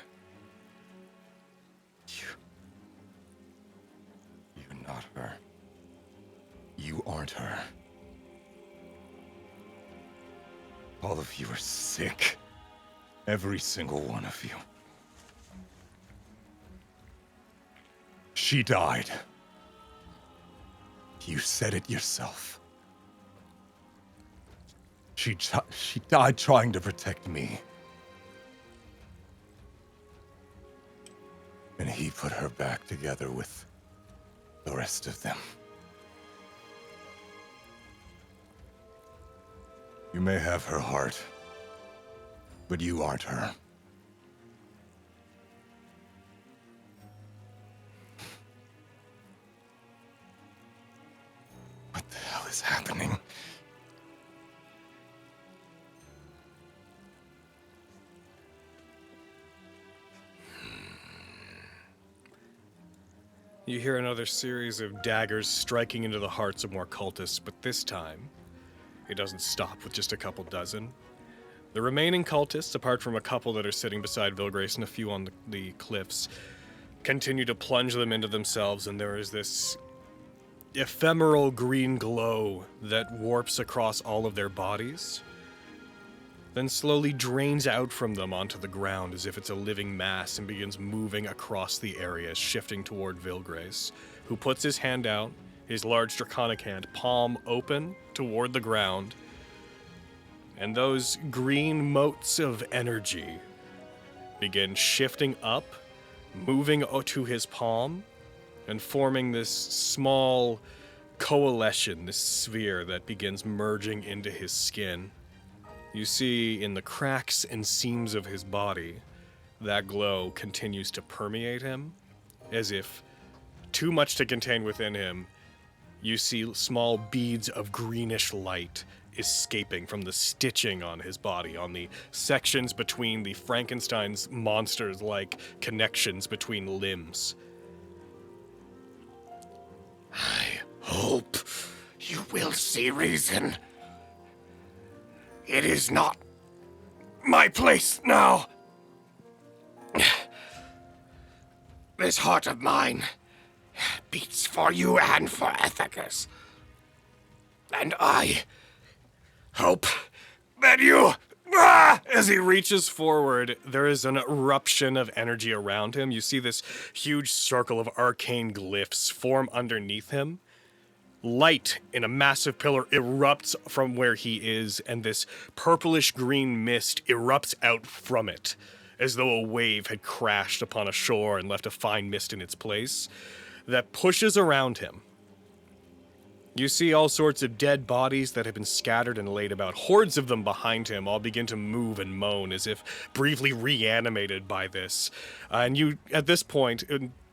You're not her. You aren't her. All of you are sick. Every single one of you. She died. You said it yourself. She died trying to protect me. And he put her back together with the rest of them. You may have her heart, but you aren't her. What the hell is happening? You hear another series of daggers striking into the hearts of more cultists, but this time, it doesn't stop with just a couple dozen. The remaining cultists, apart from a couple that are sitting beside Vilgrace and a few on the cliffs, continue to plunge them into themselves, and there is this ephemeral green glow that warps across all of their bodies, then slowly drains out from them onto the ground as if it's a living mass and begins moving across the area, shifting toward Vilgrace, who puts his hand out, his large draconic hand, palm open toward the ground, and those green motes of energy begin shifting up, moving to his palm, and forming this small coalition, this sphere that begins merging into his skin. You see in the cracks and seams of his body, that glow continues to permeate him, as if too much to contain within him. You see small beads of greenish light escaping from the stitching on his body, on the sections between the Frankenstein's monsters-like connections between limbs. I hope you will see reason. It is not my place now. This heart of mine beats for you and for Ethicus. And I hope that you... As he reaches forward, there is an eruption of energy around him. You see this huge circle of arcane glyphs form underneath him. Light in a massive pillar erupts from where he is, and this purplish green mist erupts out from it, as though a wave had crashed upon a shore and left a fine mist in its place, that pushes around him. You see all sorts of dead bodies that have been scattered and laid about. Hordes of them behind him all begin to move and moan as if briefly reanimated by this. And you, at this point,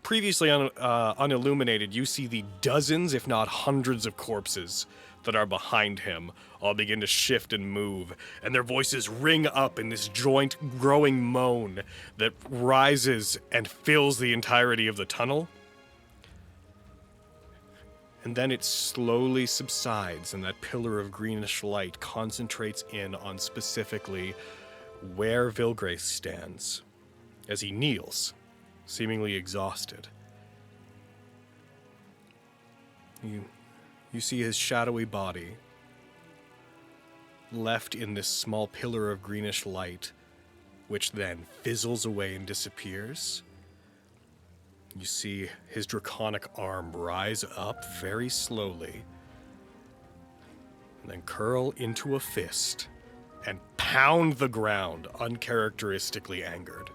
previously unilluminated, you see the dozens, if not hundreds of corpses that are behind him all begin to shift and move, and their voices ring up in this joint growing moan that rises and fills the entirety of the tunnel. And then it slowly subsides, and that pillar of greenish light concentrates in on specifically where Vilgrace stands as he kneels, seemingly exhausted. You see his shadowy body left in this small pillar of greenish light, which then fizzles away and disappears. You see his draconic arm rise up very slowly, and then curl into a fist and pound the ground, uncharacteristically angered.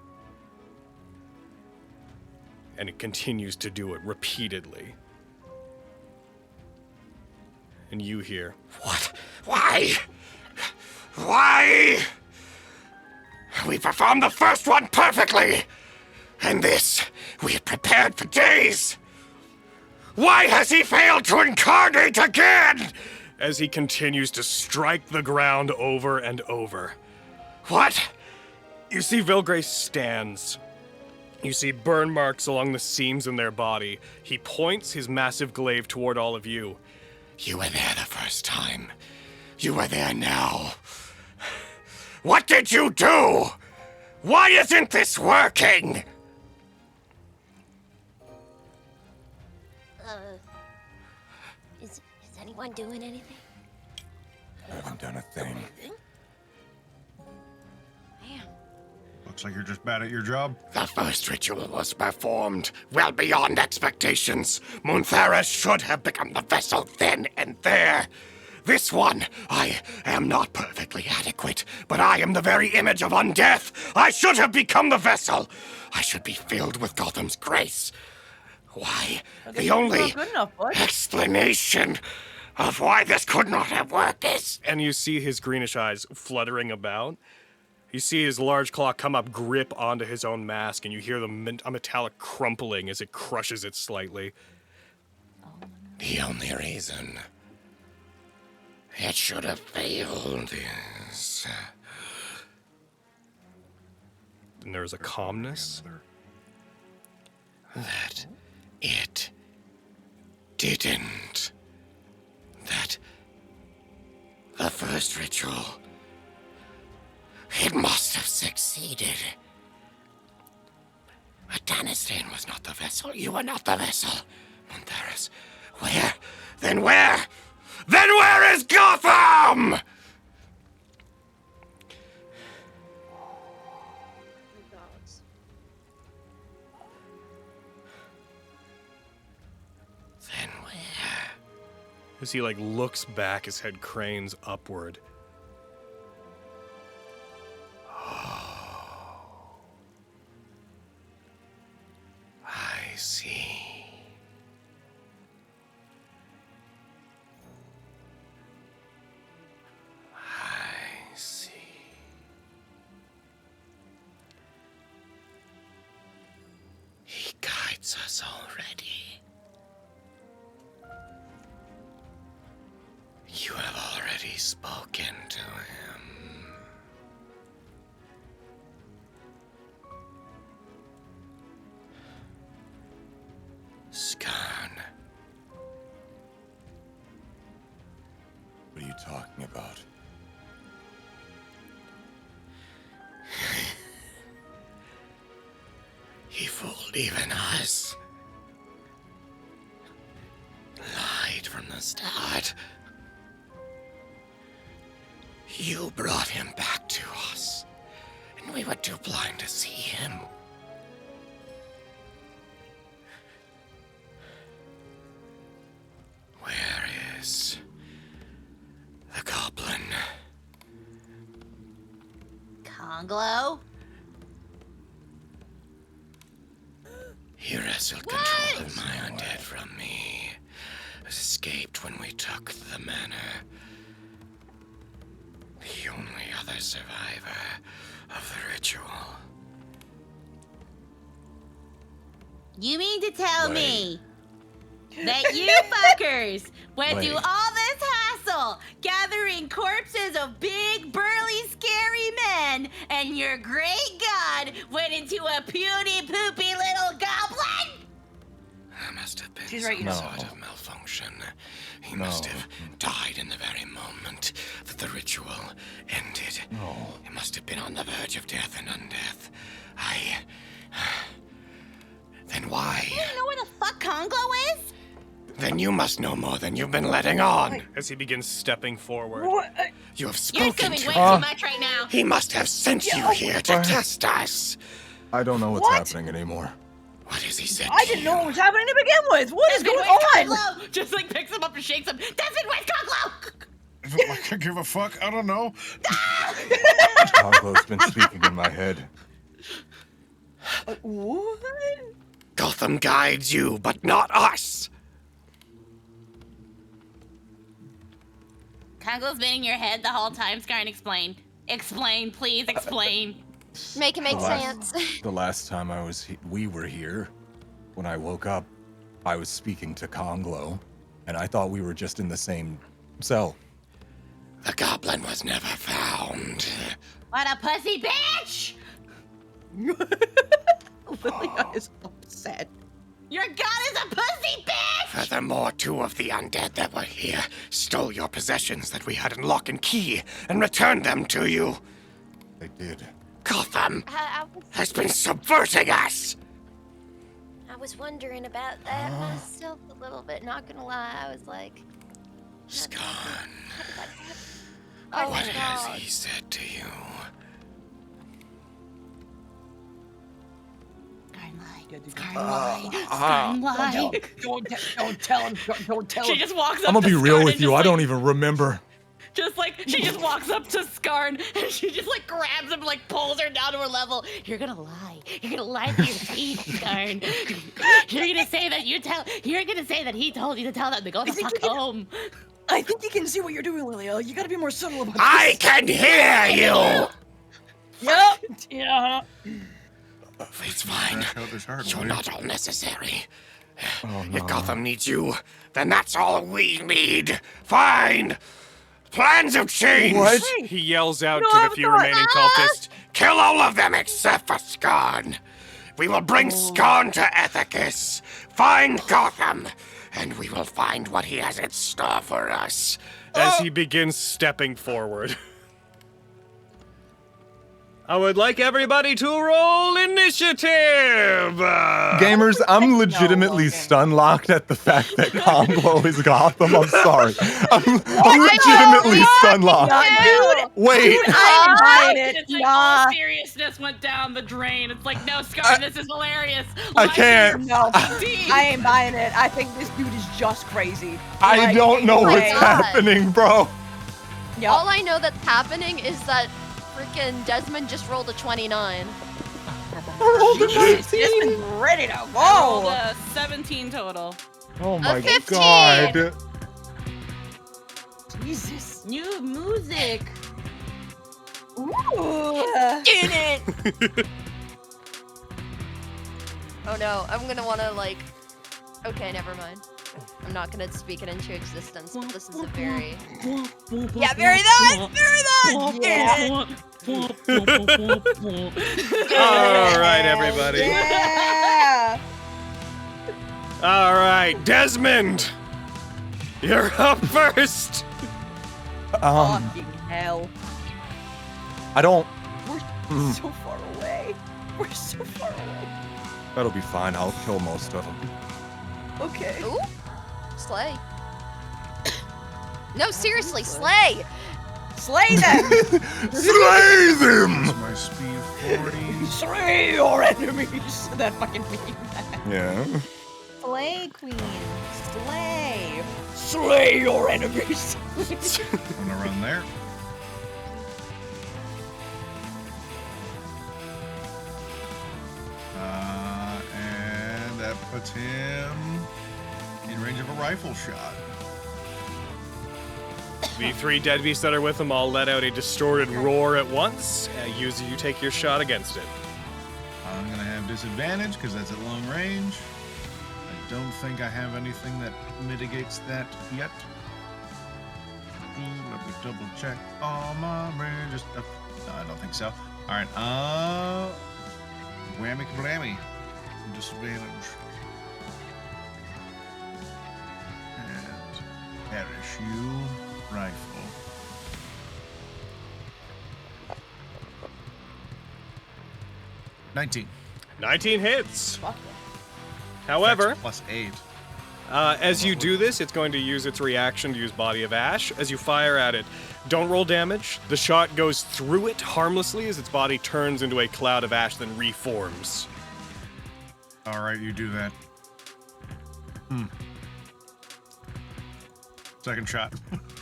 And it continues to do it repeatedly. And you hear, What? Why? Why? We performed the first one perfectly! And this, we have prepared for days! Why has he failed to incarnate again? As he continues to strike the ground over and over. What? You see Vilgrace stands. You see burn marks along the seams in their body. He points his massive glaive toward all of you. You were there the first time. You were there now. What did you do? Why isn't this working? Is anyone doing anything? I haven't done a thing. Man. Looks like you're just bad at your job. The first ritual was performed well beyond expectations. Munthara should have become the vessel then and there. This one, I am not perfectly adequate, but I am the very image of undeath. I should have become the vessel. I should be filled with Gotham's grace. Why, the only explanation of why this could not have worked is... And you see his greenish eyes fluttering about. You see his large claw come up, grip onto his own mask, and you hear a metallic crumpling as it crushes it slightly. The only reason it should have failed is... And there's a calmness. That it didn't. That the first ritual, it must have succeeded. But Danistan was not the vessel. You were not the vessel. Muntheris, where? Then where? Then where is Gotham? Then where? As he looks back, his head cranes upward. Oh, I see. I see. He guides us already. You have already spoken to him. Skarn. What are you talking about? He fooled even us. Lied from the start. You brought him back to us, and we were too blind to see him. Where is the goblin? Conglo? He wrestled control of my undead from me. Escaped when we took the manor. The only other survivor of the ritual. You mean to tell me that you fuckers went through all this hassle, gathering corpses of big, burly, scary men, and your great god went into a puny, poopy little goblin? There must have been She's right, some you know. sort of malfunction. He must have died in the very moment that the ritual ended. No. He must have been on the verge of death and undeath. Then why? You don't know where the fuck Conglo is? Then you must know more than you've been letting on. As he begins stepping forward. What? You have You're spoken assuming to way him. too much right now. He must have sent you here to test us. I don't know what's What? happening anymore. What has he said I to didn't you? know what was happening to begin with. What is Desmond, going where's on? Conglo? Just picks him up and shakes him. Desmond, where's Conglo? Is it like I give a fuck? I don't know. Conglo's been speaking in my head. What? Gotham guides you, but not us. Conglo's been in your head the whole time, Skarn. Explain. Explain, please explain. Make it make The last- sense. The last time we were here, when I woke up, I was speaking to Conglo, and I thought we were just in the same cell. The goblin was never found. What a pussy bitch! Lilia is upset. Your god is a pussy bitch! Furthermore, 2 of the undead that were here stole your possessions that we had in lock and key and returned them to you. They did. Gotham I has been subverting us. was wondering about that myself a little bit. Not gonna lie, I was like, He's gone. how did that happen? Oh What my has God. he said to you? Don't tell him. Don't tell She him. just walks up I'm gonna to be real Skarn with and you. just, I like, don't even remember. Just like, she just walks up to Skarn and she just like grabs him, like pulls her down to her level. You're gonna lie. You're gonna lie to your teeth, Skarn. You're gonna say that you're gonna say that he told you to tell them to go the fuck home. I think you can see what you're doing, Lilia. You gotta be more subtle about I this. can hear you! Yep. Yeah. It's fine. There's hardware. You're not all necessary. Oh, If Gotham needs you, then that's all we need. Fine! Plans have changed! What? He yells out No, to the I'm few not- remaining cultists. Kill all of them except for Skarn. We will bring Skarn to Ethicus, find Gotham, and we will find what he has in store for us. As he begins stepping forward. I would like everybody to roll initiative! Gamers, I'm legitimately Logan. stun-locked at the fact that Conglo is Gotham. I'm sorry. I'm legitimately stun-locked. Dude, Wait. I am buying And it. it's like Nah. all seriousness went down the drain. It's like, no, Skarn, this is hilarious. I Lie to can't. your No, team. I ain't buying it. I think this dude is just crazy. I Like, don't know what's anyway. happening, bro. Yep. All I know that's happening is that freaking Desmond just rolled a 29. Jesus, Desmond's ready to I rolled go. a 17 total. Oh my 15. god. Jesus. New music. Ooh. In it! Oh no, I'm gonna wanna like... Okay, never mind. I'm not gonna speak it into existence, but this is a very... Yeah, very that! Very that! Yeah. All right, everybody. Yeah. All right, Desmond. You're up first. Fucking hell. I don't. We're so far away. We're so far away. That'll be fine. I'll kill most of them. Okay. Ooh! Slay. No, seriously, slay! Slay them. Slay them! My speed 40. Slay your enemies. That fucking meme. Yeah. Slay queen. Slay. Slay your enemies. I'm gonna run there. And that puts him in range of a rifle shot. The 3 dead beasts that are with him all let out a distorted roar at once. User, you take your shot against it. I'm gonna have disadvantage because that's at long range. I don't think I have anything that mitigates that yet. Let me double check all my range stuff. No, I don't think so. All right. Whammy kablammy. Disadvantage. And parachute rifle. $19. 19 hits. However, Plus 8. as you do this, it's going to use its reaction to use Body of Ash. As you fire at it, don't roll damage. The shot goes through it harmlessly as its body turns into a cloud of ash, then reforms. All right, you do that. Second shot.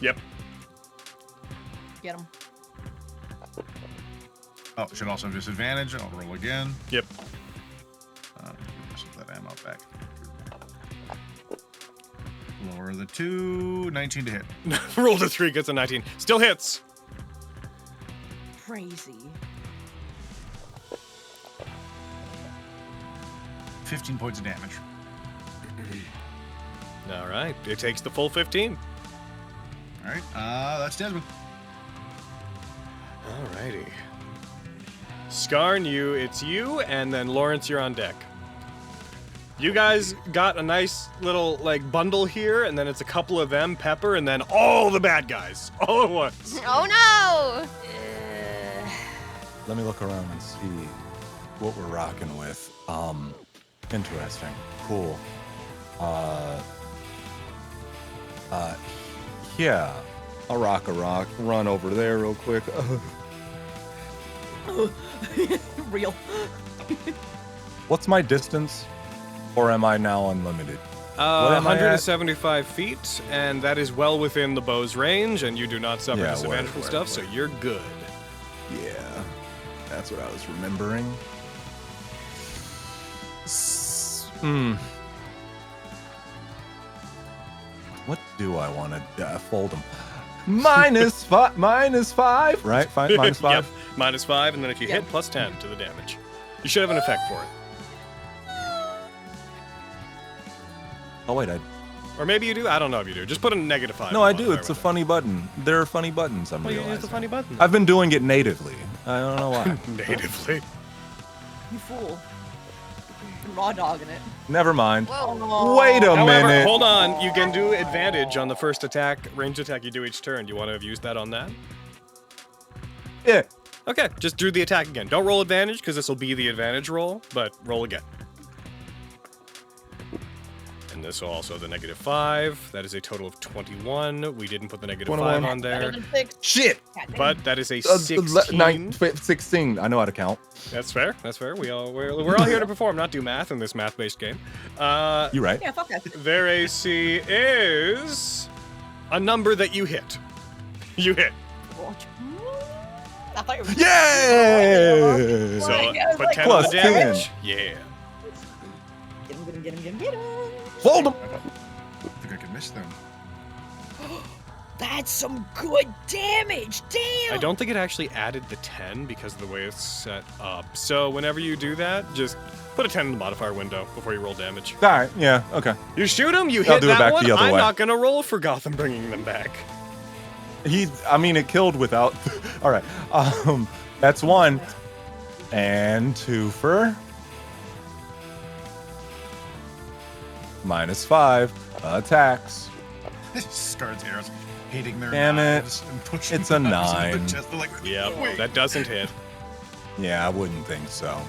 Yep. Get him. Oh, should also have disadvantage. I'll roll again. Yep. Give that ammo back. Lower the 2. 19 to hit. Rolled a 3, gets a 19. Still hits. Crazy. 15 points of damage. All right. It takes the full 15. All right. That's Desmond. Alrighty. Skarn, it's you, and then Lawrence, you're on deck. You guys got a nice little, like, bundle here, and then it's a couple of them, Pepper, and then all the bad guys, all at once. Oh no! Let me look around and see what we're rocking with. Interesting. Cool. Yeah. I'll rock a rock. Run over there real quick. Real. What's my distance? Or am I now unlimited? What am I at? 175 feet, and that is well within the bow's range, and you do not suffer Yeah, disadvantage word, from word, stuff, so word. you're good. Yeah. That's what I was remembering. What do I want to fold them? Minus five, right? Minus 5. Yep, minus 5, and then if you hit, plus 10 to the damage. You should have an effect for it. Oh wait, Or maybe you do. I don't know if you do. Just put a -5. No, I do. It's a funny button. There are funny buttons. I'm Well, you realizing. use the funny button. I've been doing it natively. I don't know why. Natively. You fool. Raw dogging it. Never mind. Whoa. Wait a However, minute. hold on. You can do advantage on the first attack, ranged attack you do each turn. You want to have used that on that? Yeah. Okay, just do the attack again. Don't roll advantage, because this will be the advantage roll, but roll again. And this will also the -5. That is a total of 21. We didn't put the -5 on Better there. than 6. Shit. But that is a 16. 16. I know how to count. That's fair. That's fair. We're all here to perform, not do math in this math-based game. You right. Yeah, fuck that. Their AC is a number that you hit. You hit. I thought you were Yay! So I was put like, 10 plus on the damage. Yeah. Get him. Fold them. I think I can miss them. That's some good damage. Damn. I don't think it actually added the 10 because of the way it's set up. So whenever you do that, just put a 10 in the modifier window before you roll damage. All right. Yeah. Okay. You shoot him, you I'll hit do it that back one. the other I'm way. not gonna roll for Gotham bringing them back. It killed without. All right. That's 1. And 2 for. -5 attacks. Starts arrows hitting their Damn it. knives and pushing It's a knives into 9. the chest. They're like, Yeah, wait. that doesn't hit. Yeah, I wouldn't think so.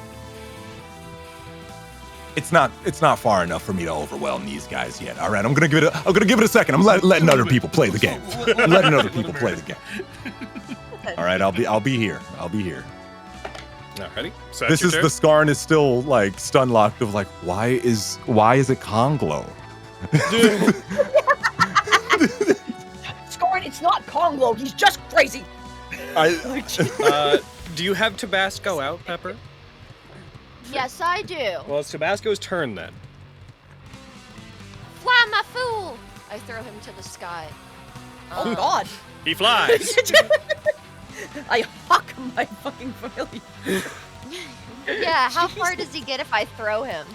It's not far enough for me to overwhelm these guys yet. All right, I'm gonna give it a second. I'm letting other people play the game. I'm letting other people play the game. All right, I'll be here. Alrighty. So This that's is your the turn. Skarn is still like stun locked of like why is it Conglo? Scorn, it's not Conglo. He's just crazy. Do you have Tabasco out, Pepper? Yes, I do. Well, it's Tabasco's turn then. Fly, my fool! I throw him to the sky. Oh God. He flies. I huck my fucking familiar. Yeah, how far does he get if I throw him?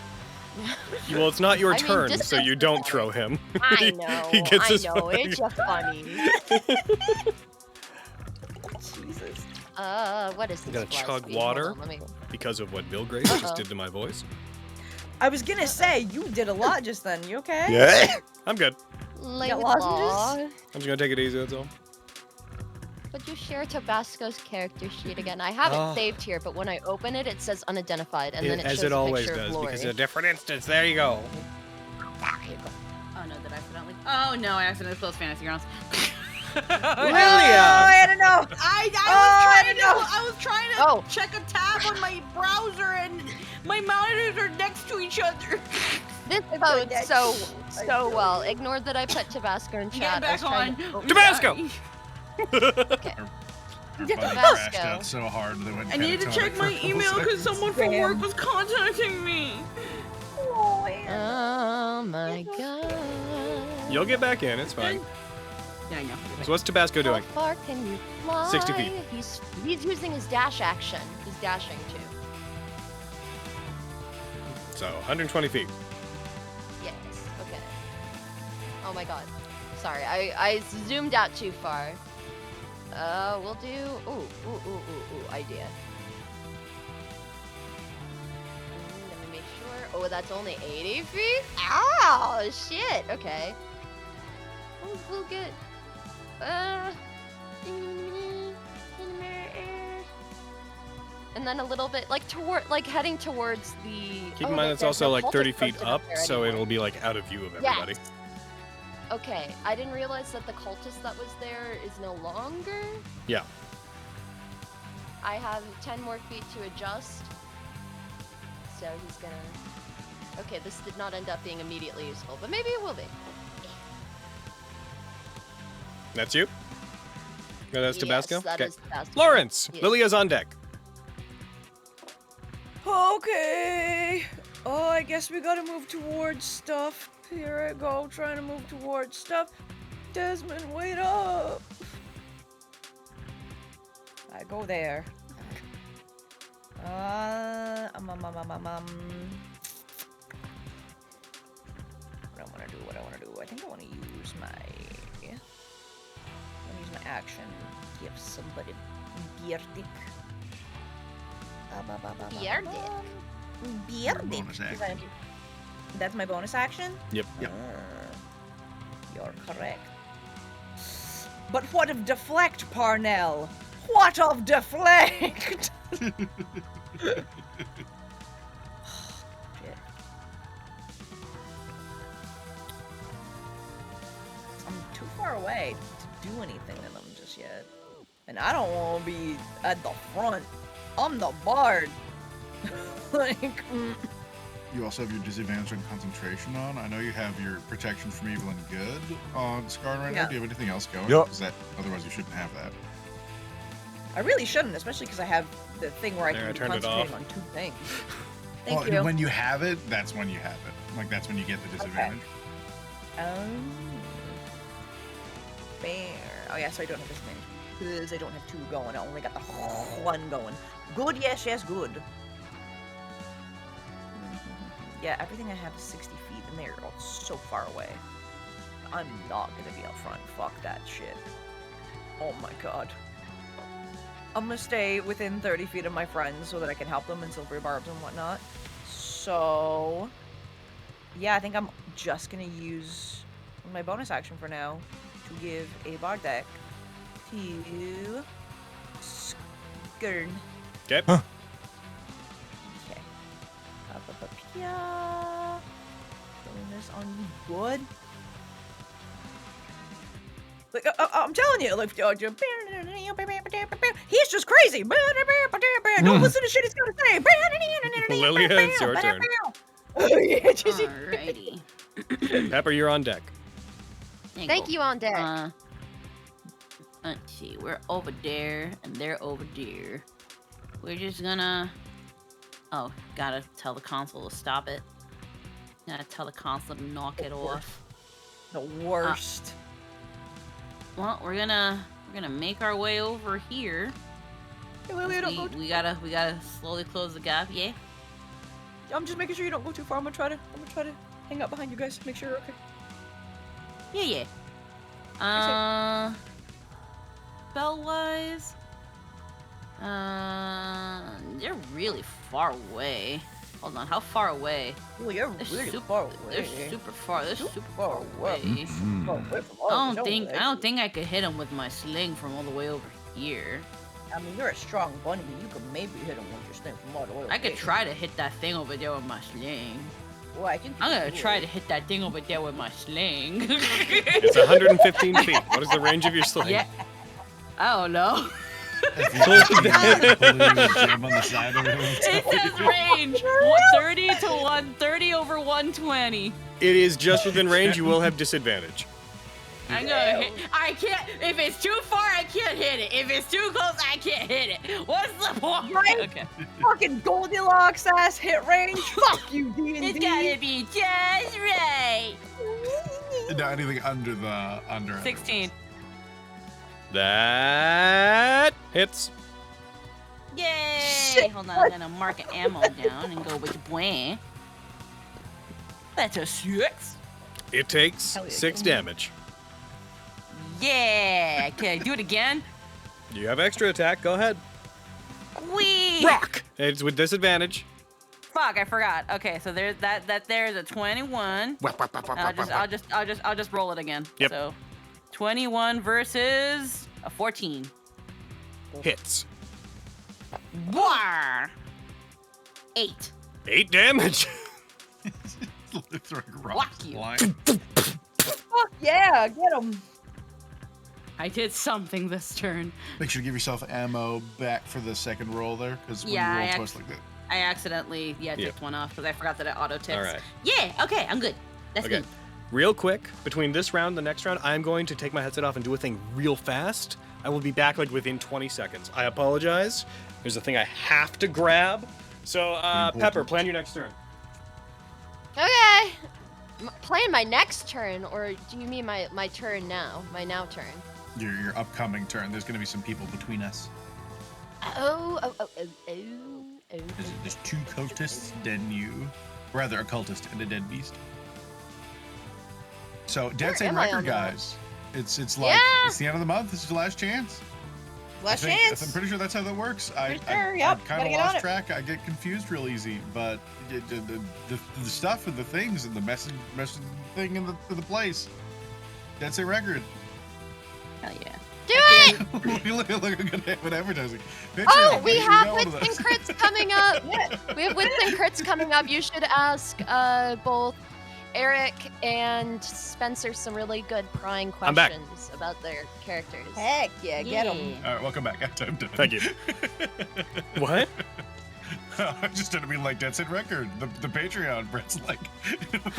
Well, it's not your I mean, turn, just so you don't throw him. I know. He gets his I know. footing. It's just funny. Jesus. What is this? I'm gonna plus chug speed? water. Hold on, let me... Because of what Bill Grace just did to my voice. I was gonna say you did a lot just then. You okay? Yeah. I'm good. Laidlaw, lozenges? I'm just gonna take it easy, that's all. could you share Tabasco's character sheet again? I have it saved here, but when I open it, it says unidentified, and then it As shows it a always picture does, of because Lori. it's a different instance. There you go. Oh no, did I accidentally? Oh no, I accidentally closed Fantasy Grounds. Lilia! I had to know. I was trying to Oh. check a tab on my browser and my monitors are next to each other. This goes so well. Ignore that I put Tabasco in chat. Get I was back trying on. to- Tabasco! Okay. Our buddy Tabasco. crashed out so hard that went I needed to catatonic check for my a couple email because seconds. someone from work was contacting me. Oh my god. You'll get back in, it's fine. Yeah, I know. So what's Tabasco doing? How far can you fly? 60 feet. He's using his dash action. He's dashing too. So 120 feet. Yes. Okay. Oh my god. Sorry, I zoomed out too far. We'll do. Ooh, idea. Let me make sure. Oh, that's only 80 feet? Ow! Shit! Okay. Oh, we'll get. And then a little bit, like, heading towards the. Keep in mind it's also like 30 feet up, so it'll be like out of view of everybody. Yes. Okay, I didn't realize that the cultist that was there is no longer. Yeah. I have 10 more feet to adjust. So he's gonna. Okay, this did not end up being immediately useful, but maybe it will be. That's you? No, that's Tabasco? Yes, that Okay. is Tabasco. Lawrence! Yes. Lilia's on deck. Okay. Oh, I guess we gotta move towards stuff. Here I go, trying to move towards stuff. Desmond, wait up. I go there. What I wanna do. I think I wanna use my action. Give somebody Beardick. Bonus action. That's my bonus action? Yep. You're correct. But what of deflect, Parnell? What of deflect? Shit. I'm too far away to do anything to them just yet. And I don't want to be at the front. I'm the bard. You also have your disadvantage on concentration on. I know you have your protection from evil and good on Scar right now. Do you have anything else going? Yep. Otherwise you shouldn't have that. I really shouldn't, especially because I have the thing where I There, I can be turned it concentrating off. on two things. Thank you. When you have it, that's when you have it. Like, that's when you get the disadvantage. Bear. Oh yeah, so I don't have this thing. Because I don't have two going. I only got the one going. Good, yes, good. Yeah, everything I have is 60 feet, and they're all so far away. I'm not gonna be up front. Fuck that shit. Oh my god. I'm gonna stay within 30 feet of my friends so that I can help them in silvery barbs and whatnot. So, yeah, I think I'm just gonna use my bonus action for now to give a bard deck to Skern. Okay. Okay. Yeah. Throwing this on you, bud. Like, I'm telling you, like, he's just crazy. Don't listen to shit he's gonna say. Lilia, it's your turn. Alrighty. Pepper, you're on deck. Thank you on deck. Let's see. We're over there, and they're over there. We're just gonna... Oh, gotta tell the console to stop it. Gotta tell the console to knock it off. The worst. Well, we're gonna make our way over here. Hey, Lilia, don't go We gotta slowly close the gap, yeah? I'm just making sure you don't go too far. I'm gonna try to hang out behind you guys. Make sure you're okay. Yeah. Spell-wise, they're really far away. Hold on, how far away? Well, you're They're really super, far away. They're super far. They're super far far away. away. Far away from all I of us, don't think I could hit him with my sling from all the way over here. I mean, you're a strong bunny. You could maybe hit him with your sling from all the way over I could here. try to hit that thing over there with my sling. Well, I think I'm you gonna could. try to hit that thing over there with my sling. It's 115 feet. What is the range of your sling? Yeah. I don't know. Jam on the side over It says range 30 over 120. It is just within range. You will have disadvantage. I'm gonna hit. I can't. If it's too far, I can't hit it. If it's too close, I can't hit it. What's the point? Right? Okay. Fucking Goldilocks ass hit range. Fuck you, D&D. It's gotta be just right. No, anything under 16. That hits. Yay! Shit. Hold on, I'm gonna mark an ammo down and go with the boy. That's a 6. It takes Hell yeah. 6 damage. Yeah. Okay, do it again. You have extra attack. Go ahead. Whee! Rock. It's with disadvantage. Fuck, I forgot. Okay, so there's there's a 21. I'll just roll it again. Yep. So 21 versus a 14. Hits. War. 8. 8 damage. Throwing Whack rocks you. flying. Fuck yeah, get him. I did something this turn. Make sure to give yourself ammo back for the second roll there, because when Yeah, you roll I twice like that. I accidentally ticked one off because I forgot that it auto ticks. All right. Yeah. Okay, I'm good. That's Okay. good. Real quick, between this round and the next round, I'm going to take my headset off and do a thing real fast. I will be back like within 20 seconds. I apologize. There's a thing I have to grab. So, Pepper, plan your next turn. Okay. Plan my next turn, or do you mean my turn now? My now turn? Your upcoming turn. There's going to be some people between us. Oh. There's 2 cultists, then you. Rather, a cultist and a dead beast. So, Dead Same am I on Record, the guys. It's like, Yeah. it's the end of the month. This is your last chance. Last I'm chance. pretty sure that's how that works. I sure, yep, kind gotta of get on lost it. track. I get confused real easy, but the stuff and the things and the message thing in the place. Dead Same Record. Hell yeah. Do it! look at good advertising. Oh, we have got one of wits and those. crits coming up. We have wits and crits coming up. You should ask both Eric and Spencer some really good prying I'm back. questions about their characters. Heck yeah, get him. All right, welcome back. I'm done. Thank you. What? I'm just gonna be like Dead Same Record, the Patreon. Brett's like,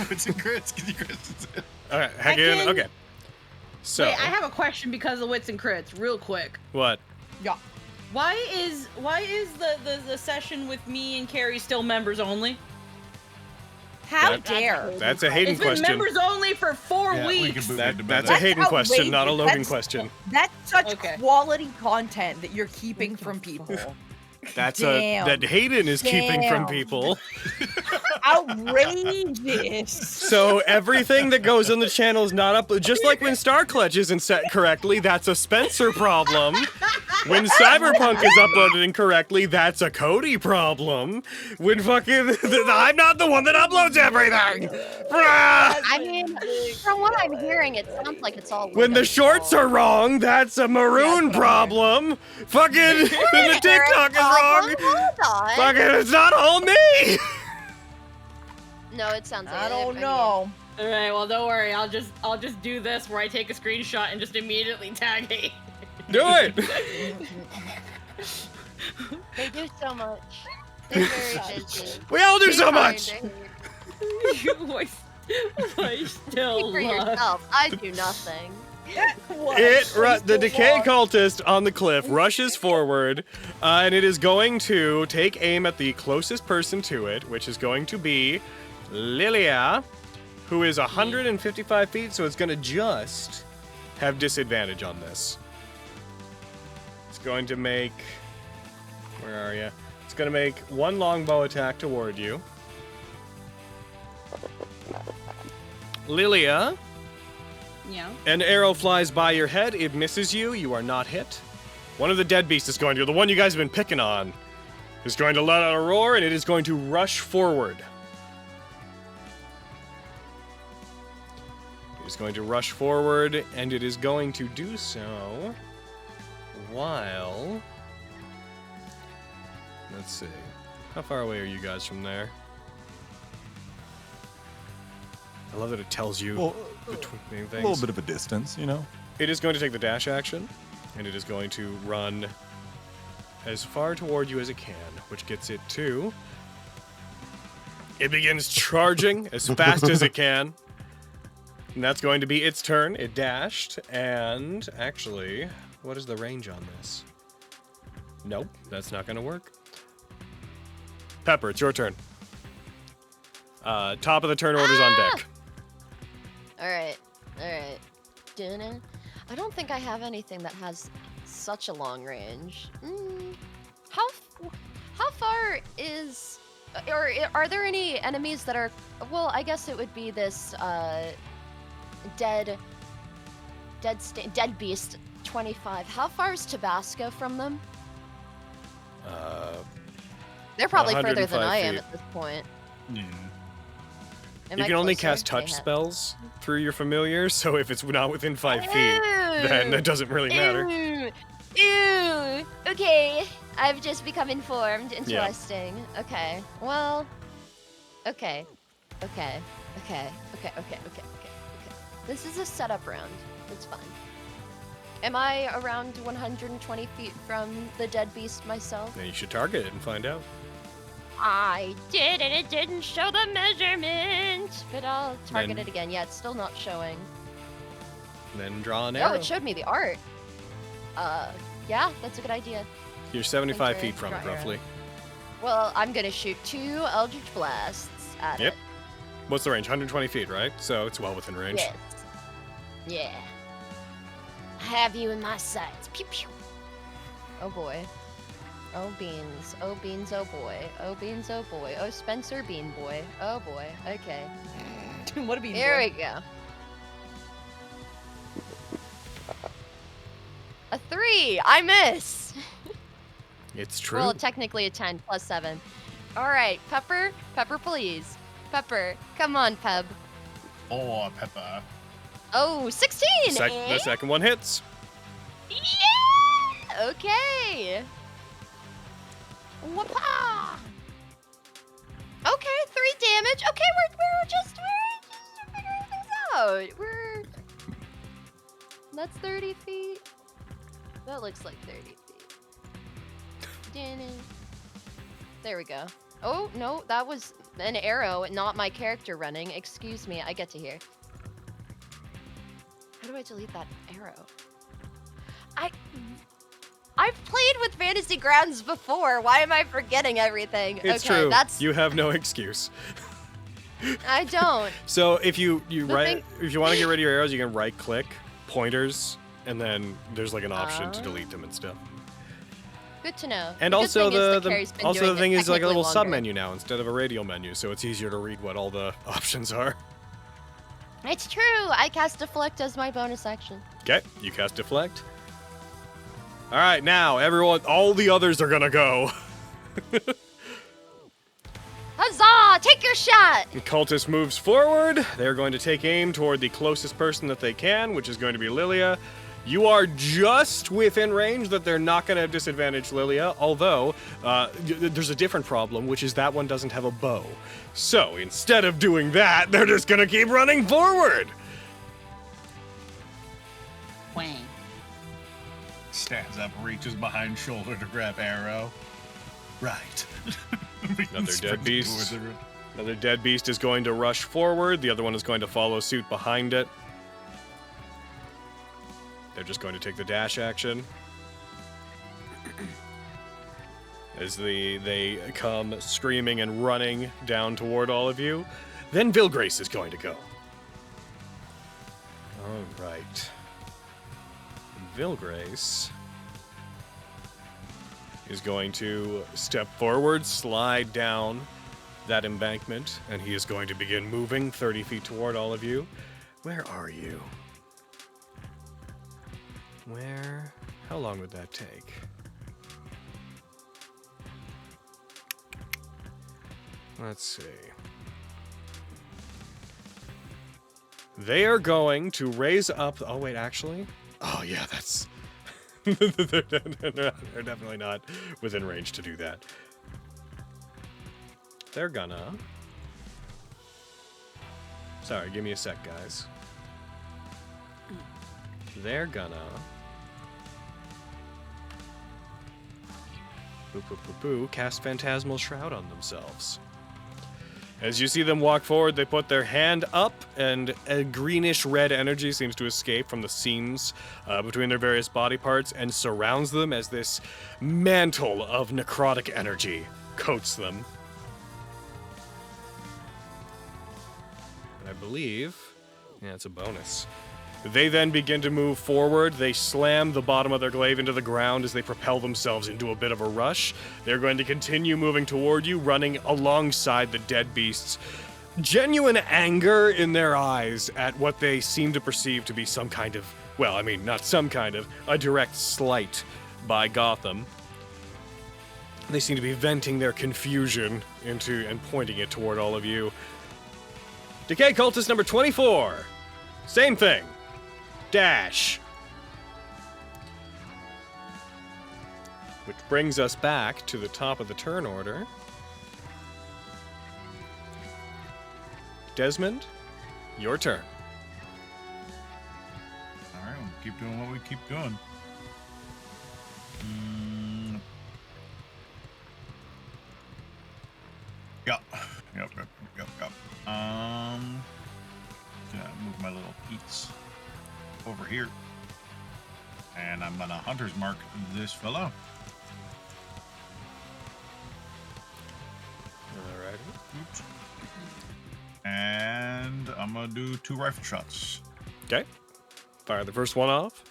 wits and crits. Get your questions in. All right, heck in. can- Okay. So, Wait, I have a question because of wits and crits, real quick. what? Yeah. Why is the session with me and Carrie still members only? How That- dare? That's a Hayden It's been question. members only for 4 Yeah, we weeks. can move That- into that's better. a Hayden question, not a outrageous. Logan That's- question. That's such Okay. quality content that you're keeping from people. That's Damn. that Hayden is keeping from Damn. people. Outrageous. So everything that goes on the channel is not up. Just like when Star Clutch isn't set correctly, that's a Spencer problem. When Cyberpunk is uploaded incorrectly, that's a Cody problem. When fucking I'm not the one that uploads everything. Bruh! I mean, from what I'm hearing, it sounds like it's all When the Logan's shorts fault. are wrong, that's a Maroon problem. Fucking the TikTok is wrong. Hold on. Fucking it's not all me. No, it sounds like I it. don't mean, know. All right, well, don't worry. I'll just do this where I take a screenshot and just immediately tag Hayden. Do it. They do so much. They're very busy. We all do so It's hard much. to hear. I still Speak for love. yourself. I do nothing. What? The decay cultist on the cliff rushes forward, and it is going to take aim at the closest person to it, which is going to be Lilia, who is 155 feet, so it's going to just have disadvantage on this. It's going to make... Where are you? It's going to make one longbow attack toward you. Lilia, Yeah. an arrow flies by your head. It misses you. You are not hit. One of the dead beasts is going to, the one you guys have been picking on, is going to let out a roar, and it is going to rush forward. It is going to rush forward, and it is going to do so while... Let's see. How far away are you guys from there? I love that it tells you Well, between a things. little bit of a distance, you know. It is going to take the dash action, and it is going to run as far toward you as it can, which gets it to... It begins charging as fast as it can. And that's going to be its turn. It dashed, and actually, what is the range on this? Nope, that's not going to work. Pepper, it's your turn. Top of the turn order's on deck. Alright. Dunno. I don't think I have anything that has such a long range. How far is Or are there any enemies that are? Well, I guess it would be this dead beast 25. How far is Tabasco from them? They're probably further than 105 I am feet. at this point. Yeah. Am You I can only closer? cast touch Okay. spells through your familiar, so if it's not within 5 feet, then it doesn't really matter. Ooh. Okay. I've just become informed. Interesting. Okay. Well. Okay. This is a setup round. It's fine. Am I around 120 feet from the dead beast myself? Then you should target it and find out. I did, and it didn't show the measurement. But I'll target Then- it again. Yeah, it's still not showing. Then draw an Oh, arrow. it showed me the art. Yeah, that's a good idea. You're 75 Enter feet from it, draw arrow. roughly. Well, I'm gonna shoot 2 Eldritch Blasts at Yep. it. What's the range? 120 feet, right? So it's well within range. Yes. Yeah. I have you in my sights. Pew pew. Oh boy. Oh beans. Oh beans. Oh boy. Oh beans. Oh boy. Oh Spencer Bean Boy. Oh boy. Okay. What a bean Here boy. we go. A 3. I miss. It's true. Well, technically a 10 plus 7. All right, Pepper. Pepper, please. Pepper. Come on, Peb. Oh, Peppa. Oh, 16. The eh? second one hits. Yeah! Okay. Whoopah! Okay, 3 damage. Okay, we're just figuring things out. That's 30 feet. That looks like 30 feet. There we go. Oh, no, that was an arrow, not my character running. Excuse me, I get to hear. How do I delete that arrow? I've played with Fantasy Grounds before. Why am I forgetting everything? It's okay, true. That's You have no excuse. I don't. So if you The right, if you want to get rid of your arrows, you can right click pointers, and then there's like an option to delete them and stuff. Good to know. And The good also thing is that Carrie's been doing thing it is like a little technically sub longer. menu now instead of a radial menu, so it's easier to read what all the options are. It's true. I cast Deflect as my bonus action. Okay, you cast deflect. All right, now everyone, all the others are gonna go. Huzzah! Take your shot. The cultist moves forward. They're going to take aim toward the closest person that they can, which is going to be Lilia. You are just within range that they're not going to have disadvantage, Lilia, although there's a different problem, which is that one doesn't have a bow. So instead of doing that, they're just going to keep running forward. Wang. Stands up, reaches behind shoulder to grab arrow. Right. Another dead beast. Towards the room. Another dead beast is going to rush forward. The other one is going to follow suit behind it. They're just going to take the dash action. As they come screaming and running down toward all of you. Then Vilgrace is going to go. All right. Vilgrace is going to step forward, slide down that embankment, and he is going to begin moving 30 feet toward all of you. Where are you? Where? How long would that take? Let's see. They are going to raise up. Oh, wait, actually? Oh, yeah, that's. They're definitely not within range to do that. They're gonna. Sorry, give me a sec, guys. They're gonna. Cast Phantasmal Shroud on themselves. As you see them walk forward, they put their hand up, and a greenish-red energy seems to escape from the seams between their various body parts and surrounds them as this mantle of necrotic energy coats them. And I believe, yeah, it's a bonus. They then begin to move forward. They slam the bottom of their glaive into the ground as they propel themselves into a bit of a rush. They're going to continue moving toward you, running alongside the dead beasts. Genuine anger in their eyes at what they seem to perceive to be some kind of, well, I mean, not some kind of, a direct slight by Gotham. They seem to be venting their confusion into and pointing it toward all of you. Decay Cultist number 24. Same thing. Dash. Which brings us back to the top of the turn order. Desmond, your turn. All right, we'll keep doing what we keep doing. Yep. Gonna move my little Pete's over here. And I'm gonna hunter's mark this fellow. Alrighty. Oops. And I'm gonna do 2 rifle shots. Okay. Fire the first one off.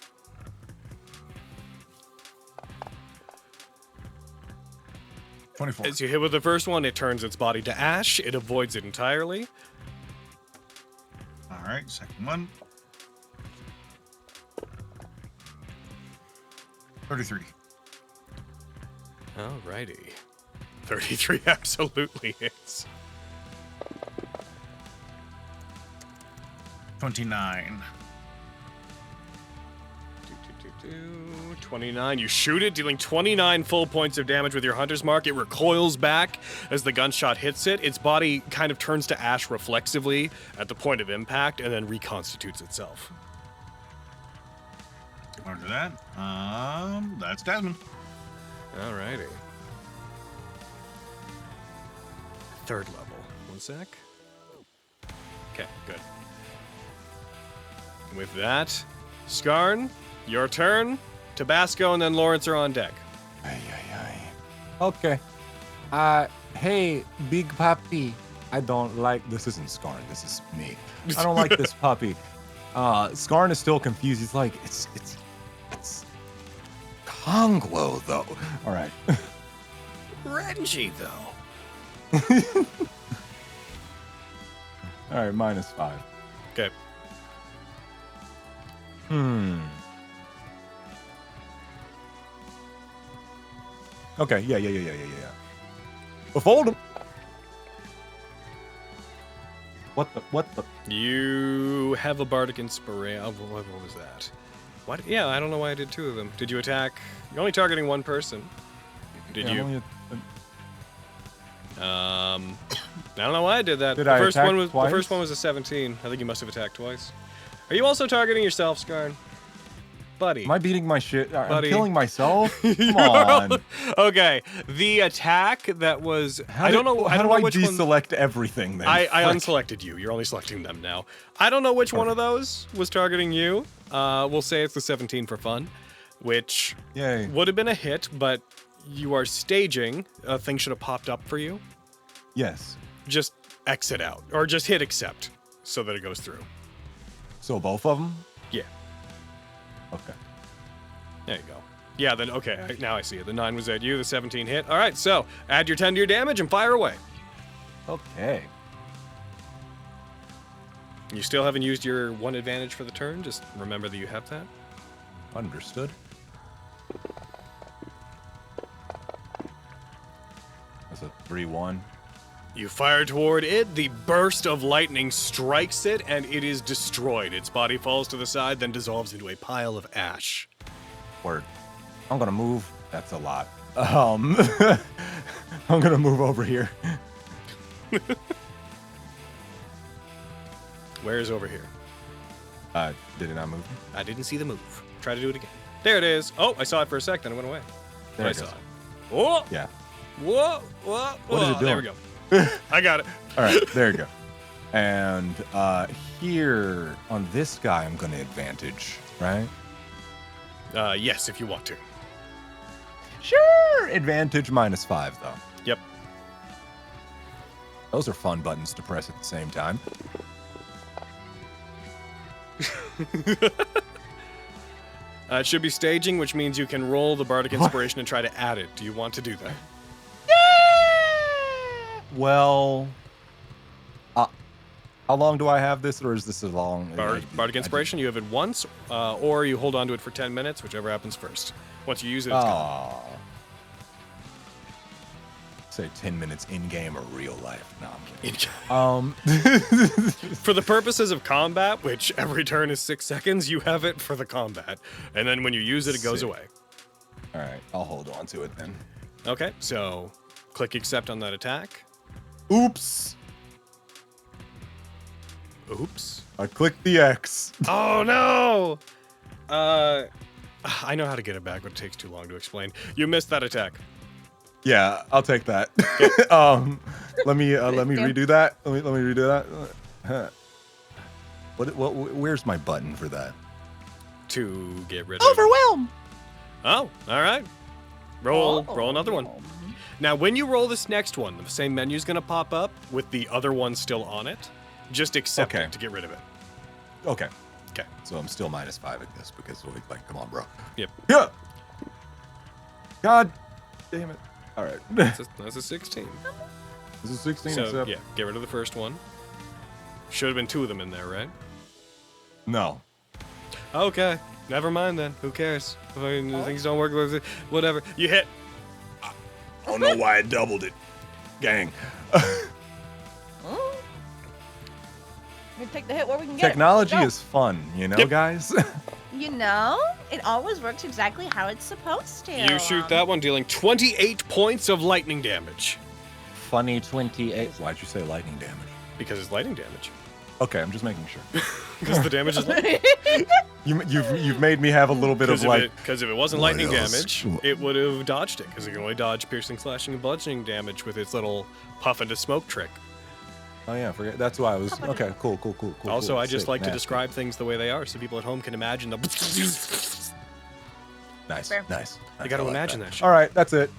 As you hit with the first one, it turns its body to ash. It avoids it entirely. All right, second one. 33. Alrighty. 33 absolutely hits. 29. 29. You shoot it, dealing 29 full points of damage with your hunter's mark. It recoils back as the gunshot hits it. Its body kind of turns to ash reflexively at the point of impact and then reconstitutes itself. After that, that's Desmond. Alrighty. Third level. One sec. Okay, good. With that, Skarn, your turn. Tabasco and then Lawrence are on deck. Okay. Hey, big puppy. I don't like. This isn't Skarn. This is me. I don't like this puppy. Skarn is still confused. He's like, it's Conglo though. All right. Renji though. All right, -5. Okay. Okay, yeah. Fold him. What the? You have a bardic inspiration. Oh, what was that? What? Yeah, I don't know why I did 2 of them. Did you attack? You're only targeting one person. Did you? I don't know why I did that. Did the I first attack one was twice? The first one was a 17. I think you must have attacked twice. Are you also targeting yourself, Skarn? Buddy. Am I beating my shit? Buddy. I'm killing myself? Come on. Okay, the attack that was... I don't know which one... deselect everything then? I Frick. unselected you. You're only selecting them now. I don't know which one of those was targeting you. We'll say it's the 17 for fun, which Yay. would have been a hit, but you are staging. A thing should have popped up for you. Yes. Just exit out, or just hit accept so that it goes through. So both of them? Yeah. Okay. There you go. Yeah, then, okay, now I see it. The 9 was at you, the 17 hit. All right, so add your 10 to your damage and fire away. Okay. You still haven't used your 1 advantage for the turn. Just remember that you have that. Understood. That's a 3-1. You fire toward it, the burst of lightning strikes it, and it is destroyed. Its body falls to the side, then dissolves into a pile of ash. Word. I'm gonna move. That's a lot. I'm gonna move over here. Where is over here? Did it not move? I didn't see the move. Try to do it again. There it is. Oh, I saw it for a sec, then it went away. There I it saw goes. it. Whoa! Yeah. Whoa! What is it doing? There we go. I got it. All right, there you go. And here on this guy, I'm gonna advantage, right? Yes, if you want to. Sure. Advantage -5 though. Yep. Those are fun buttons to press at the same time. It should be staging, which means you can roll the Bardic Inspiration and try to add it. Do you want to do that? Well, how long do I have this, or is this a long? Bardic Inspiration, you have it once, or you hold on to it for 10 minutes, whichever happens first. Once you use it, it's gone. Say 10 minutes in game or real life. No, I'm kidding. For the purposes of combat, which every turn is 6 seconds, you have it for the combat. And then when you use it, it goes away. All right, I'll hold on to it then. Okay, so click accept on that attack. Oops. Oops. I clicked the X. Oh, no! I know how to get it back, but it takes too long to explain. You missed that attack. Yeah, I'll take that. Let me redo that. Let me redo that. Where's my button for that? To get rid of Overwhelm. Oh, all right. Roll another one. Now, when you roll this next one, the same menu's gonna pop up with the other one still on it. Just accept it to get rid of it. Okay. Okay. So I'm still -5 at this because come on, bro. Yep. Yeah. God damn it. All right. That's a 16. This is 16. So yeah, get rid of the first one. Should have been 2 of them in there, right? No. Okay. Never mind then. Who cares? Things don't work. Whatever. You hit. I don't know why I doubled it. Gang. We take the hit where we can get Technology it. is fun, you know, Yep. guys? You know, it always works exactly how it's supposed to. You shoot that one, dealing 28 points of lightning damage. Funny 28. Why'd you say lightning damage? Because it's lightning damage. Okay, I'm just making sure. Because the damage is lightning. You've made me have a little bit of like. Because if it wasn't lightning damage, it would have dodged it. Because it can only dodge piercing, slashing, and bludgeoning damage with its little puff into smoke trick. Oh yeah, forget. That's why I was. Okay, cool. Also, cool. I just Sick, like to nasty. describe things the way they are, so people at home can imagine the. Nice, Fair. nice. You got to I like imagine that shit. All right, that's it.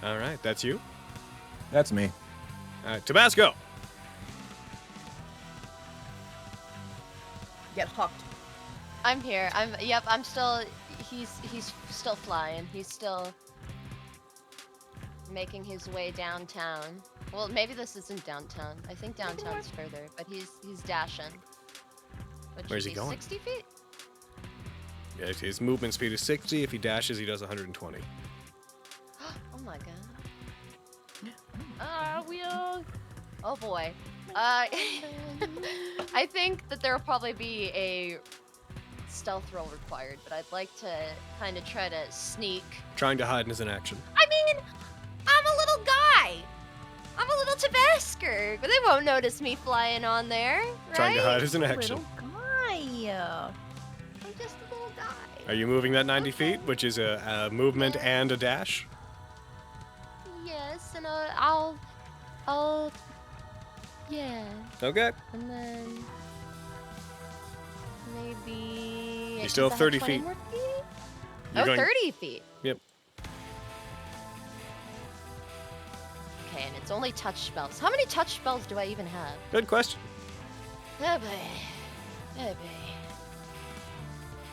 All right, that's you. That's me. All right, Tabasco. Get hooked. I'm here. I'm still. He's still flying. He's still making his way downtown. Well, maybe this isn't downtown. I think downtown's further, but he's dashing. Which Where's would he be going? 60 feet? Yeah, his movement speed is 60. If he dashes, he does 120. Oh my god. Oh boy. I think that there will probably be a stealth roll required, but I'd like to kind of try to sneak. Trying to hide is an action. I mean, I'm a little guy. I'm a little Tabasco, but they won't notice me flying on there, right? Trying to hide is an action. Little guy. I'm just a little guy. Are you moving that 90 feet, which is a movement and a dash? Yes, and I'll, yeah. Okay. And then maybe. You still have 30 20 feet. more feet? You're Oh, going- 30 feet. Yep. Okay, and it's only touch spells. How many touch spells do I even have? Good question. Oh boy. Oh boy.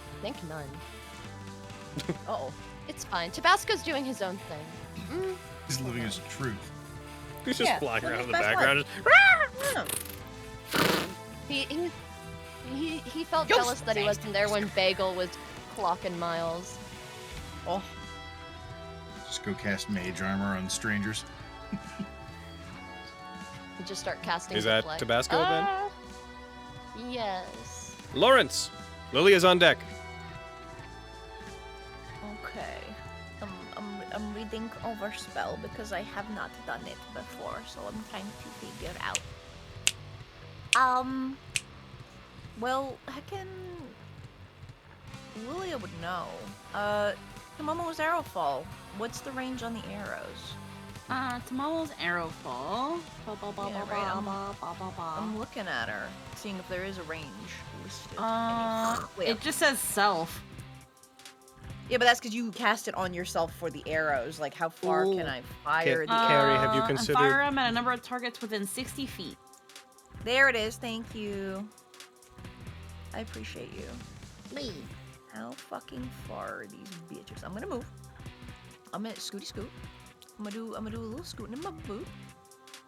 I think none. Uh-oh. It's fine. Tabasco's doing his own thing. He's living his truth. He's just Yeah, flying around in the that's background. He felt Yo, jealous that he wasn't there when Bagel was clocking miles. Oh, Just go cast mage armor on strangers. He just start casting. Is that deflect. Tabasco then? Yes. Lawrence, Lilia's on deck. Okay. I'm reading over spell because I have not done it before, so I'm trying to figure out. Well, heckin' Lilia would know. Tomomo's arrow fall. What's the range on the arrows? Tomorrow's arrow fall. Yeah, right, I'm looking at her, seeing if there is a range listed. It just says self. yeah, but that's because you cast it on yourself for the arrows. Like, how far can I fire the Carrie, have you And considered- fire them at a number of targets within 60 feet. There it is. Thank you. I appreciate you. Me. How fucking far are these bitches? I'm gonna move. I'm gonna scooty scoot. I'm gonna do a little scooting in my boot.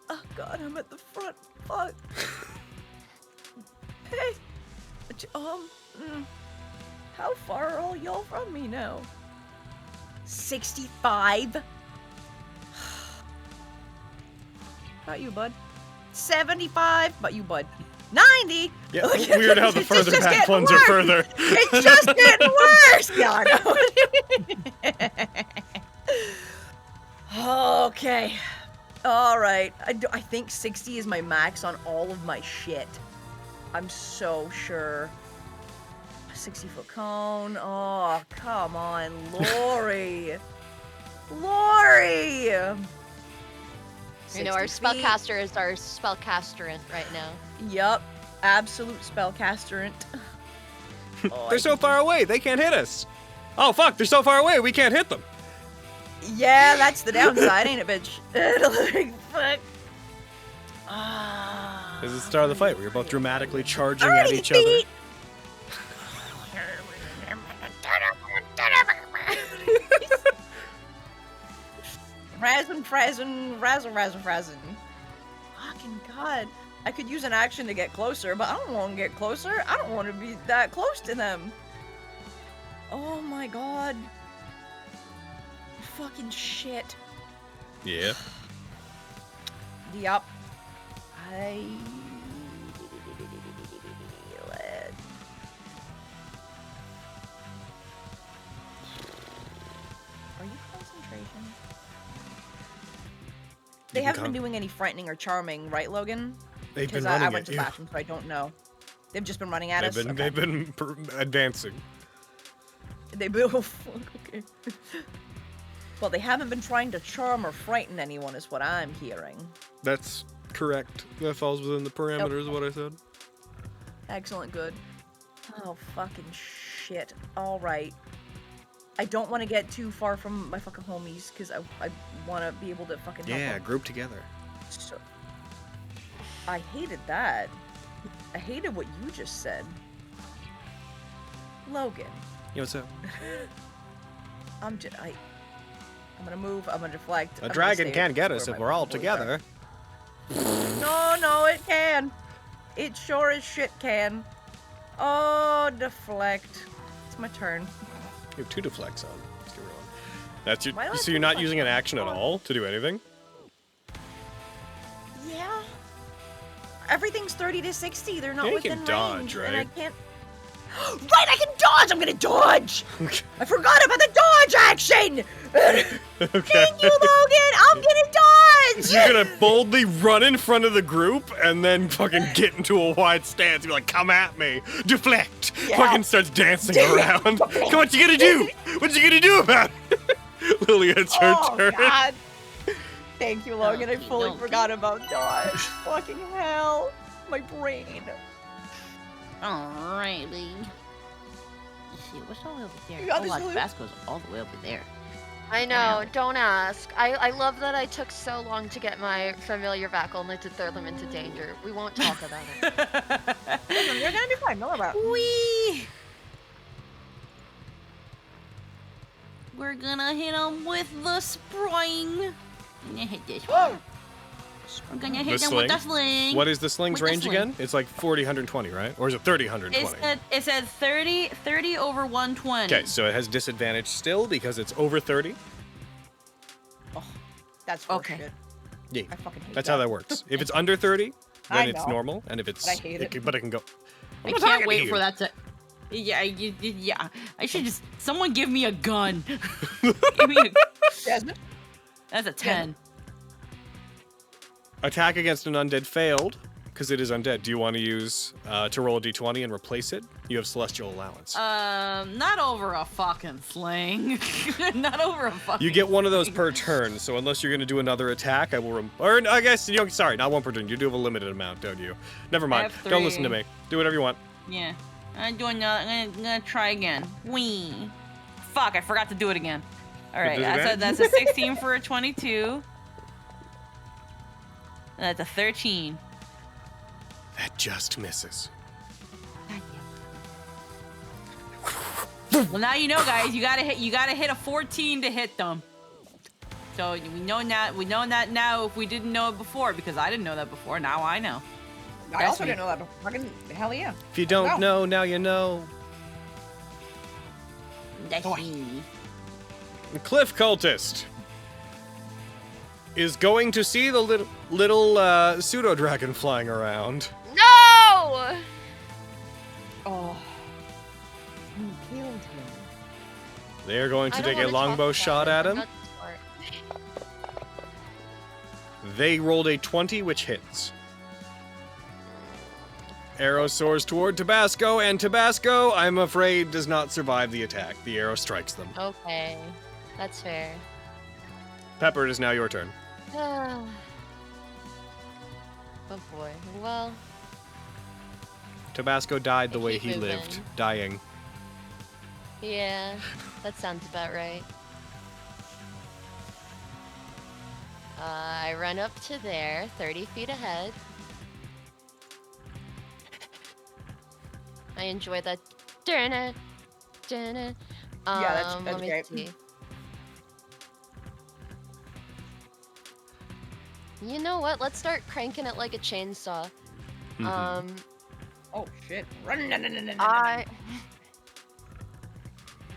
Oh god, I'm at the front. Fuck. Hey. How far are all y'all from me now? 65. About you, bud. 75. About you, bud. 90. Yeah, weird how the It's further just back getting ones worse. are further. It's just getting worse. Yeah, I know. Okay. All right. I think 60 is my max on all of my shit. I'm so sure. 60-foot cone. Oh, come on, Lori. Lori. You know, our 60 feet. spellcaster is our spellcasterant right now. Yup. Absolute spellcasterant. Oh, They're so far away, they can't hit us. Oh, fuck, they're so far away, we can't hit them. Yeah, that's the downside, ain't it, bitch? Like, fuck. This is the start of the fight. We were both dramatically charging 30 at each other. feet. Razzin. Fucking god. I could use an action to get closer, but I don't want to get closer. I don't want to be that close to them. Oh my god. Fucking shit. Yeah. Yup. Are you concentration? They haven't been doing any frightening or charming, right, Logan? They've been Because running I went at to you. the bathroom, so I don't know. They've just been running at us? Okay. They've been advancing. They've been, oh fuck, okay. Well, they haven't been trying to charm or frighten anyone, is what I'm hearing. That's correct. That falls within the parameters of what I said. Excellent, good. Oh, fucking shit. Alright. I don't want to get too far from my fucking homies, because I want to be able to fucking help Yeah, them. group together. So, I hated that. I hated what you just said. Logan. You know what's up? I'm gonna move, I'm gonna deflect. A I'm gonna dragon stay can't get where us if my we're all boys are. together. No, it can. It sure as shit can. Oh, deflect. It's my turn. You have 2 deflects on. Let's get rolling. That's your. Why do I So have you're 2 not using an deflects? action at all to do anything? Yeah. Everything's 30 to 60. They're not Yeah, you within can dodge, range, right? and I can't. Right, I can dodge. I'm gonna dodge. I forgot about the dodge action. Thank you, Logan. I'm gonna dodge. You're gonna boldly run in front of the group and then fucking get into a wide stance and be like, come at me. Deflect. Yeah. Fucking starts dancing around. Come on, what you gonna do? What you gonna do about it? Lilia, it's her turn. God. Thank you, Logan. I Okie fully dokie. forgot about dodge. Fucking hell. My brain. Alrighty. Let's see, what's all the way over there? You got Oh, this, like Lilia? fast goes all the way over there. I know, don't ask. I love that I took so long to get my familiar back only to throw them into danger. We won't talk about it. Listen, you're gonna be fine. Don't worry about it. Wee! We're gonna hit them with the spring. I'm gonna hit this one. We're gonna hit The them with the sling? sling. What is the sling's With the range sling. again? It's like 40, 120, right? Or is it 30, 120? It said 30 over 120. Okay, so it has disadvantage still because it's over 30. That's for Okay. shit. Yeah, I fucking hate that's how that works. If it's under 30, I then it's know. normal, and if it's But I hate it. but it can go. I I'm not can't talking to wait you. for that to. Yeah, yeah. I should just. Someone give me a gun. Give me a, Jasmine? that's a 10. Attack against an undead failed because it is undead. Do you want to use to roll a d20 and replace it? You have celestial allowance. Not over a fucking sling. Not over a fucking. You get one of those sling. per turn, so unless you're gonna do another attack, I will. Or I guess you don't. Sorry, not one per turn. You do have a limited amount, don't you? Never mind. have Don't listen to 3. me. Do whatever you want. Yeah. I'm doing. I'm gonna try again. Wee. Fuck! I forgot to do it again. All right. That's a 16 for a 22. That's a 13. That just misses. Well, now you know, guys. You gotta hit a 14 to hit them. So we know that now. If we didn't know it before, because I didn't know that before, now I know. I also didn't know that before. Fucking hell yeah. If you don't know, now you know. That's Boy. me. The Cliff Cultist is going to see the little pseudo dragon flying around. No! Oh. You killed him. They are going to I don't take a wanna talk longbow about shot it. at I'm him. not smart. They rolled a 20, which hits. Arrow soars toward Tabasco, and Tabasco, I'm afraid, does not survive the attack. The arrow strikes them. Okay, that's fair. Pepper, it is now your turn. Oh boy. Well, Tabasco died the I way keep he moving. lived, dying. yeah, that sounds about right. I run up to there, 30 feet ahead. I enjoy that. Dunna, dunna. that's let me great. see. You know what? Let's start cranking it like a chainsaw. Mhm. Oh shit.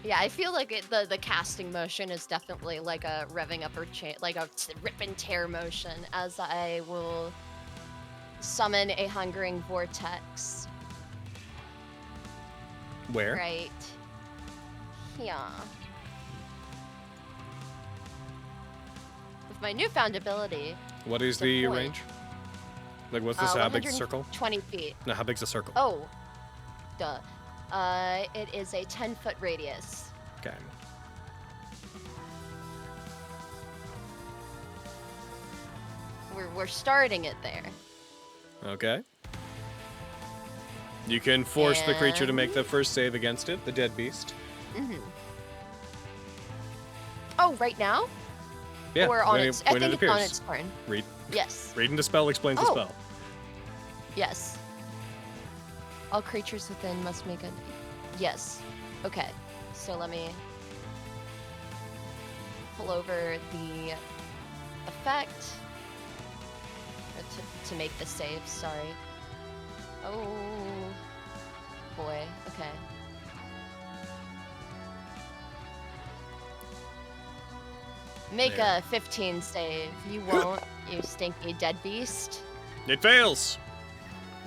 Yeah, I feel like the casting motion is definitely like a revving up or like a rip and tear motion, as I will summon a hungering vortex. Where? Right. Yeah. With my newfound ability. What is The the point. range? Like, what's this? How big's the circle? 20 feet. No, how big's the circle? Oh. Duh. It is a 10-foot radius. Okay. We're starting it there. Okay. You can force the creature to make the first save against it, the dead beast. Mm-hmm. Oh, right now? Yeah, Or on when its. it, I when think it it's on appears. its turn. Read. Yes. Reading the spell explains the Oh. spell. Yes. All creatures within must make a. Yes. Okay. So let me pull over the effect to make the save. Sorry. Oh boy. Okay. Make There. a 15 save. You won't, you stinky dead beast. It fails.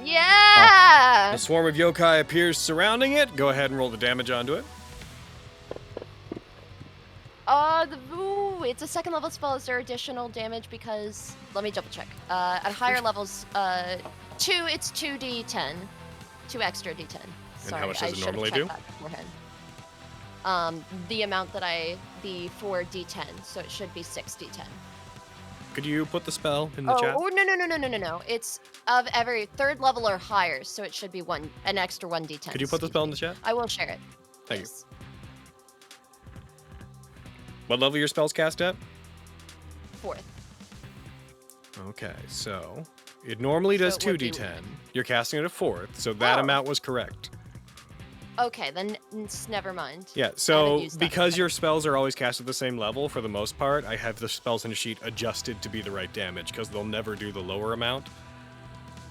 Yeah. A swarm of yokai appears surrounding it. Go ahead and roll the damage onto it. It's a second level spell. Is there additional damage? Because let me double check. At higher levels, 2. It's 2d10, 2 extra d10. Sorry, how much does I it should normally have do? checked that beforehand. The amount that the 4d10, so it should be 6d10. Could you put the spell in the chat? Oh no! It's of every 3rd level or higher, so it should be an extra 1d10. Could you put the excuse spell in me. the chat? I will share it. Thank you. Yes. What level your spell's cast at? 4th. Okay, so it normally does So it would be- 2d10. You're casting it at 4th, so that Oh. amount was correct. Okay, then never mind. Yeah, I haven't so used that because yet. your spells are always cast at the same level for the most part, I have the spells in the sheet adjusted to be the right damage because they'll never do the lower amount.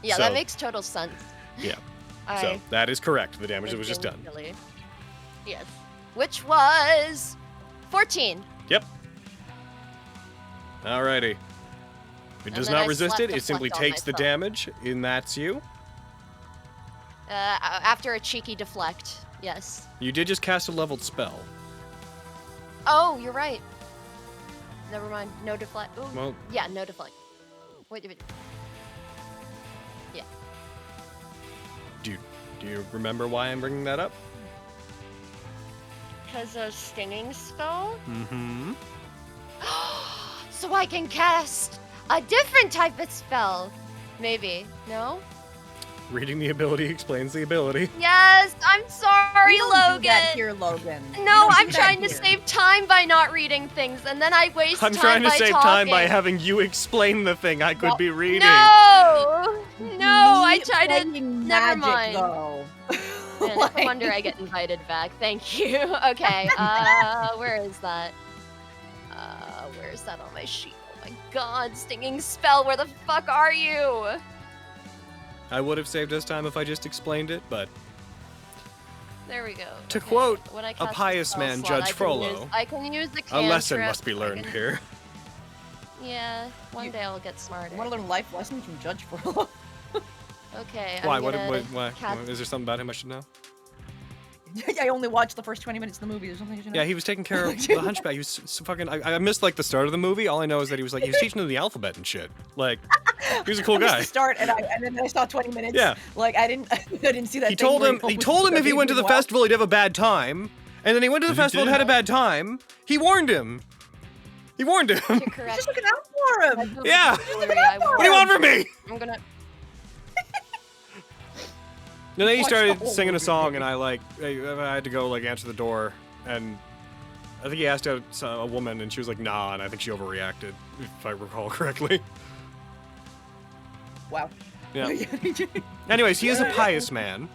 Yeah, So- that makes total sense. Yeah, so that is correct. The damage that was just thinking done. silly. Yes. Which was 14. Yep. Alrighty. It And does then not I resist slapped it. a It simply fleck on takes the myself. damage, and that's you. After a cheeky deflect. Yes. You did just cast a leveled spell. Oh, you're right. Never mind. No deflect. Ooh. Well, Yeah, no deflect. Wait. Yeah. do you remember why I'm bringing that up? Because a stinging spell? Mm-hmm. So I can cast a different type of spell. Maybe. No? Reading the ability explains the ability. Yes, I'm sorry, We don't do Logan. that here, Logan. We No, don't do I'm that trying to here. save time by not reading things, and then I waste I'm time trying to by save talking. time by having you explain the thing I could be reading. No, I Me try to. playing Never magic, mind. Though. Man, it's a wonder I get invited back. Thank you. Okay, where is that? Where is that on my sheet? Oh my god, stinging spell, where the fuck are you? I would have saved us time if I just explained it, but There we go. to Okay, quote when I a cast pious spell man, slot, Judge I can Frollo, use- I can use the a cantrip. lesson must be I learned can- here. Yeah, one day I'll get smarter. I want to learn life lessons from Judge Frollo. Okay, Why? I'm What? gonna Why? cast- Is there something about him I should know? I only watched the first 20 minutes of the movie. There's something you should know. Yeah, he was taking care of the Hunchback. He was fucking. I missed like the start of the movie. All I know is that he was teaching them the alphabet and shit. Like, he was a cool I missed guy. the start, and then I saw 20 minutes. Yeah. Like I didn't see that. He thing told where him. He told him if he went to the festival, he'd have a bad time. And then he went to the And he festival and did. had a bad time. He warned him. He warned him. You're correct. Just looking out for him. Yeah. Vocabulary, I What do you want from me? I'm gonna. And then he Watch the started whole singing a movie. song, and I had to go answer the door, and I think he asked out a woman, and she was like, "Nah," and I think she overreacted, if I recall correctly. Wow. Yeah. Anyways, he is a pious man.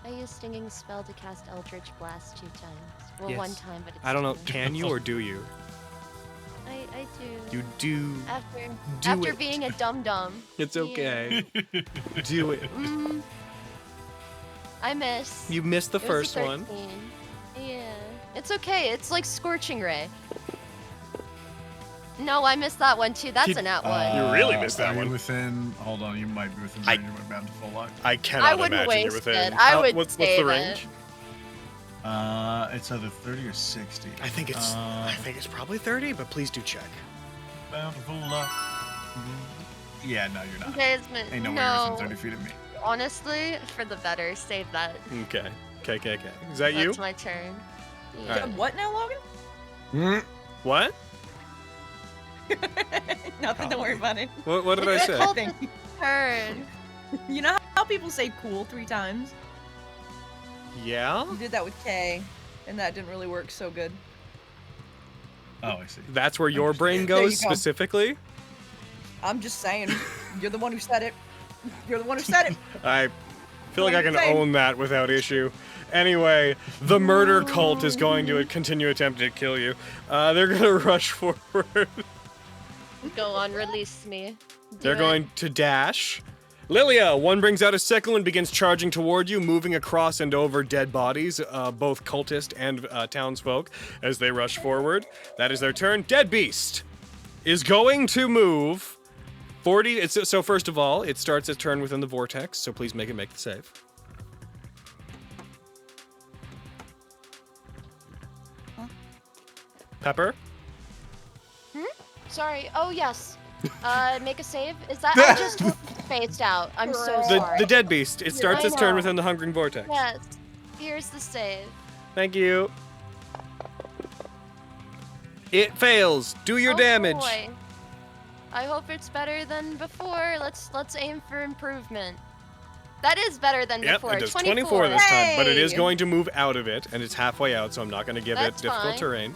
I use stinging spell to cast Eldritch Blast 2 times. Well, Yes. one time, but it's I don't know. 2. Can you or do you? I do. You do. After it. being a dum dum. It's okay. Do it. I miss. You missed the It was a first one. 13. Yeah. It's okay. It's like Scorching Ray. No, I missed that one too. That's a nat one. You really missed that are you one. Within. Hold on, you might be within I- range of my bountiful luck. I cannot I wouldn't imagine you're waste within. it. I would what's the save range? it. It's either 30 or 60. I think it's probably 30, but please do check. Bountiful luck. Yeah, no, you're not. Desmond, Ain't nowhere no. within 30 feet of me. Honestly, for the better, save that. Okay. Is that you? That's my turn. Yeah. Alright. What now, Logan? What? Nothing. Don't worry about it. What did I say? Thank you. Turn. You know how people say "cool" 3 times? Yeah? You did that with K, and that didn't really work so good. Oh, I see. That's where your brain There you goes go. specifically? I'm just saying, you're the one who said it. You're the one who said it. I feel like I can Same. own that without issue. Anyway, the murder cult is going to continue attempting to kill you. They're going to rush forward. Go on, release me. They're going to dash. Lilia, one brings out a sickle and begins charging toward you, moving across and over dead bodies, both cultist and townsfolk, as they rush forward. That is their turn. Dead Beast is going to move 40. So first of all, it starts its turn within the vortex, so please make the save. Pepper? Sorry. Oh, yes. Make a save? Is that I just spaced out? I'm so sorry. The dead beast. It starts I its turn know. within the hungering vortex. Yes. Here's the save. Thank you. It fails. Do your Oh, damage. boy. I hope it's better than before. Let's aim for improvement. That is better than Yep, before. it does 24 this time, but it is Hey! going to move out of it, and it's halfway out, so I'm not going to give it That's difficult fine. terrain.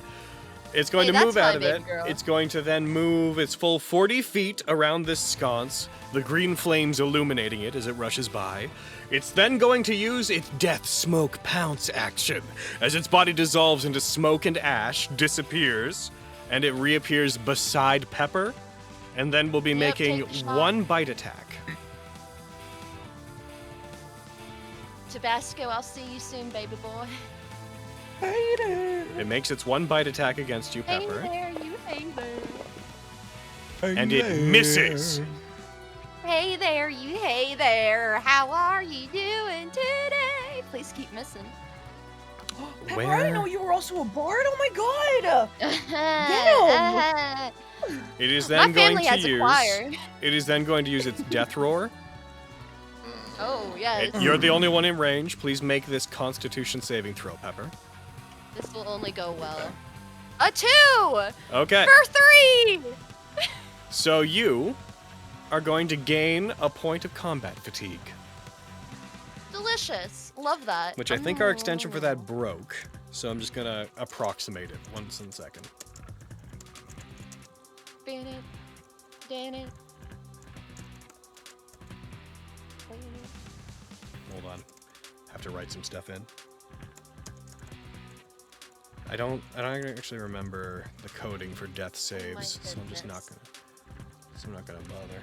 It's going Hey, to move that's out my of big it. girl. It's going to then move its full 40 feet around this sconce, the green flames illuminating it as it rushes by. It's then going to use its death smoke pounce action as its body dissolves into smoke and ash, disappears, and it reappears beside Pepper, and then will be Yep, making take a shot. one bite attack. Tabasco, I'll see you soon, baby boy. It makes its one bite attack against you, Hey Pepper, there, you hey there. and it misses. Hey there, you hey there. How are you doing today? Please keep missing. Pepper, I Where? didn't know you were also a bard. Oh my god. It is My then going family to has a use. choir. It is then going to use its death roar. Oh, yes. You're the only one in range. Please make this Constitution saving throw, Pepper. This will only go well. A 2! Okay. For 3! So you are going to gain a point of combat fatigue, Delicious. Love that. which I think our extension for that broke. So I'm just gonna approximate it once in a second. Hold on. Have to write some stuff in. I don't actually remember the coding for death saves, so I'm just not gonna bother.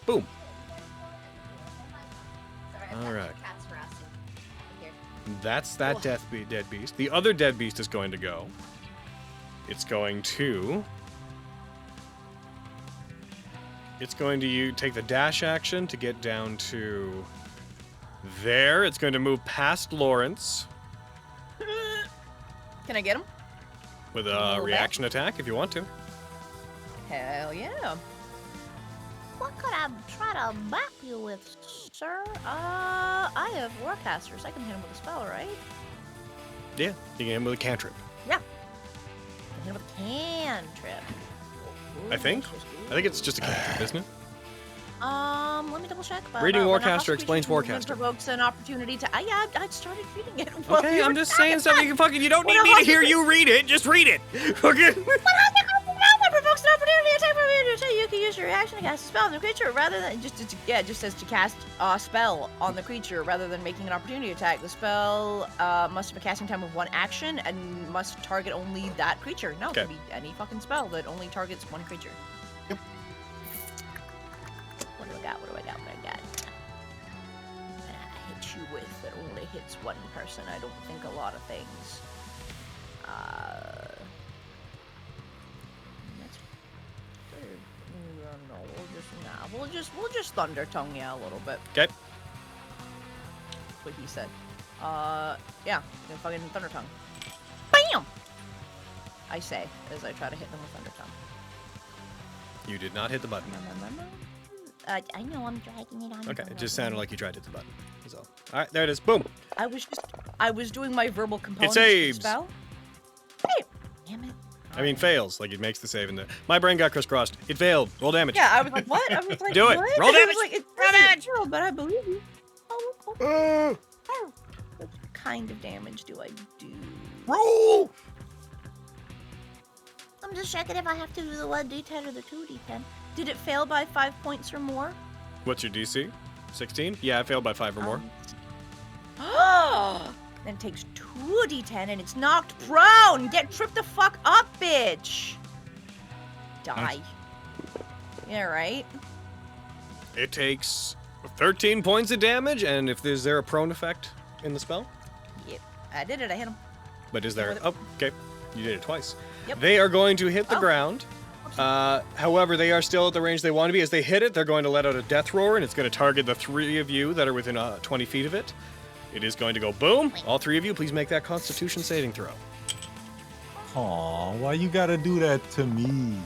Boom. All right. That's that dead beast. The other dead beast is going to go. It's going to take the dash action to get down to there. It's going to move past Lawrence Can I get him? with a reaction attack if you want to. Hell yeah. What could I try to back you with, sir? I have Warcasters. I can hit him with a spell, right? Yeah, you can hit him with a cantrip. Yeah. I can hit him with a cantrip. I think it's just a cantrip, isn't it? Let me double check. Reading When a Warcaster hostile explains creature's Warcaster. movement provokes an opportunity to. I started reading it. Okay, I'm just saying something. You don't need me to hear you read it. Just read it. Okay. Provokes an opportunity attack from you to you can use your reaction to cast a spell on the creature rather than it just says to cast a spell on the creature rather than making an opportunity attack. The spell must have a casting time of 1 action and must target only that creature. No, it Okay. can be any fucking spell that only targets 1 creature. Yep. What do I got? When I hit you with that only hits 1 person. I don't think a lot of things. We'll just thunder tongue you a little bit. Okay. That's what he said. Yeah, then fucking thunder tongue. Bam! I say as I try to hit them with thunder tongue. You did not hit the button. I know I'm dragging it on. Okay, it just sounded like you tried to hit the button. That's all. All right, there it is. Boom. I was doing my verbal components saves. of the spell. Hey, damn it. I mean, fails. Like, it makes the save in the... My brain got crisscrossed. It failed. Roll damage. Yeah, I was like, what? I was like, Do it. what? Roll I was damage. like, Roll damage. Zero, but I believe you. What kind of damage do I do? Roll! I'm just checking if I have to do the 1d10 or the 2d10. Did it fail by 5 points or more? What's your DC? 16? Yeah, I failed by 5 or more. Then it takes 2d10 and it's knocked prone. Get tripped the fuck up, bitch. Die. Nice. Yeah, right? It takes 13 points of damage, and if is there a prone effect in the spell? Yep. I did it. I hit him. But is there... Oh, okay. You did it twice. Yep. They are going to hit the Oh. ground. However, they are still at the range they want to be. As they hit it, they're going to let out a death roar, and it's going to target the 3 of you that are within 20 feet of it. It is going to go boom. All 3 of you, please make that Constitution saving throw. Aw, why you gotta do that to me?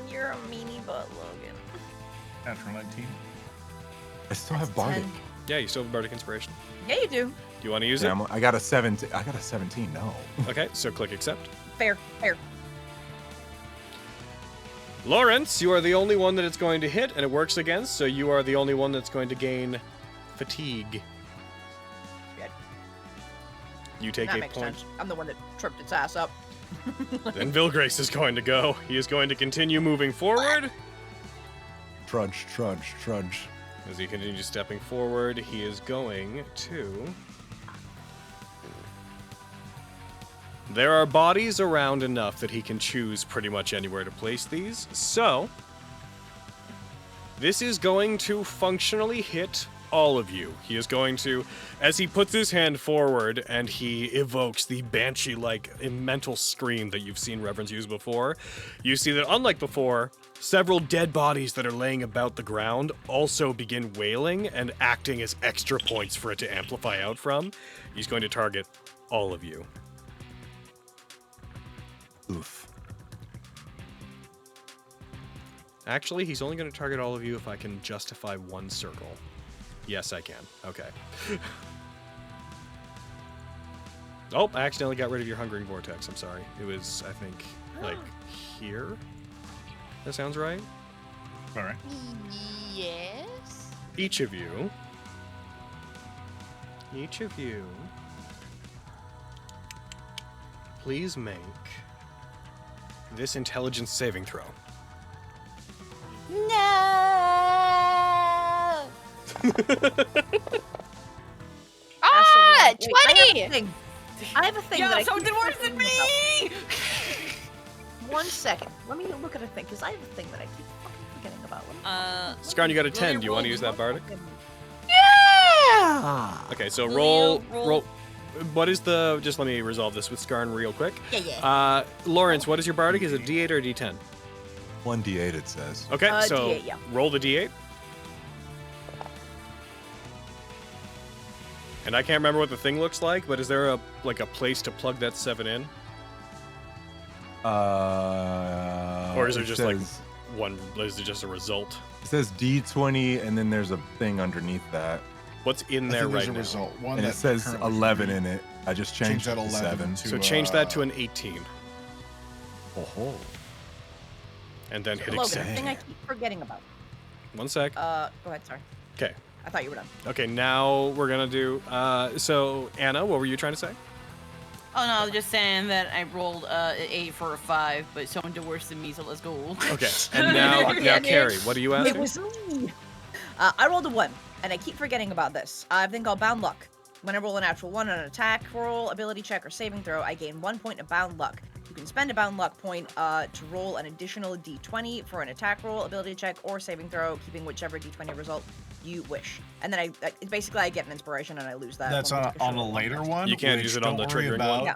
You're a meanie butt, Logan. Natural 19. I still have Bardic. 10. Yeah, you still have Bardic Inspiration. Yeah, you do. Do you want to use Yeah, it? I got a 17. I got a 17. No. Okay, so click accept. Fair. Lawrence, you are the only one that it's going to hit, and it works against, so you are the only one that's going to gain fatigue. Good. You take That a makes point. sense. I'm the one that tripped its ass up. Then Vilgrace is going to go. He is going to continue moving forward. Trudge. As he continues stepping forward, he is going to... There are bodies around enough that he can choose pretty much anywhere to place these. So, this is going to functionally hit all of you. He is going to, as he puts his hand forward and he evokes the banshee-like mental scream that you've seen Reverends use before, you see that unlike before, several dead bodies that are laying about the ground also begin wailing and acting as extra points for it to amplify out from. He's going to target all of you. Oof. Actually, he's only going to target all of you if I can justify 1 circle. Yes, I can. Okay. Oh, I accidentally got rid of your Hungering Vortex. I'm sorry. It was, I think, like, here? That sounds right? All right. Yes. Each of you, please make this intelligence saving throw. No. Ah, Wait, I have 20! a thing. I have a thing that I so keep did worse than forgetting me! about. 1 second. Let me look at a thing, because I have a thing that I keep fucking forgetting about. Scarn, you got a 10. Do you want to use that bardic? Yeah. Okay, so Roll. roll. What is the? Just let me resolve this with Scarn real quick. Yeah. Lawrence, what is your bardic? Is it D8 or D10? 1d8 it says. Okay, so D8, yeah. roll the D8. And I can't remember what the thing looks like, but is there a place to plug that 7 in? Or is it just like one? Is it just a result? It says D20, and then there's a thing underneath that, What's in I there think there's right a now? result. One and that it says currently 11 should in it. I just be- changed Change that it to 11 7. to. So change that to an 18, Oh, and then hit Logan, accept. the thing I keep forgetting about. 1 sec. Go ahead, sorry. Okay. I thought you were done. Okay, now we're gonna do. So Anna, what were you trying to say? Oh no, I was just saying that I rolled an 8 for a 5, but someone did worse than me, so let's go. Okay, and now Carrie, what are you asking? It was me. I rolled a 1, and I keep forgetting about this. I have a thing called Bound Luck. When I roll a natural 1 on an attack roll, ability check, or saving throw, I gain 1 point of Bound Luck. You can spend a Bound Luck point to roll an additional d20 for an attack roll, ability check, or saving throw, keeping whichever d20 result you wish. And then I get an inspiration and I lose that. That's when we on take a short later rest. one. You can't which use it on don't the worry triggering one.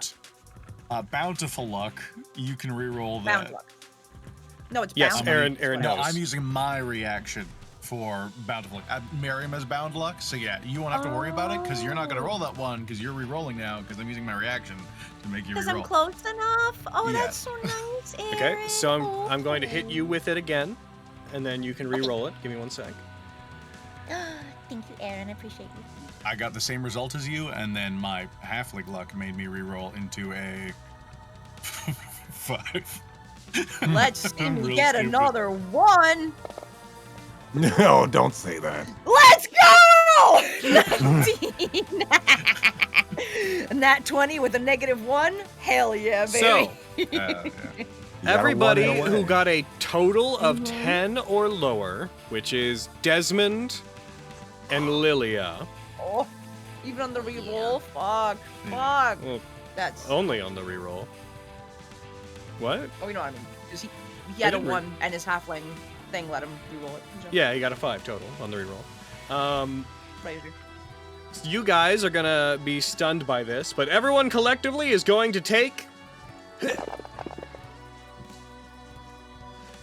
about. Bountiful Luck, you can re-roll that. Bound Luck. No, it's Yes, Bound Aaron. Luck. Aaron No, knows. I'm using my reaction for Bountiful Luck. I marry him as Bound Luck, so yeah, you won't have to worry about it because you're not gonna roll that one because you're re-rolling now because I'm using my reaction to make you Because re-roll. I'm close enough. Oh, Yes. that's so nice, Aaron. Okay, so Oh, I'm going to hit you with it again, and then you can re-roll it. Give me 1 sec. Thank you, Aaron. I appreciate you. I got the same result as you, and then my halfling luck made me re-roll into a 5. Let's see I'm me real get stupid. another 1. no, don't say that. Let's go! 19. Nat 20 with a -1. Hell yeah, baby. So You gotta everybody run it away. who got a total of 10 or lower, which is Desmond and Lilia, Oh, even on the reroll? Fuck. well, That's. only on the reroll. What? Oh, you know what I mean. 'Cause he had a didn't 1 and his halfling thing let him reroll it. Yeah, he got a 5 total on the reroll. Crazy. You guys are gonna be stunned by this, but everyone collectively is going to take.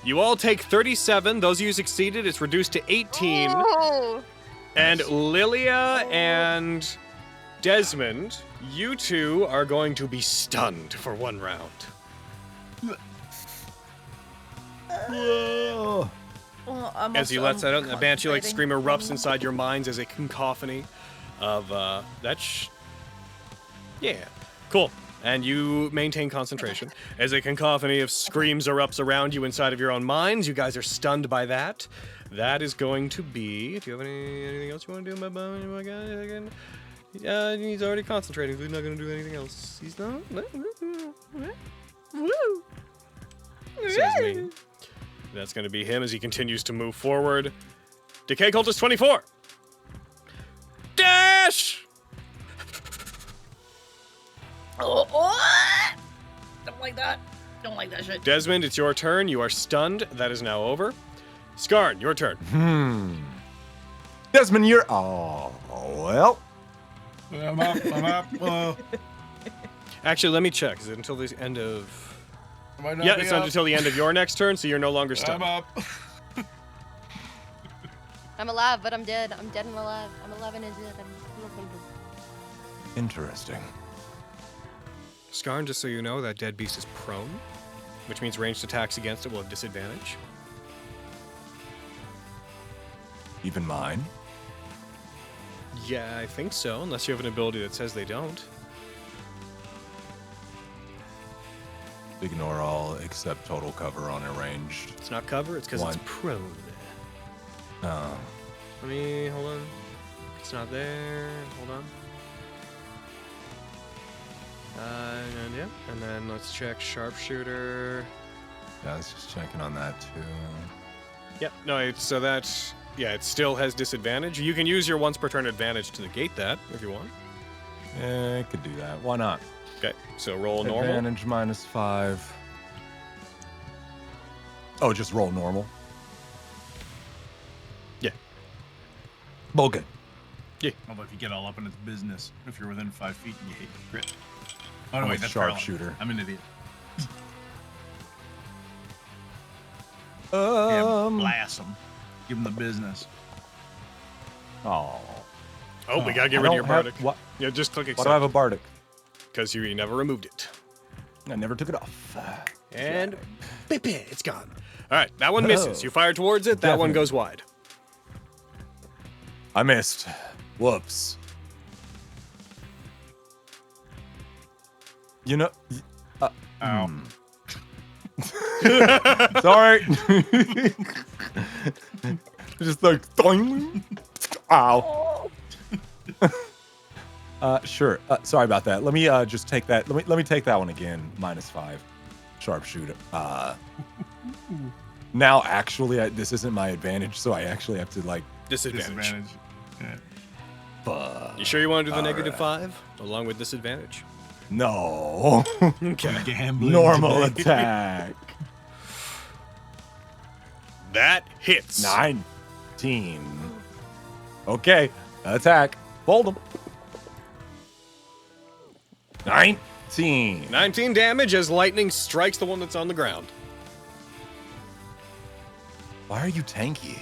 You all take 37. Those of you who succeeded, it's reduced to 18. Oh. And Lilia and Desmond, you two are going to be stunned for 1 round. Whoa. Well, I'm As he also- lets out a banshee-like concentrating. scream erupts inside your minds as a cacophony of yeah, cool. And you maintain concentration as a cacophony of screams erupts around you inside of your own minds. You guys are stunned by that. That is going to be. Do you have anything else you want to do, my guy? Again? He's already concentrating. So he's not going to do anything else. He's not. Woo! Says me. That's going to be him as he continues to move forward. Decay Cultist 24. Dash! Oh! Don't like that. Don't like that shit. Desmond, it's your turn. You are stunned. That is now over. Scarn, your turn. Desmond, you're. Oh, well. I'm up. Actually, let me check. Is it until the end of... Might not Yeah, be it's up. until the end of your next turn, so you're no longer stunned. I'm up. I'm alive, but I'm dead. I'm dead and alive. I'm alive and dead. Interesting. Scarn, just so you know, that dead beast is prone, which means ranged attacks against it will have disadvantage. Even mine. Yeah, I think so, unless you have an ability that says they don't. Ignore all except total cover on a ranged. It's not cover, it's because it's One. prone. Oh. Let me, hold on. It's not there. Hold on. And yeah, and then let's check sharpshooter. Yeah, I was just checking on that too. Yep, no, it's, so that's Yeah, it still has disadvantage. You can use your once per turn advantage to negate that if you want. I could do that. Why not? Okay, so roll normal. Advantage -5. Oh, just roll normal. Yeah. Okay. Although if you get all up in its business, if you're within 5 feet and you hit crit. Oh, no, I'm wait, a that's sharpshooter. paralyzed. I'm an idiot. Yeah, blast them. Give them the business. Oh. Oh, we gotta get rid of your bardic. What? Yeah, just click Why do I have accept. a bardic? Because you never removed it. I never took it off. And it's gone. All right, that one misses. You fire towards it, that one Definitely. goes wide. I missed. Whoops. You know. Ow. Sorry. Just like doing. Ow. Sure. Sorry about that. Let me just take that. Let me take that one again. -5. Sharpshooter. Now actually, this isn't my advantage, so I actually have to like. Disadvantage. Yeah. Fuck. You sure you want to do the All -5 along with disadvantage? No. Okay. Gambling Normal today. attack. That hits. 19. Okay. Attack. Fold him. 19. 19 damage as lightning strikes the one that's on the ground. Why are you tanky?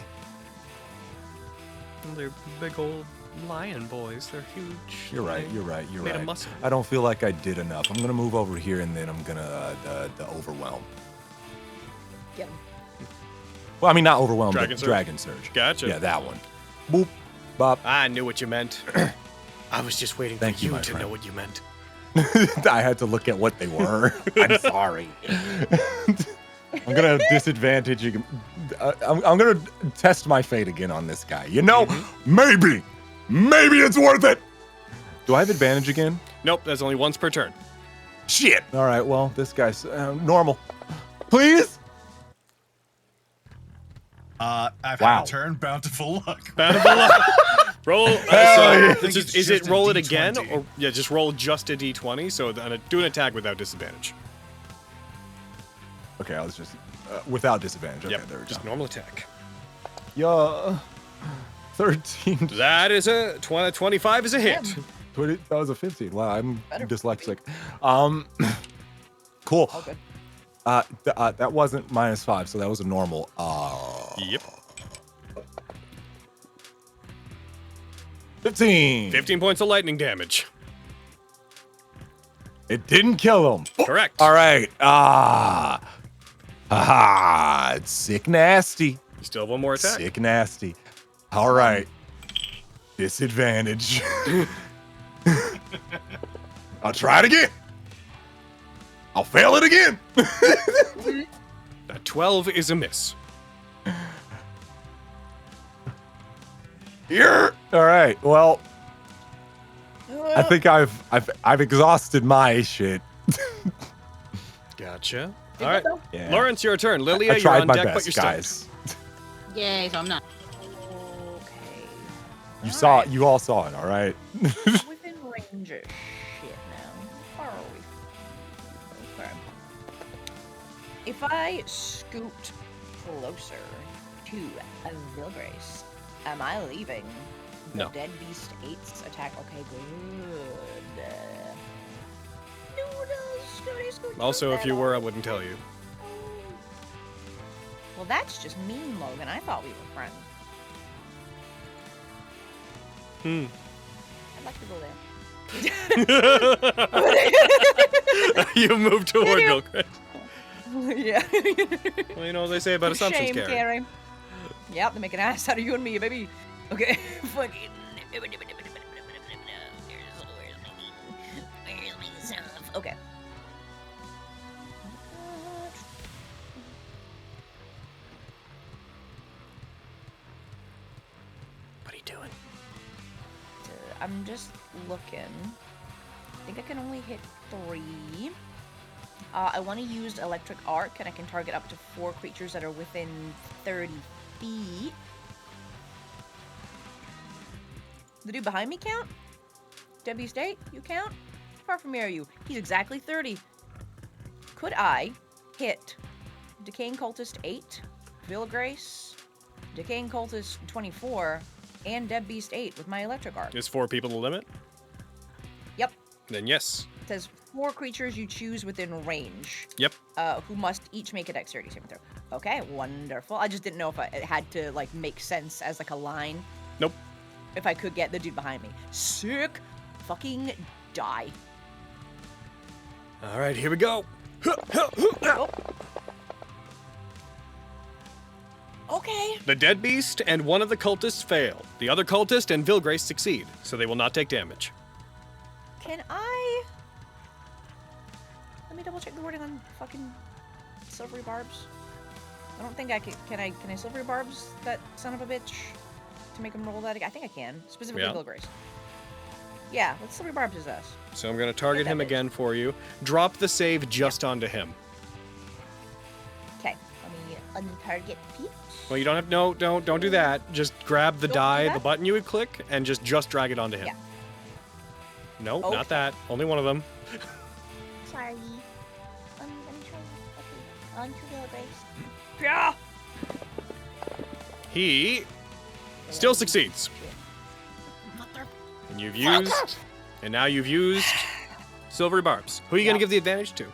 They're big old lion boys. They're huge. You're right. You're right. You're Made of right. muscle. I don't feel like I did enough. I'm gonna move over here and then I'm gonna the overwhelm. Get him. Well, I mean not overwhelm, Dragon but Surge? dragon surge. Gotcha. Yeah, that one. Boop. Bop. I knew what you meant. I was just waiting Thank for you, you my to friend. know what you meant. I had to look at what they were. I'm sorry. I'm gonna disadvantage you. I'm gonna test my fate again on this guy. You know, maybe it's worth it. Do I have advantage again? Nope, that's only once per turn. Shit. All right. Well, this guy's normal. Please. I've Wow. had a turn, bountiful luck. Bountiful luck. Roll. Hell So yeah. I think it's is it just a roll it D20. again, or yeah, just roll just a d20? So do an attack without disadvantage. Okay, I was just without disadvantage. Okay, Yep, there we just go. normal attack. Yeah. 13. That is a 25 is a hit. 20, that was a 15. Wow, I'm Better. dyslexic. Cool. All good. That wasn't -5, so that was a normal. Yep. 15. 15 points of lightning damage. It didn't kill him. Correct. All right. It's sick nasty. You still have one more attack. Sick nasty. All right. Disadvantage. I'll try it again. I'll fail it again. That 12 is a miss. Here. All right. Well, I think I've exhausted my shit. Gotcha. All right. Yeah. Lawrence, your turn. Lilia, I you're tried on my deck, but best, you're stunned. guys. Yay, so I'm not. Okay. You all saw it. All right. Within range of shit now. How far are we? Okay. If I scoot closer to a Vilgrace, am I leaving the No. Dead Beast 8's attack? Okay, good. Noodles, scooty. Also, if you were, I wouldn't tell you. Well, that's just mean, Logan. I thought we were friends. I'd like to go there. You moved toward Gilchrist. Yeah. Well, you know what they say about assumptions, Shame, Carrie. Carrie. Yep, they make an ass out of you and me, baby. Okay, fucking. Where's my stuff? Okay. What are you doing? I'm just looking. I think I can only hit 3. I want to use Electric Arc, and I can target up to 4 creatures that are within 30 feet. The dude behind me count? Debbie State, you count? How far from me are you? He's exactly 30. Could I hit Decaying Cultist 8, Vilgrace, Decaying Cultist 24, and Dead Beast 8 with my electric arc? Is 4 people the limit? Yep. Then yes. It says 4 creatures you choose within range. Yep. Who must each make a dexterity saving throw. Okay, wonderful. I just didn't know if it had to like make sense as like a line. Nope. If I could get the dude behind me. Sick. Fucking die. All right, here we go. Oh. Okay. The dead beast and one of the cultists fail. The other cultist and Vilgrace succeed, so they will not take damage. Can I... Let me double check the wording on fucking silvery barbs. I don't think I can... Can I silvery barbs that son of a bitch to make him roll that again? I think I can. Specifically Vilgrace. Yeah, let's silvery barbs his ass. So I'm going to target him again for you. Drop the save just onto him. Okay, let me untarget Peach. Well, you don't have... No, don't do that. Just grab the Don't do die, that? the button you would click, and just drag it onto him. Yeah. No, Okay. not that. Only one of them. Sorry. Let me try. Okay. On to Vilgrace. Yeah. He still succeeds. And you've used... And now you've used silvery barbs. Who are you going to give the advantage to?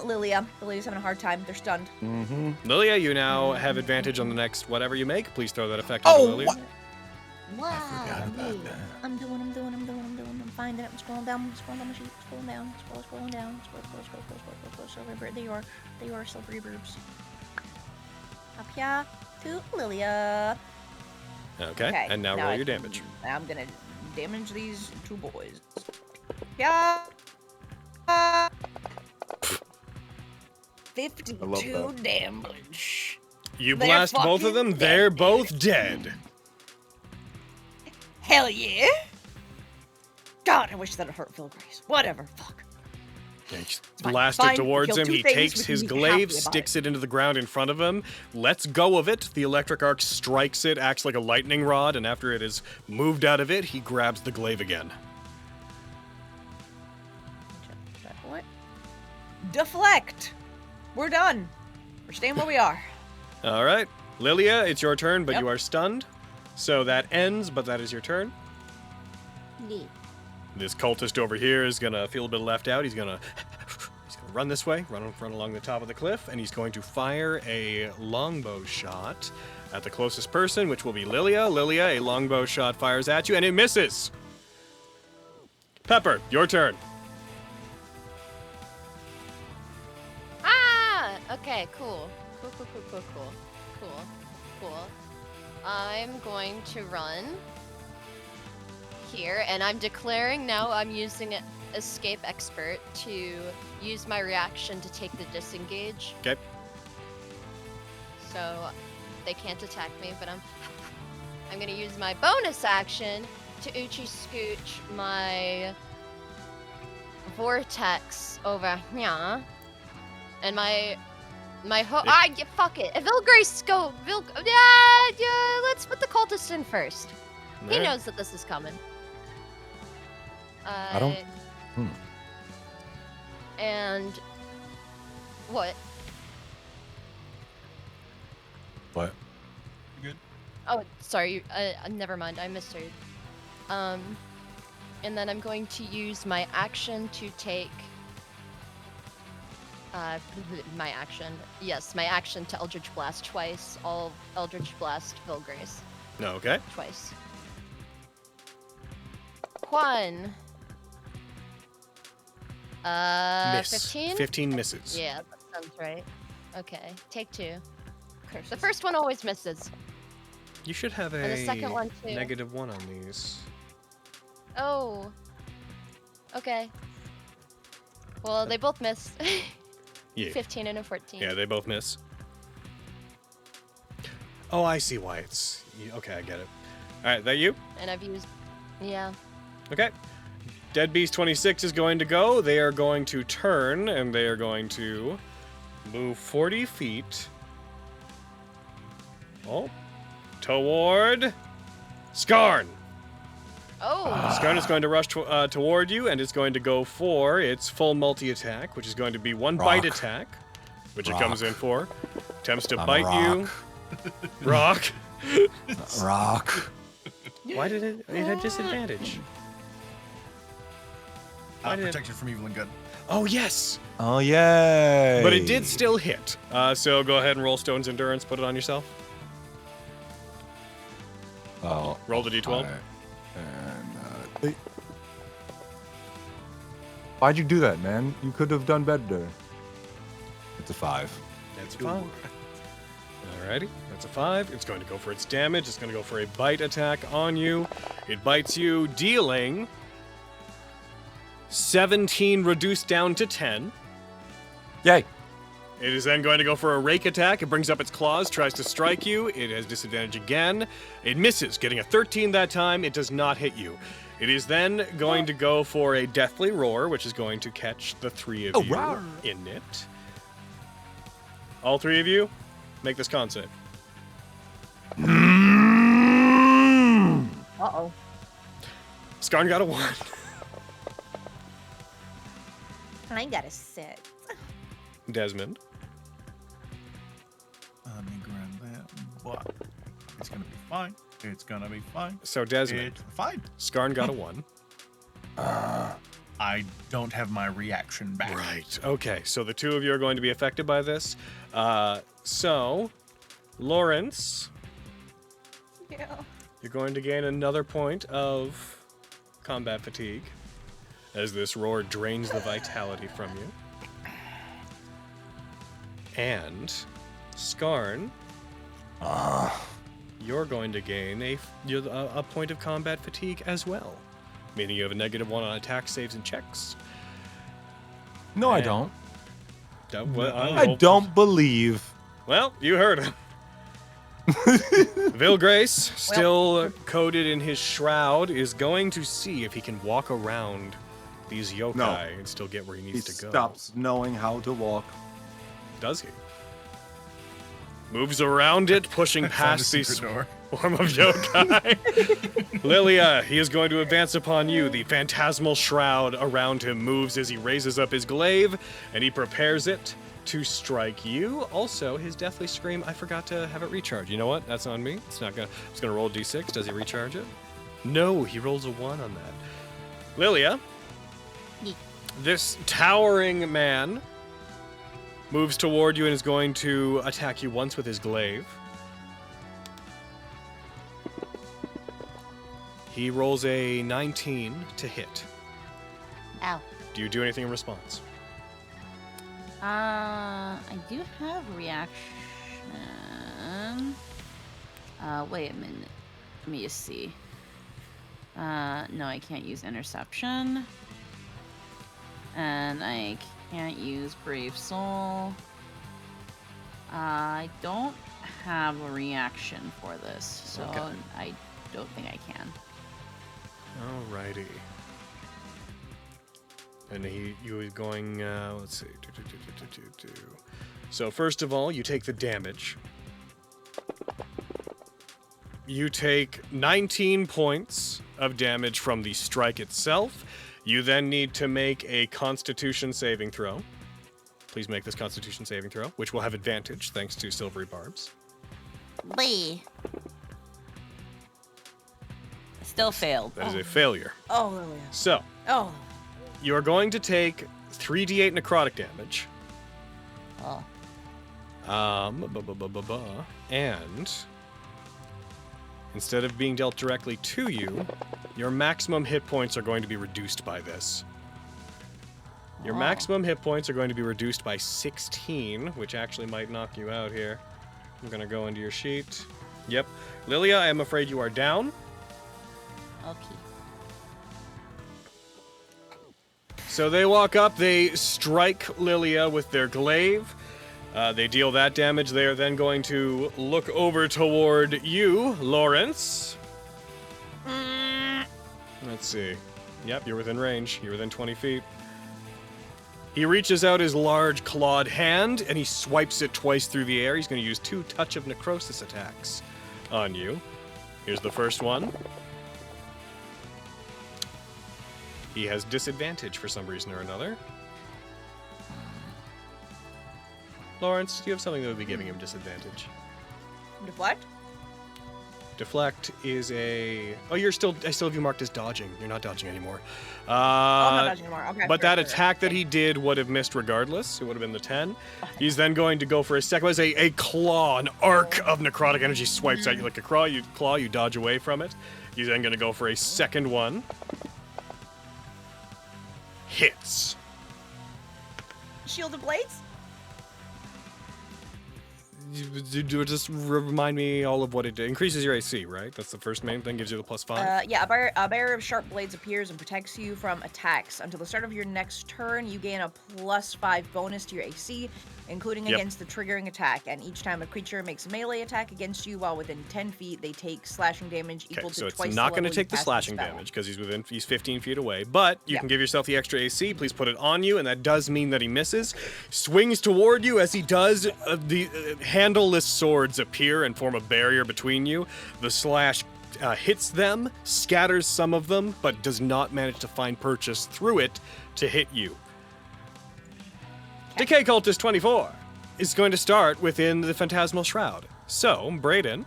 Lilia. Lilia's having a hard time. They're stunned. Mm-hmm. Lilia, you now have advantage on the next whatever you make. Please throw that effect on Lilia. Wow. I'm doing. Finding it. I'm scrolling down my sheet. Scrolling down. Scrolling down. Scroll. Silvery bird. They are silvery boobs. Up here to Lilia. Okay, and now roll your damage. I'm gonna damage these 2 boys. Yeah. 52 damage. You They're blast both of them, fucking they're dead. both dead. Hell yeah. God, I wish that had hurt Vilgrace. Whatever, fuck. fine, Blast fine. it towards Kill him. 2 He things, takes we can his be glaive, happy about sticks it. it into the ground in front of him, lets go of it. The electric arc strikes it, acts like a lightning rod, and after it is moved out of it, he grabs the glaive again. What? Deflect. We're done. We're staying where we are. All right, Lilia, it's your turn, but Yep. you are stunned. So that ends, but that is your turn. This cultist over here is gonna feel a bit left out. He's gonna run this way, run along the top of the cliff, and he's going to fire a longbow shot at the closest person, which will be Lilia. Lilia, a longbow shot fires at you, and it misses. Pepper, your turn. Ah! Okay, cool. Cool. I'm going to run here, and I'm declaring now I'm using Escape Expert to use my reaction to take the disengage. Okay. So they can't attack me, but I'm gonna use my bonus action to Uchi Scooch my vortex over here, and my fuck it. If Vilgrace go, let's put the cultist in first. He Alright. knows that this is coming. I don't- And what? What? Oh, sorry. Never mind. I misheard. And then I'm going to use my action to take. My action. Yes, my action to Eldritch Blast twice. I'll Eldritch Blast Vilgrace No, okay. twice. 1. Miss. 15? 15 misses. Yeah, that sounds right. Okay, take 2. The first one always misses. You should have And the a second one, too. -1 on these. Oh. Okay. Well, they both miss. Yeah. 15 and a 14. Yeah, they both miss. Oh, I see why it's... Okay, I get it. All right, that you? And I've used... Yeah. Okay. Dead Beast 26 is going to go. They are going to turn, and they are going to move 40 feet. Oh. toward Skarn. Oh. Skarn is going to rush toward you and is going to go for its full multi-attack, which is going to be one bite attack, which it comes in for. Attempts to bite you. Rock. Rock. Why did it had disadvantage? Protection from evil and good. Oh, yes. Oh, yay. But it did still hit. So go ahead and roll Stone's Endurance. Put it on yourself. Oh. Roll the d12. And, why'd you do that, man? You could have done better. It's a 5. That's a 5. Alrighty. That's a 5. It's going to go for its damage. It's going to go for a bite attack on you. It bites you, dealing 17 reduced down to 10. Yay. It is then going to go for a rake attack. It brings up its claws, tries to strike you. It has disadvantage again. It misses, getting a 13 that time. It does not hit you. It is then going to go for a deathly roar, which is going to catch the 3 of you roar. in it. All 3 of you, make this con save. Uh-oh. Skarn got a 1. I got a 6. Desmond. Let me grab that. But it's gonna be fine. It's gonna be fine. So Desmond. It's fine. Skarn got a 1. I don't have my reaction back. Right. Okay. So the 2 of you are going to be affected by this. So, Lawrence, Yeah. you're going to gain another point of combat fatigue as this roar drains the vitality from you. And Skarn, you're going to gain a point of combat fatigue as well, meaning you have a -1 on attack saves and checks. No, I don't. I I don't believe. Well, you heard him. Vilgrace, still coated in his shroud, is going to see if he can walk around these yokai No. and still get where he He needs to go. stops knowing how to walk. Does he? Moves around it, pushing past the door. swarm of yokai. Lilia, he is going to advance upon you. The phantasmal shroud around him moves as he raises up his glaive, and he prepares it to strike you. Also, his deathly scream, I forgot to have it recharge. You know what? That's on me. It's not gonna. It's gonna roll a d6. Does he recharge it? No, he rolls a 1 on that. Lilia, this towering man moves toward you and is going to attack you once with his glaive. He rolls a 19 to hit. Ow. Do you do anything in response? I do have reaction. Wait a minute. Let me just see. No, I can't use interception. And I can't use Brave Soul. I don't have a reaction for this, so Okay. I don't think I can. Alrighty. And you was going, let's see. So first of all, you take the damage. You take 19 points of damage from the strike itself. You then need to make a Constitution saving throw. Please make this Constitution saving throw, which will have advantage thanks to silvery barbs. B. Still failed. That is a failure. Oh, Lilia. So, Oh. you are going to take 3d8 necrotic damage. Oh. And instead of being dealt directly to you, your maximum hit points are going to be reduced by this. Your maximum hit points are going to be reduced by 16, which actually might knock you out here. I'm going to go into your sheet. Yep. Lilia, I am afraid you are down. Okay. So they walk up, they strike Lilia with their glaive. They deal that damage. They are then going to look over toward you, Lawrence. Let's see. Yep, you're within range. You're within 20 feet. He reaches out his large clawed hand, and he swipes it twice through the air. He's going to use 2 Touch of Necrosis attacks on you. Here's the first one. He has disadvantage for some reason or another. Lawrence, do you have something that would be giving him disadvantage? Deflect? Deflect is a... Oh, I still have you marked as dodging. You're not dodging anymore. Oh, I'm not dodging anymore. Okay. But that attack that he did would have missed regardless. It would have been the 10. He's then going to go for a second. It's a claw, an arc of necrotic energy swipes at you like a claw. You dodge away from it. He's then going to go for a second one. Hits. Shielded blades? Just remind me all of what it did. Increases your AC, right? That's the first main thing. Gives you the +5. Yeah, a barrier of sharp blades appears and protects you from attacks. Until the start of your next turn, you gain a +5 bonus to your AC, including against the triggering attack. And each time a creature makes a melee attack against you while within 10 feet, they take slashing damage equal to so twice the it's not going to level take you the cast slashing spell. damage because he's 15 feet away. But you can give yourself the extra AC. Please put it on you, and that does mean that he misses. Swings toward you. As he does, the handleless swords appear and form a barrier between you. The slash hits them, scatters some of them, but does not manage to find purchase through it to hit you. Decay Cultist 24 is going to start within the Phantasmal Shroud. So, Braden,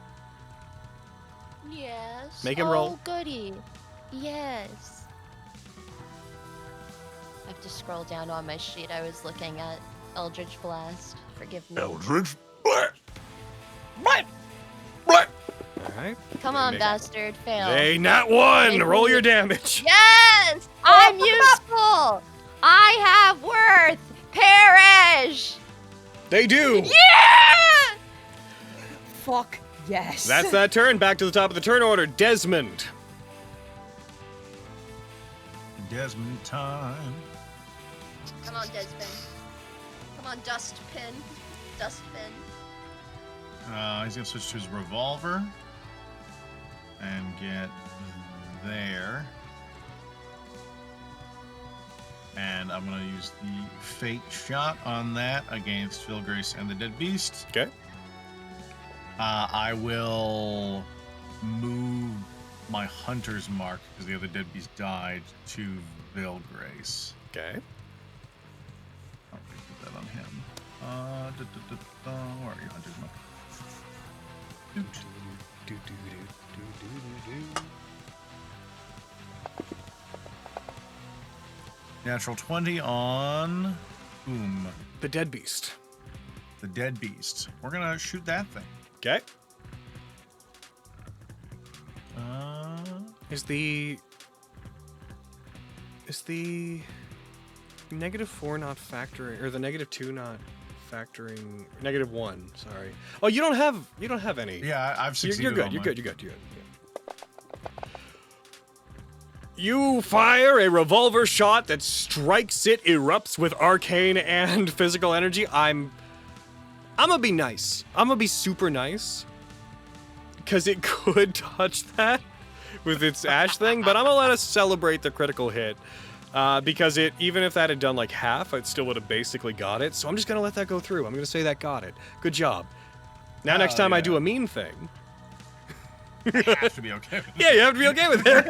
Yes. Make him roll. Oh, goody. Yes. I have to scroll down on my sheet. I was looking at Eldritch Blast. Forgive me. Eldritch Blast. alright. Come on, bastard. Fail. Hey, Nat 1! Roll your damage! Yes! I'm useful! I have worth! Perish! They do! Yeah! Fuck yes. That's that turn. Back to the top of the turn order. Desmond. Desmond time. Come on, Desmond. Come on, Dustpin. Dustpin. He's gonna switch to his revolver and get there. And I'm gonna use the fate shot on that against Phil Grace and the Dead Beast. Okay. I will move my hunter's mark because the other Dead Beast died to Phil Grace. Okay. I'll put that on him. Where are you, hunter's mark? Natural 20 on Boom. The Dead Beast. The Dead Beast. We're gonna shoot that thing. Okay. Is the -4 not factoring, or the -2 not factoring? -1, sorry. Oh, you don't have any. Yeah, I've succeeded. You're good. on You're mine. good. You're good. You fire a revolver shot that strikes it, erupts with arcane and physical energy. I'm gonna be nice. I'm gonna be super nice. Because it could touch that with its ash thing, but I'm gonna let us celebrate the critical hit. Because even if that had done like half, it still would have basically got it. So I'm just gonna let that go through. I'm gonna say that got it. Good job. Now next time I do a mean thing. I have to be okay with it. Yeah, you have to be okay with it.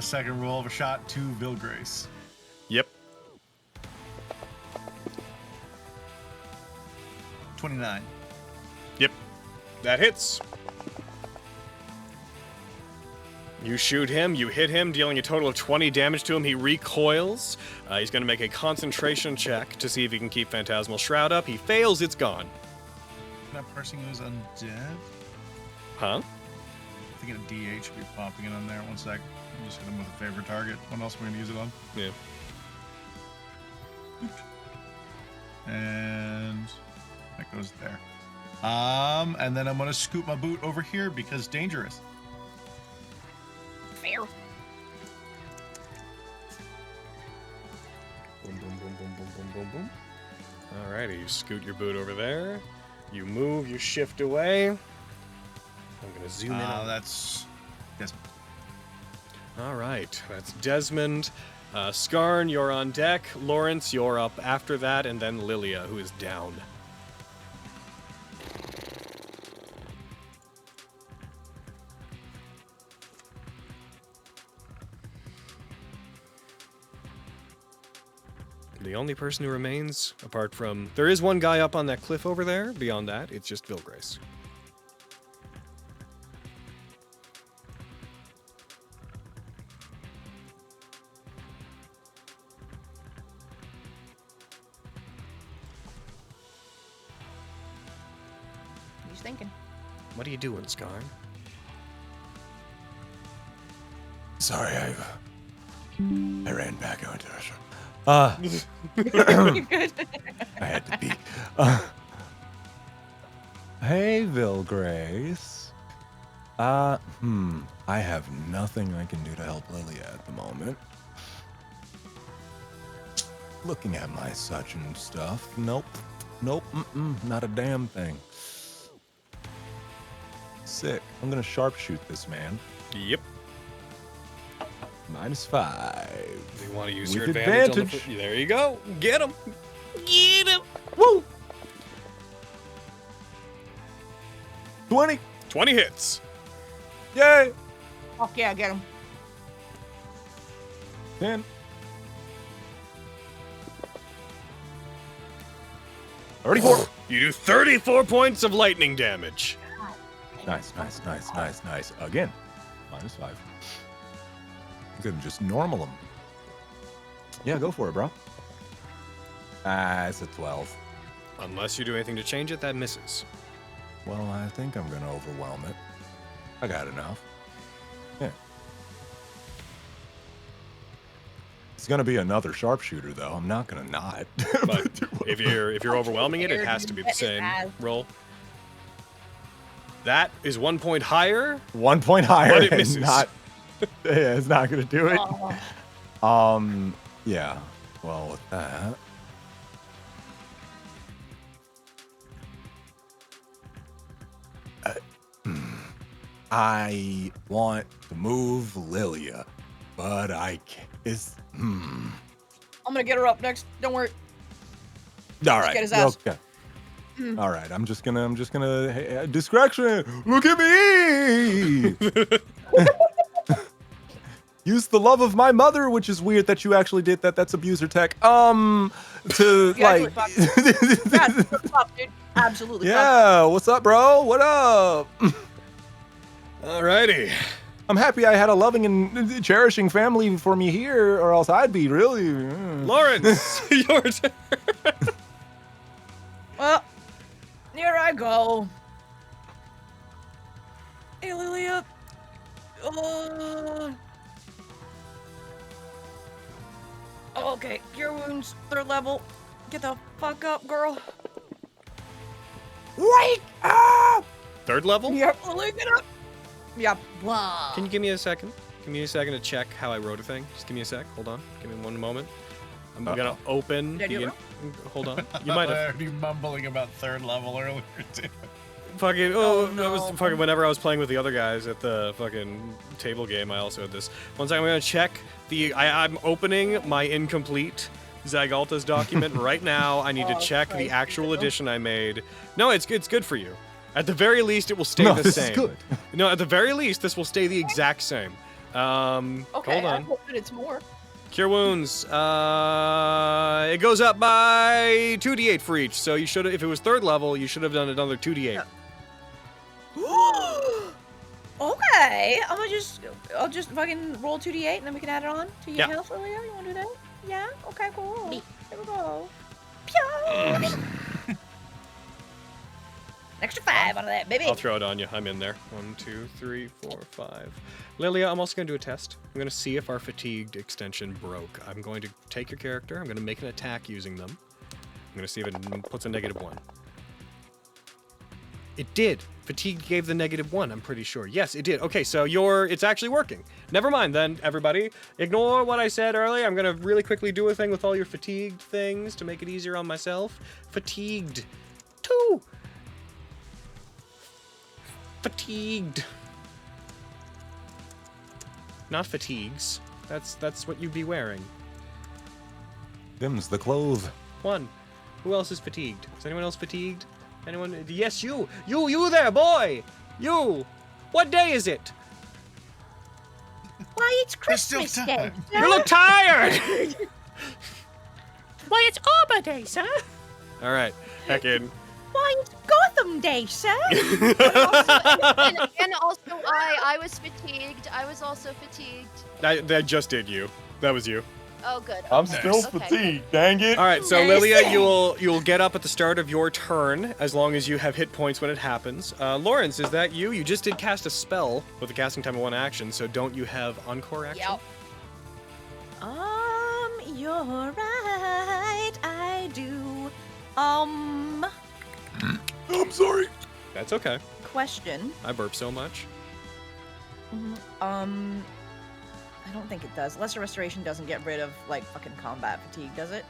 Second roll of a shot to Bill Grace. Yep. 29. Yep. That hits. You shoot him, you hit him, dealing a total of 20 damage to him. He recoils. He's going to make a concentration check to see if he can keep Phantasmal Shroud up. He fails, it's gone. That person who's undead? Huh? I think a DH should be popping in on there. One sec. Just hit him with a favorite target. What else are we going to use it on? Yeah. And that goes there. And then I'm going to scoop my boot over here because dangerous. Fair. Boom, boom, boom, boom, boom, boom, boom, boom. Alrighty, you scoot your boot over there. You move, you shift away. I'm gonna zoom in on That's Desmond. Alright, that's Desmond. Skarn, you're on deck. Lawrence, you're up after that, and then Lilia, who is down. the only person who remains, apart from... There is one guy up on that cliff over there. Beyond that, it's just Vilgrace. He's thinking. What are you doing, Scar? Sorry, I ran back out to You're good. I had to pee. Hey, Vilgrace. I have nothing I can do to help Lilia at the moment. Looking at my such and stuff. Nope, not a damn thing. Sick. I'm gonna sharpshoot this man. Yep. -5. You want to use With your advantage. advantage. There you go. Get him. Get him. Woo! 20. 20 hits. Yay! Fuck yeah, get him. 10. 34. You do 34 points of lightning damage. Nice. Again, -5. You could just normal him. Yeah, go for it, bro. It's a 12. Unless you do anything to change it, that misses. Well, I think I'm gonna overwhelm it. I got enough. Yeah. It's gonna be another sharpshooter, though. I'm not gonna not. But if you're overwhelming it, it has to be the same roll. That is 1 point higher. 1 point higher. But it and misses. It's not gonna do it. Oh. Yeah. Well, with that. I want to move Lilia, but I can't. I'm gonna get her up next. Don't worry. All right. get his ass. Okay. All right. I'm just gonna. Hey, distraction. Look at me. Use the love of my mother, which is weird that you actually did that. That's abuser tech. To Yeah, like. Yeah, fuck, dude. Absolutely. Yeah. What's up, bro? What up? Alrighty. I'm happy I had a loving and cherishing family for me here, or else I'd be really. Lawrence, your turn. Well, here I go. Hey, Lilia. Okay, cure wounds, 3rd level. Get the fuck up, girl. Wake up! 3rd level? Yep, Lilia, get up. Yep. Whoa. Can you give me a second? Give me a second to check how I wrote a thing. Just give me a sec. Hold on. Give me 1 moment. I'm gonna open. Did you Hold on. You might have. already mumbling about 3rd level earlier too. Fucking. Oh, That was no. fucking. Whenever I was playing with the other guys at the fucking table game, I also had this. One second. I'm gonna check the. I'm opening my incomplete Zygalta's document right now. I need to Oh, check the Christ, actual no. edition I made. No, it's good for you. At the very least, it will stay No, the this same. is good. No, at the very least, this will stay the exact same. Okay, Hold I on. hope that it's more. Cure wounds. It goes up by 2d8 for each. So you should, if it was 3rd level, you should have done another 2d8. Okay, I'll just fucking roll 2d8 and then we can add it on to your Yeah. health, Lilia. You wanna do that? Yeah? Okay, cool. Me. Here we go. Pew! Extra 5 out of that, baby. I'll throw it on you. I'm in there. 1, 2, 3, 4, 5. Lilia, I'm also going to do a test. I'm going to see if our fatigued extension broke. I'm going to take your character. I'm going to make an attack using them. I'm going to see if it puts a -1. It did. Fatigue gave the -1, I'm pretty sure. Yes, it did. Okay, so it's actually working. Never mind then, everybody. Ignore what I said earlier. I'm going to really quickly do a thing with all your fatigued things to make it easier on myself. Fatigued. 2. Fatigued. Not fatigues. That's what you'd be wearing. Them's the clothes. 1. Who else is fatigued? Is anyone else fatigued? Anyone? Yes, you. You there, boy. You. What day is it? Why, it's There's still Christmas Day. time. You look tired. Why, it's Arbor Day, sir. All right, heck in. Why, it's Gotham Day, sir. And also, I was fatigued. I was also fatigued. That just did you. That was you. Oh, good. I'm Okay. still Okay. fatigued. Dang it. All right, so Nice. Lilia, you'll get up at the start of your turn as long as you have hit points when it happens. Lawrence, is that you? You just did cast a spell with a casting time of 1 action, so don't you have encore action? Yep. You're right. I do. I'm sorry. That's okay. Question. I burp so much. I don't think it does. Lesser Restoration doesn't get rid of, like, fucking combat fatigue, does it?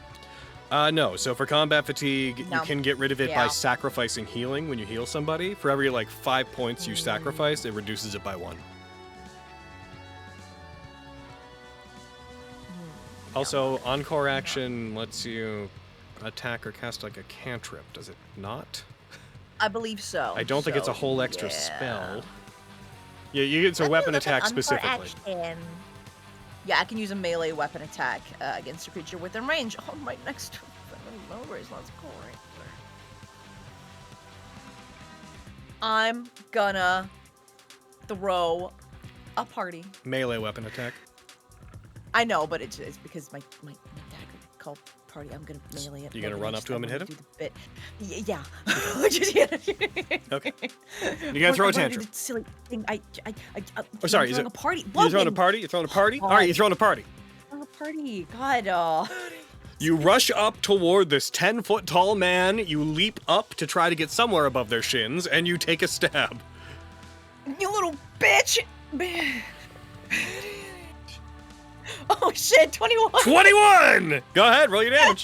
No. So for combat fatigue, No. you can get rid of it by Yeah. sacrificing healing when you heal somebody. For every, 5 points you sacrifice, it reduces it by 1. Also, encore action lets you attack or cast, a cantrip, does it not? I believe so. I don't think it's a so, whole extra yeah. spell. Yeah, it's a weapon attack specifically. Yeah, I can use a melee weapon attack against a creature within range. Oh, right next to Mowbray's lots of cool right there. I'm gonna throw a party. Melee weapon attack. I know, but it's because my dad called party. I'm gonna melee it. You gonna run up to him and hit him? Do the bit. Yeah. Just, yeah. Okay. You gonna throw a I'm gonna do tantrum? the silly thing. Oh, sorry, I'm is throwing it- a party? You're throwing a party? You're throwing a party? All right, you're throwing a party. A party. God. You rush up toward this 10-foot tall man. You leap up to try to get somewhere above their shins, and you take a stab. You little bitch. Oh shit, 21! 21! Go ahead, roll your damage.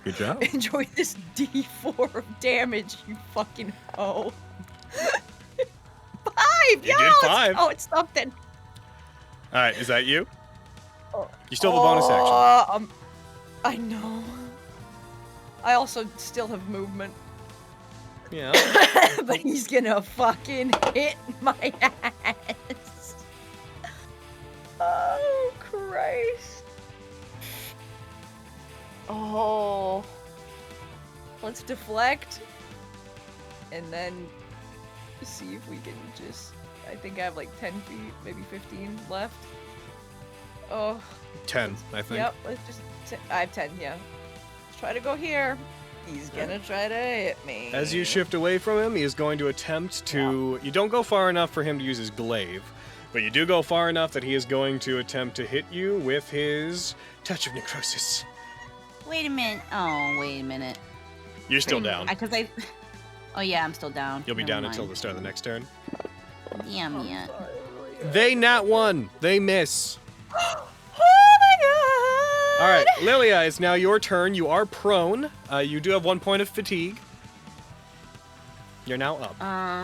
Good job. Enjoy this D4 of damage, you fucking hoe. 5! You did 5. Oh, it's something. All right, is that you? You still have a bonus action. I know. I also still have movement. Yeah. But he's gonna fucking hit my ass. Oh, Christ. Oh. Let's deflect. And then see if we can just... I think I have 10 feet, maybe 15 left. Oh. 10, I think. Yep, let's just... I have 10, yeah. Let's try to go here. He's gonna try to hit me. As you shift away from him, he is going to attempt to... You don't go far enough for him to use his glaive, but you do go far enough that he is going to attempt to hit you with his Touch of Necrosis. Wait a minute. Oh, wait a minute. You're still down. Oh yeah, I'm still down. You'll be Never down mind. until the start of the next turn. Damn it. They nat 1. They miss. Oh my god! All right, Lilia, it's now your turn. You are prone. You do have 1 point of fatigue. You're now up.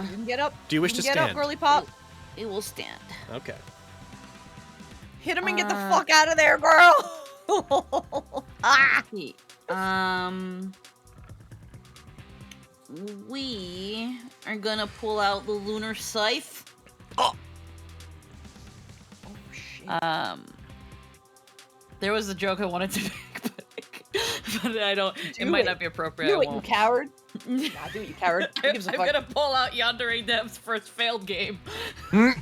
You can get up. Do you wish to Get stand? up, girly pop. It will stand. Okay. Hit him and get the fuck out of there, girl! Ah! Okay. We are gonna pull out the lunar scythe. Oh shit. There was a joke I wanted to make, but I don't. It might not be appropriate. Do I it, you won't. coward. Nah, do it, you coward. Who gives a I'm fuck? gonna pull out Yandere Dev's first failed game. Oh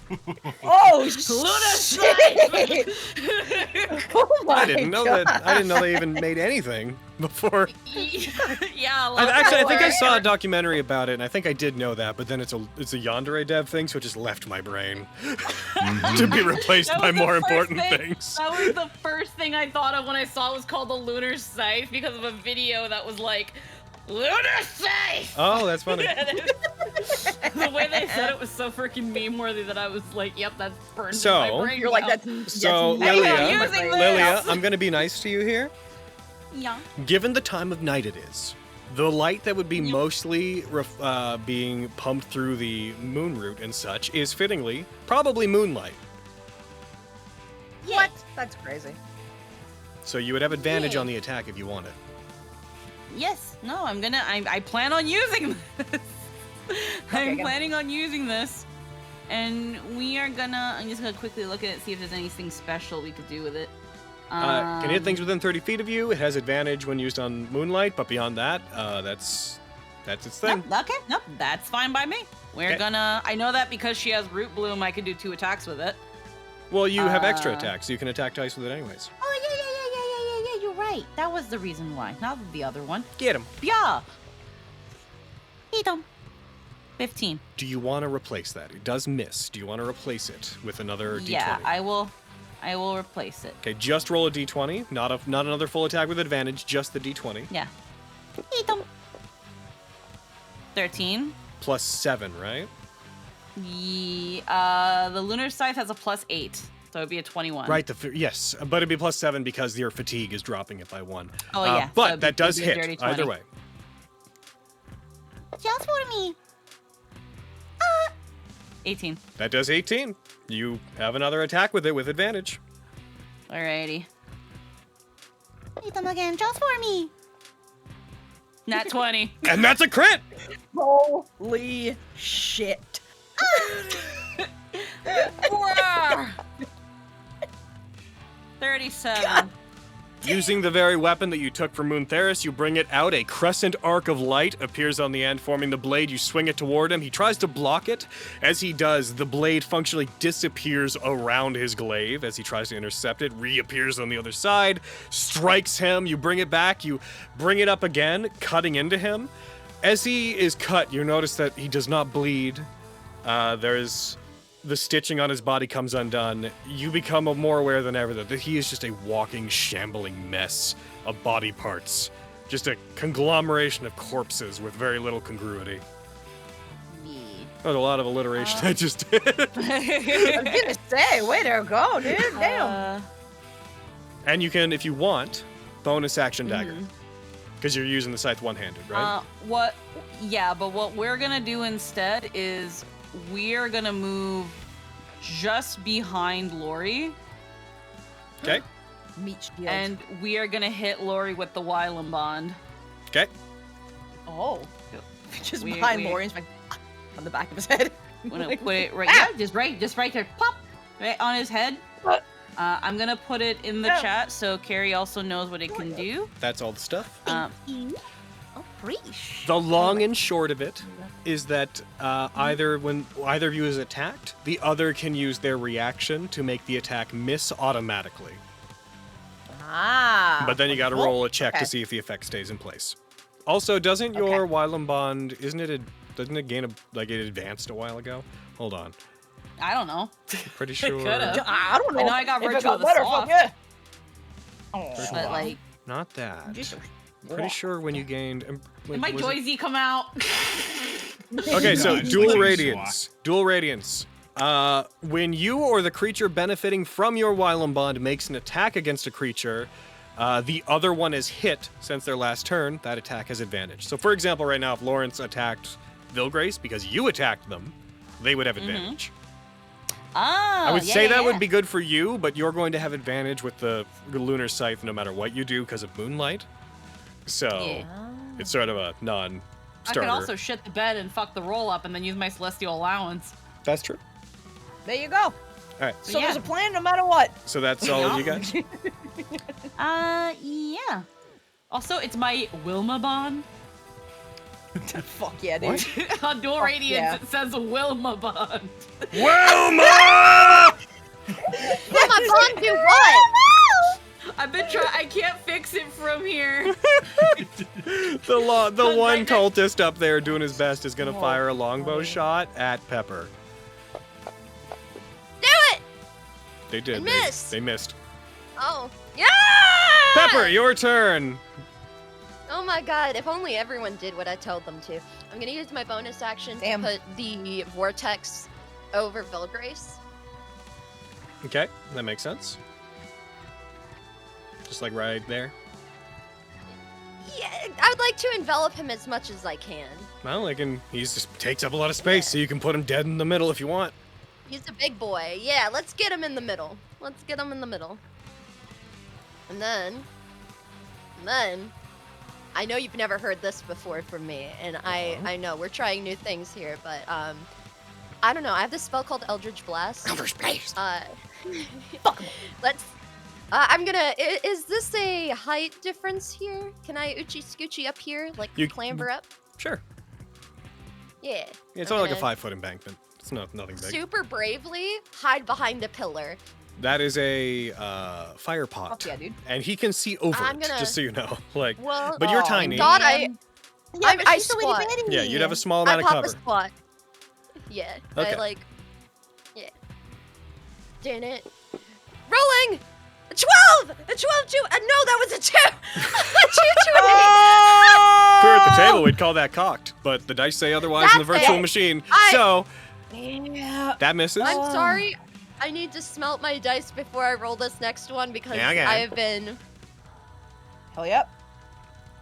Lunar shit! Oh my I didn't know god. that. I didn't know they even made anything before. Yeah. Actually, I think I saw a documentary about it, and I think I did know that. But then it's a Yandere Dev thing, so it just left my brain to be replaced That by was the more first important thing- things. That was the first thing I thought of when I saw it was called the lunar scythe because of a video that was like, lunar scythe! Oh, that's funny. The way they said it was so freaking meme worthy that I was like, yep, that's burned So- in my brain. You're like, now. that's So, that's Lilia, not my brain. Lilia, I'm gonna be nice to you here. Yeah. Given the time of night it is, the light that would be mostly being pumped through the moon route and such is fittingly probably moonlight. What? That's crazy. So you would have advantage Yeah. on the attack if you want it. Yes. No, I plan on using this. I'm go. planning on using this. And I'm just gonna quickly look at it, see if there's anything special we could do with it. Can hit things within 30 feet of you. It has advantage when used on moonlight, but beyond that, that's its thing. Nope, okay, nope, that's fine by me. We're Okay. gonna. I know that because she has Rootbloom, I can do 2 attacks with it. Well, you have extra attacks, so you can attack twice with it anyways. Oh yeah. You're right. That was the reason why, not the other one. Get him. Yeah. Eat 'em. 15. Do you want to replace that? It does miss. Do you want to replace it with another d20? Yeah, I will replace it. Okay, just roll a d20, not another full attack with advantage, just the d20. Yeah. Eat 'em. 13. Plus 7, right? The lunar scythe has a +8, so it'd be a 21. Right, yes, but it'd be plus 7 because your fatigue is dropping it by 1. Oh yeah. But so that does it'd be a dirty hit, 20. either way. Just for me. 18. That does 18. You have another attack with it with advantage. Alrighty. Eat them again, just for me. Nat 20. And that's a crit! Holy shit. 37. Using the very weapon that you took from Moontheris, you bring it out. A crescent arc of light appears on the end, forming the blade. You swing it toward him. He tries to block it. As he does, the blade functionally disappears around his glaive. As he tries to intercept it, reappears on the other side, strikes him. You bring it back. You bring it up again, cutting into him. As he is cut, you notice that he does not bleed. There's the stitching on his body comes undone. You become more aware than ever that he is just a walking, shambling mess of body parts. Just a conglomeration of corpses with very little congruity. That was a lot of alliteration I just did. I was gonna say, way to go, dude. Damn. And you can, if you want, bonus action dagger. Because you're using the scythe one-handed, right? Yeah, but what we're gonna do instead is we're gonna move just behind Lori, Okay. Meat shield. and we are gonna hit Lori with the Wylam bond. Okay. Oh. Just We- behind we- Lawrence, like, on the back of his head. I'm gonna put it right, Ah! yeah, just right there, pop, right on his head. I'm gonna put it in the Yeah. chat so Carrie also knows what it can do. That's all the stuff. Oh, preach. The long and short of it is that either when either of you is attacked, the other can use their reaction to make the attack miss automatically. Ah. But then you got to Well, roll a check okay. to see if the effect stays in place. Also, doesn't your Wylam bond doesn't it gain like it advanced a while ago? Hold on, I don't know. pretty sure. Could've. I don't know. I know I got if it Virtue got of the better, Soft. fuck yeah. Oh, But like, Not that. just- Pretty sure when you gained. did my was it- Joyzy come out? Okay, so Nice. dual Like you radiance. Dual radiance. When you or the creature benefiting from your Wylam bond makes an attack against a creature, the other one is hit since their last turn. That attack has advantage. So, for example, right now, if Lawrence attacked Vilgrace because you attacked them, they would have advantage. Ah, I would yeah, say yeah, that yeah. would be good for you, but you're going to have advantage with the lunar scythe no matter what you do because of moonlight. So Yeah. it's sort of a I non-starter. could also shit the bed and fuck the roll up and then use my celestial allowance. That's true. There you go. All right, So yeah. there's a plan no matter what. so that's all you got. Yeah. Also, it's my Wilma bond. Fuck yeah, dude. What? On dual radiance, yeah. it says Wilma bond. Wilma! Will my bond do what? I've been trying. I can't fix it from here. The one cultist up there doing his best is gonna fire a longbow shot at Pepper. Do it! They did. I They- missed. They missed. Oh. Yeah! Pepper, your turn. Oh my god, if only everyone did what I told them to. I'm gonna use my bonus action Damn. to put the vortex over Vilgrace. Okay, that makes sense. Just like right there. Yeah, I would like to envelop him as much as I can. Well, he's just takes up a lot of space, so you can put him dead in the middle if you want. He's a big boy. Yeah, let's get him in the middle. Let's get him in the middle. And then, I know you've never heard this before from me, and I know we're trying new things here, but I don't know. I have this spell called Eldritch Blast. Eldritch Blast. Let's I'm gonna. Is this a height difference here? Can I oochie scoochie up here, like You- clamber up? Sure. Yeah. It's I'm only like a gonna 5-foot embankment. It's nothing big. Super bravely hide behind the pillar. That is a fire pot. Fuck yeah, dude. And he can see over I'm it, gonna- just so you know. Like, Well, but you're Oh, tiny. God, I Yeah, but I she's so itty squat. bitty. Yeah, you'd have a small I amount of pop a cover. squat. Yeah. Okay. I like. Yeah. Dang it. Rolling. A 12. A 12. No, that was a 2. A 2. If we were at the table, we'd call that cocked, but the dice say otherwise in the That's virtual it. machine. I- So Yeah. that misses. I'm sorry. I need to smelt my dice before I roll this next one because Yeah, okay. I have been. Hell yep.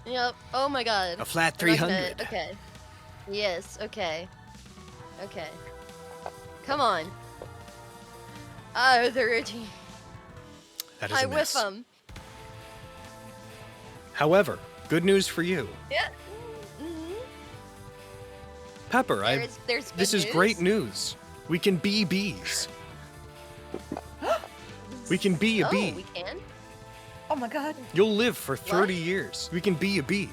Yep. Oh my god. A flat I'm not gonna- 300. Okay. Yes. Okay. Okay. Come on. Oh, they're itchy. That is I a whiff miss. them. However, good news for you, Yeah. Mhm. Pepper. There's good This is news. great news. We can be bees. We can be a Oh, bee. we can. Oh my god. You'll live for 30 years. We can be a bee.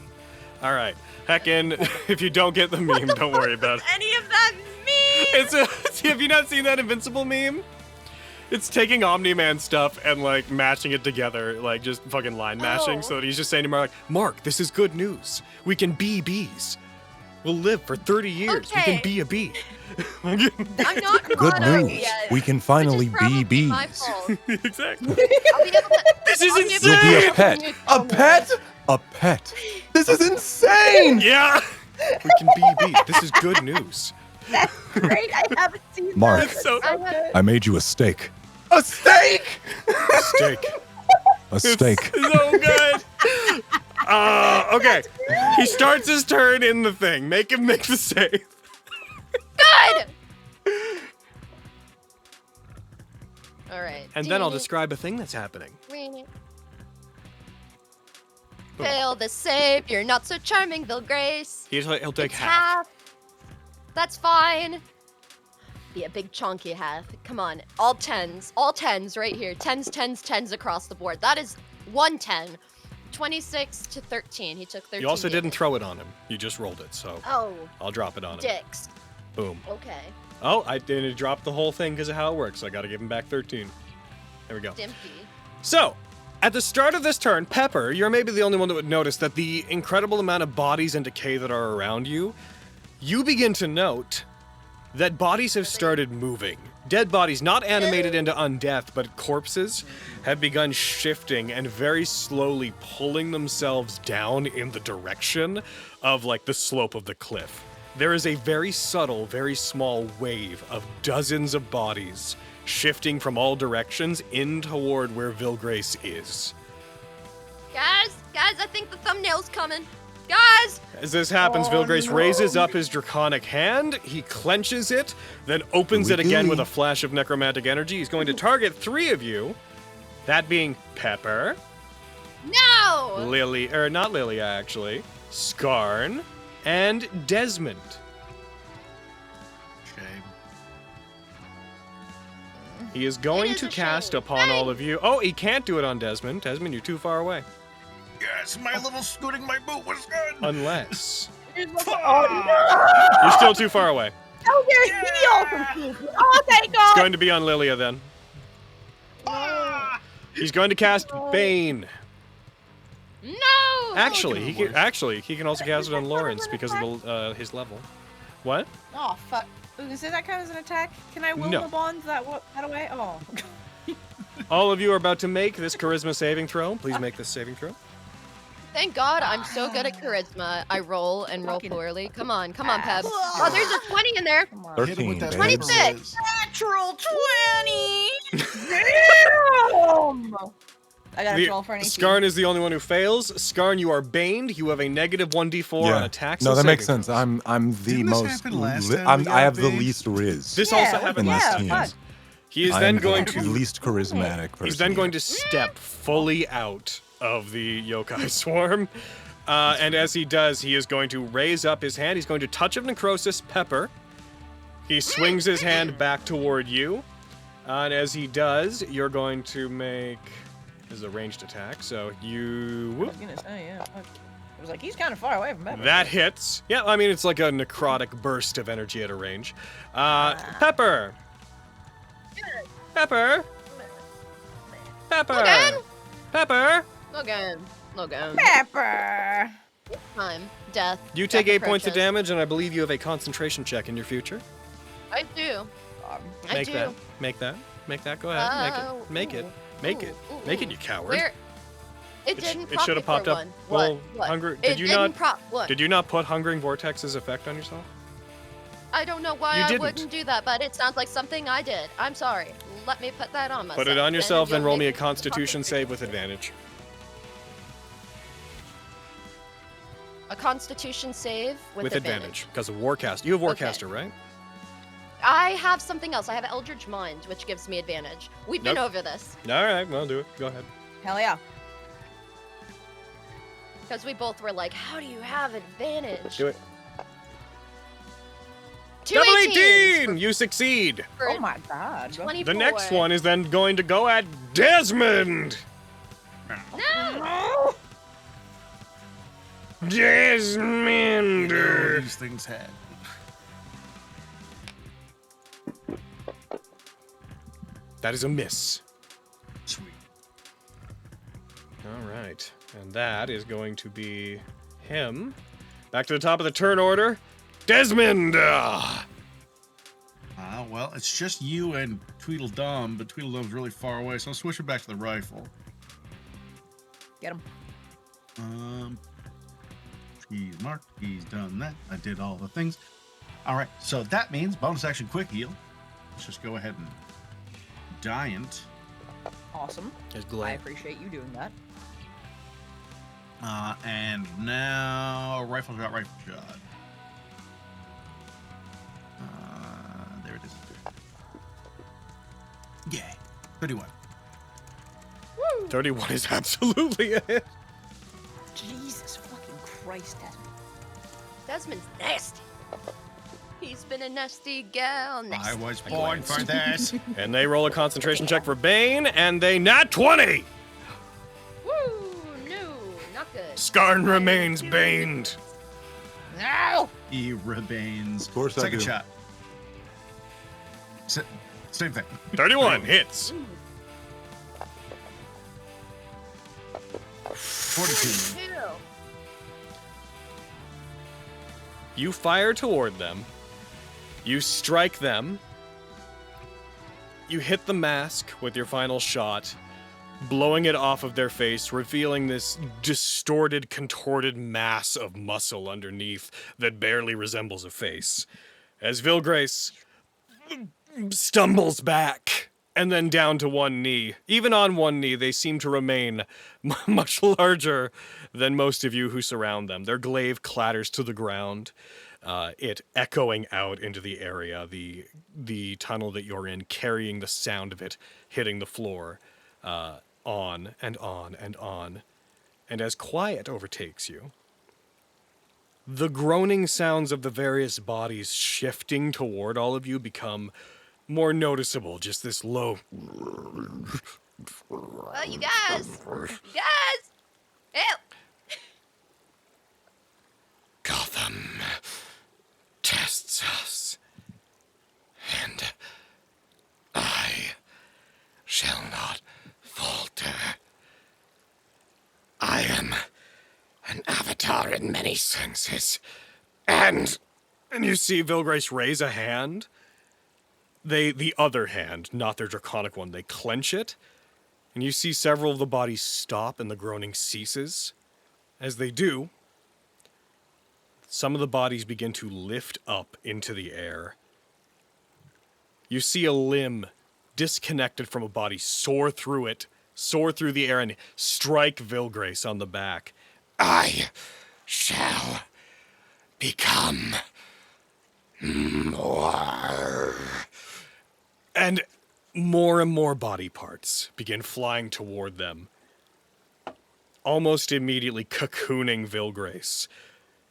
All right. Heckin', if you don't get the meme, don't worry about it. Any of that mean? Have you not seen that Invincible meme? It's taking Omni-Man stuff and like matching it together, like just fucking line mashing, Oh. so that he's just saying to Mark, Mark, this is good news. We can be bees. We'll live for 30 years. We Okay. can be a bee. I'm not Good caught up news. yet, We can which is finally probably be my bees. fault. Exactly. I'll be able to. This is I'll be able You'll be insane. a pet. A pet? A pet. This is insane. Yeah. We can be bees. This is good news. Great. I haven't seen Mark, It's so I have- I made you a steak. A steak! steak. A steak. So good. Okay. He starts his turn in the thing. Make him make the save. Good. All right. And then I'll describe a thing that's happening. Fail the save. You're not so charming, Vilgrace. He'll take It's half. That's fine. Be a big chunky half. Come on. All tens. All tens right here. Tens, tens, tens across the board. That is 110. 26 to 13. He took 13. You also didn't damage. throw it on him. You just rolled it, so Oh, I'll drop it on him. dicks. Boom. Okay. Oh, I didn't drop the whole thing because of how it works. So I got to give him back 13. There we go. Dimpy. So, at the start of this turn, Pepper, you're maybe the only one that would notice that the incredible amount of bodies and decay that are around you, you begin to note that bodies have started moving. Dead bodies, not animated into undeath, but corpses, have begun shifting and very slowly pulling themselves down in the direction of, like, the slope of the cliff. There is a very subtle, very small wave of dozens of bodies shifting from all directions in toward where Vilgrace is. Guys, I think the thumbnail's coming. Guys! As this happens, Vilgrace raises up his draconic hand, he clenches it, then opens it again with a flash of necromantic energy. He's going to target 3 of you, that being Pepper, No! not Lilia actually, Skarn, and Desmond. Shame. He is going It is to a cast shame. upon all of you. Oh, he can't do it on Desmond. Desmond, you're too far away. Yes, my little scooting my boot was good. Unless Oh, you're still too far away. no, there's heal. Oh, thank It's God. going to be on Lilia then. He's going to cast Bane. No! Actually, he can also cast it on Lawrence because of his level. What? Oh, fuck. Does that count as an attack? Can I will No. the bonds that away? Oh. All of you are about to make this charisma saving throw. Please make this saving throw. Thank God I'm so good at charisma. I roll and roll Fucking poorly. Come on, Peb. Oh, there's a 20 in there. Come on. 13. that babe. 26. Natural 20. Damn! I got a The- 12 for an 18. Skarn is the only one who fails. Skarn, you are baned. You have a negative 1d4 on attacks. No, and that makes saving sense. throws. I'm the Didn't this most. happen last time we I got have the banned? least riz. This Yeah, also happened in this last team. time. fuck. He is I then am going the to least charismatic person. He's then going here. to step fully out of the yokai swarm. And as he does, he is going to raise up his hand. He's going to touch of necrosis Pepper. He swings his hand back toward you. And as he does, you're going to make is a ranged attack. So you. I was gonna say, yeah. I was like, he's kind of far away from Pepper. That hits. Yeah, I mean, it's like a necrotic burst of energy at a range. Pepper. Pepper. Pepper. Logan. Pepper. Logan. Pepper. Time. Death. You take Death 8 points of approaches. damage, and I believe you have a concentration check in your future. I do. I Make do. that. Make that. Make that. Go ahead. Make it. Make it. Make it, you coward. Where? It It didn't. should have popped up. What? Well, hunger. It Did you didn't not? prop. What? Did you not put Hungering Vortex's effect on yourself? I don't know why You I didn't. wouldn't do that, but it sounds like something I did. I'm sorry. Let me put that on myself. Put it on yourself, then you'll roll me a make it Constitution save with advantage. A Constitution save with advantage, because of Warcaster. You have Okay. Warcaster, right? I have something else. I have Eldritch Mind, which gives me advantage. We've been Nope. over this All right, well, do it. Go ahead. Hell yeah. because we both were like, "How do you have advantage?" Do it. Two Double 18s 18! You succeed. for Oh my god. 24. The next one is then going to go at Desmond. No. Desmond. These things had. That is a miss. Sweet. All right. And that is going to be him. Back to the top of the turn order. Desmond! Well, it's just you and Tweedledum, but Tweedledum's really far away, so I'll switch it back to the rifle. Get him. He's marked. He's done that. I did all the things. All right, so that means bonus action quick heal. Let's just go ahead and Giant. Awesome. His I glaive. appreciate you doing that. And now rifle shot, rifle shot. There it is. Yay. 31. 31 is absolutely a hit. Jesus fucking Christ, Desmond. Desmond's nasty. He's been a nasty gal. I Nasty. was born for this. And they roll a concentration check for Bane, and they nat 20! Woo! No, not good. Skarn remains baned. No! He remains. Of course I Second do. shot. Same thing. 31 hits. 42. Two. You fire toward them. You strike them. You hit the mask with your final shot, blowing it off of their face, revealing this distorted, contorted mass of muscle underneath that barely resembles a face. As Vilgrace stumbles back and then down to one knee. Even on one knee, they seem to remain much larger than most of you who surround them. Their glaive clatters to the ground, it echoing out into the area, the tunnel that you're in, carrying the sound of it hitting the floor, on and on and on. And as quiet overtakes you, the groaning sounds of the various bodies shifting toward all of you become more noticeable. Just this low. Oh, you guys! You guys! Help! Gotham tests us, and I shall not falter. I am an avatar in many senses, and And you see Vilgrace raise a hand. The other hand, not their draconic one, they clench it. And you see several of the bodies stop and the groaning ceases. As they do, some of the bodies begin to lift up into the air. You see a limb disconnected from a body soar through it, soar through the air, and strike Vilgrace on the back. I shall become more. And more body parts begin flying toward them, almost immediately cocooning Vilgrace.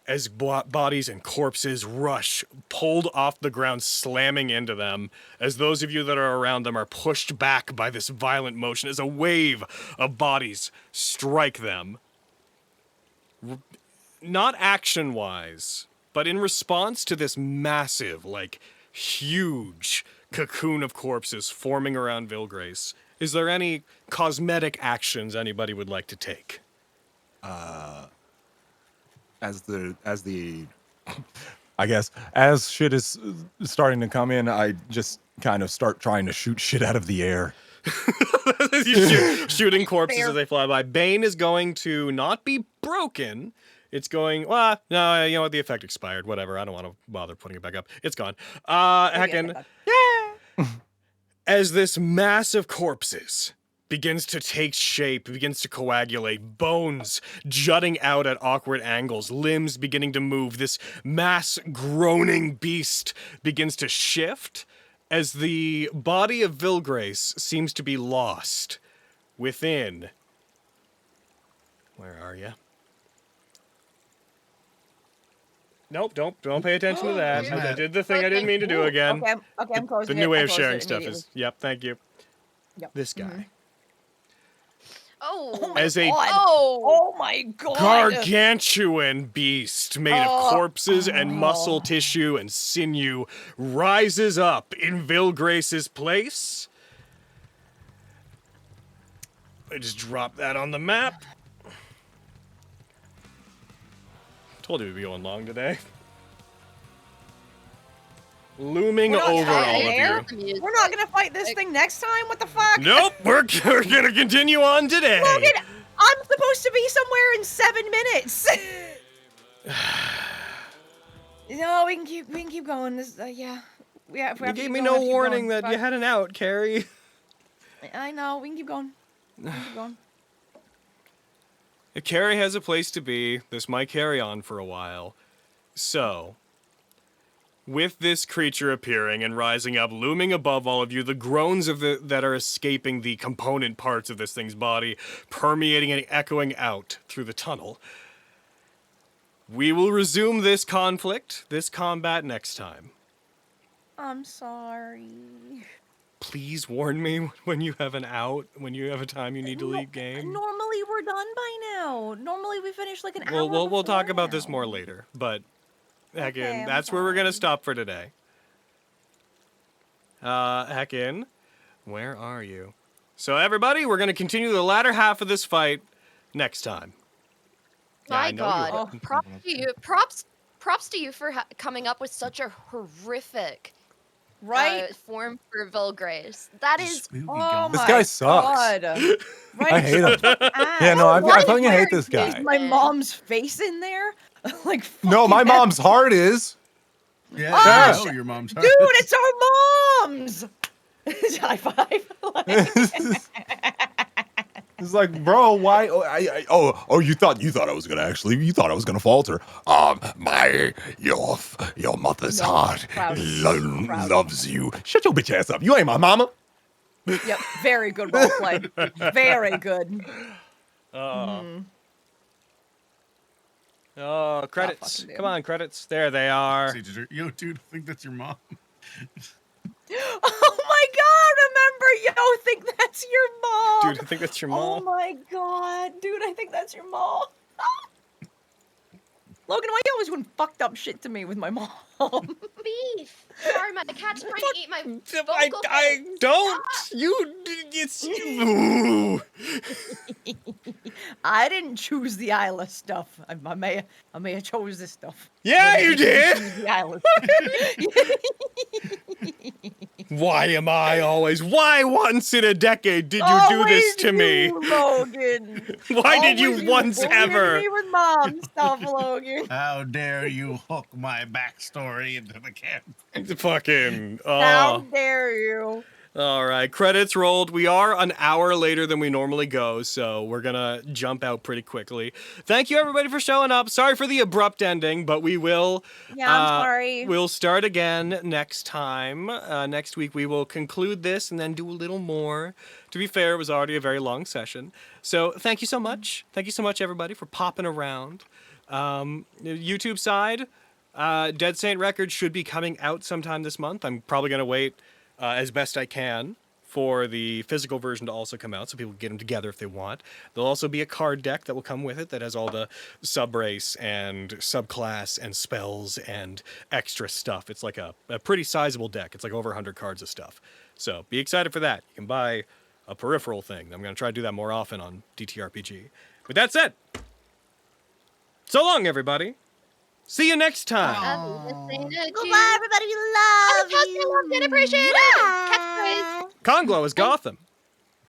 as bodies and corpses rush, pulled off the ground, slamming into them, as those of you that are around them are pushed back by this violent motion as a wave of bodies strike them. Not action-wise, but in response to this massive, like, huge cocoon of corpses forming around Vilgrace, is there any cosmetic actions anybody would like to take? As the I guess as shit is starting to come in, I just kind of start trying to shoot shit out of the air. Shooting corpses as they fly by. Bane is going to not be broken. It's going, well, no, you know what? The effect expired. Whatever. I don't want to bother putting it back up. It's gone. Heckin'. Yeah. As this mass of corpses begins to take shape, begins to coagulate, bones jutting out at awkward angles, limbs beginning to move, this mass groaning beast begins to shift as the body of Vilgrace seems to be lost within. Where are you? Nope, don't pay attention to that. I did the thing I didn't mean to do again. Okay, I'm closing The new it. way I of closed sharing it stuff immediately. is, yep, thank you. Yep. This guy. Oh, As a Oh my god! gargantuan beast made of corpses and muscle tissue and sinew rises up in Vilgrace's place. I just dropped that on the map. Told you we'd be going long today. Looming We're not over all there. of you. We're not gonna fight this thing next time? What the fuck? Nope, we're gonna continue on today. Logan, I'm supposed to be somewhere in 7 minutes. No, we can keep going. This, yeah. You gave me no warning that you had an out, Carrie. I know. We can keep going. Keep going. If Carrie has a place to be, this might carry on for a while. So, with this creature appearing and rising up, looming above all of you, the groans of that are escaping the component parts of this thing's body, permeating and echoing out through the tunnel. We will resume this conflict, this combat next time. I'm sorry. Please warn me when you have an out, when you have a time you need to leave game. Normally we're done by now. Normally we finish like an hour. We'll talk before about this now. more later, but Okay, I'm that's where we're gonna sorry. stop for today. Heckin, where are you? So everybody, we're gonna continue the latter half of this fight next time. Yeah, my I know you are. God. Props to you. Props to you for coming up with such a horrific Right? form for Vilgrace. That is Spooky Oh gum. This my guy sucks. God. Right? I hate him. Yeah, no, I fucking hate this guy. Is my mom's face in there? Like No, my mom's heart is. Yeah, Oh, I know shit. your mom's Dude, it's our mom's. High five. It's like, bro, why? You thought I was gonna falter. Your mother's No, heart proud. loves you. Shut your bitch ass up. You ain't my mama. Yep, very good role play. Very good. Oh, credits. fucking Come on, credits. There they are. Yo, dude, I think that's your mom. Oh my god, remember, yo, think that's your mom. Dude, I think that's your Oh mom. my god, dude, I think that's your mom. Logan, why you always doing fucked up shit to me with my mom? beef. Sorry, my cat's trying to eat my vocal I cords. don't. It's you. I didn't choose the Isla stuff. I may have chose this stuff. Yeah, But I you didn't did. choose the Isla Why am I always? Why once in a decade did you do this to me? Logan. Why did you Always once bullying ever? me with mom stuff, Logan. How dare you hook my backstory into the campaign? Fucking. How Oh. dare you? All right, credits rolled. We are an hour later than we normally go, so we're gonna jump out pretty quickly. Thank you everybody for showing up. Sorry for the abrupt ending, but we will. Yeah, I'm sorry. We'll start again next time. Next week we will conclude this and then do a little more. To be fair, it was already a very long session. So thank you so much. Thank you so much everybody for popping around. YouTube side, Dead Saint Records should be coming out sometime this month. I'm probably going to wait as best I can for the physical version to also come out so people can get them together if they want. There'll also be a card deck that will come with it that has all the sub-race and subclass and spells and extra stuff. It's like a pretty sizable deck. It's like over 100 cards of stuff. So be excited for that. You can buy a peripheral thing. I'm going to try to do that more often on DTRPG. With that said, so long, everybody. See you next time. Goodbye, everybody. We love you. Appreciate it. Bye. Conglow is Gotham.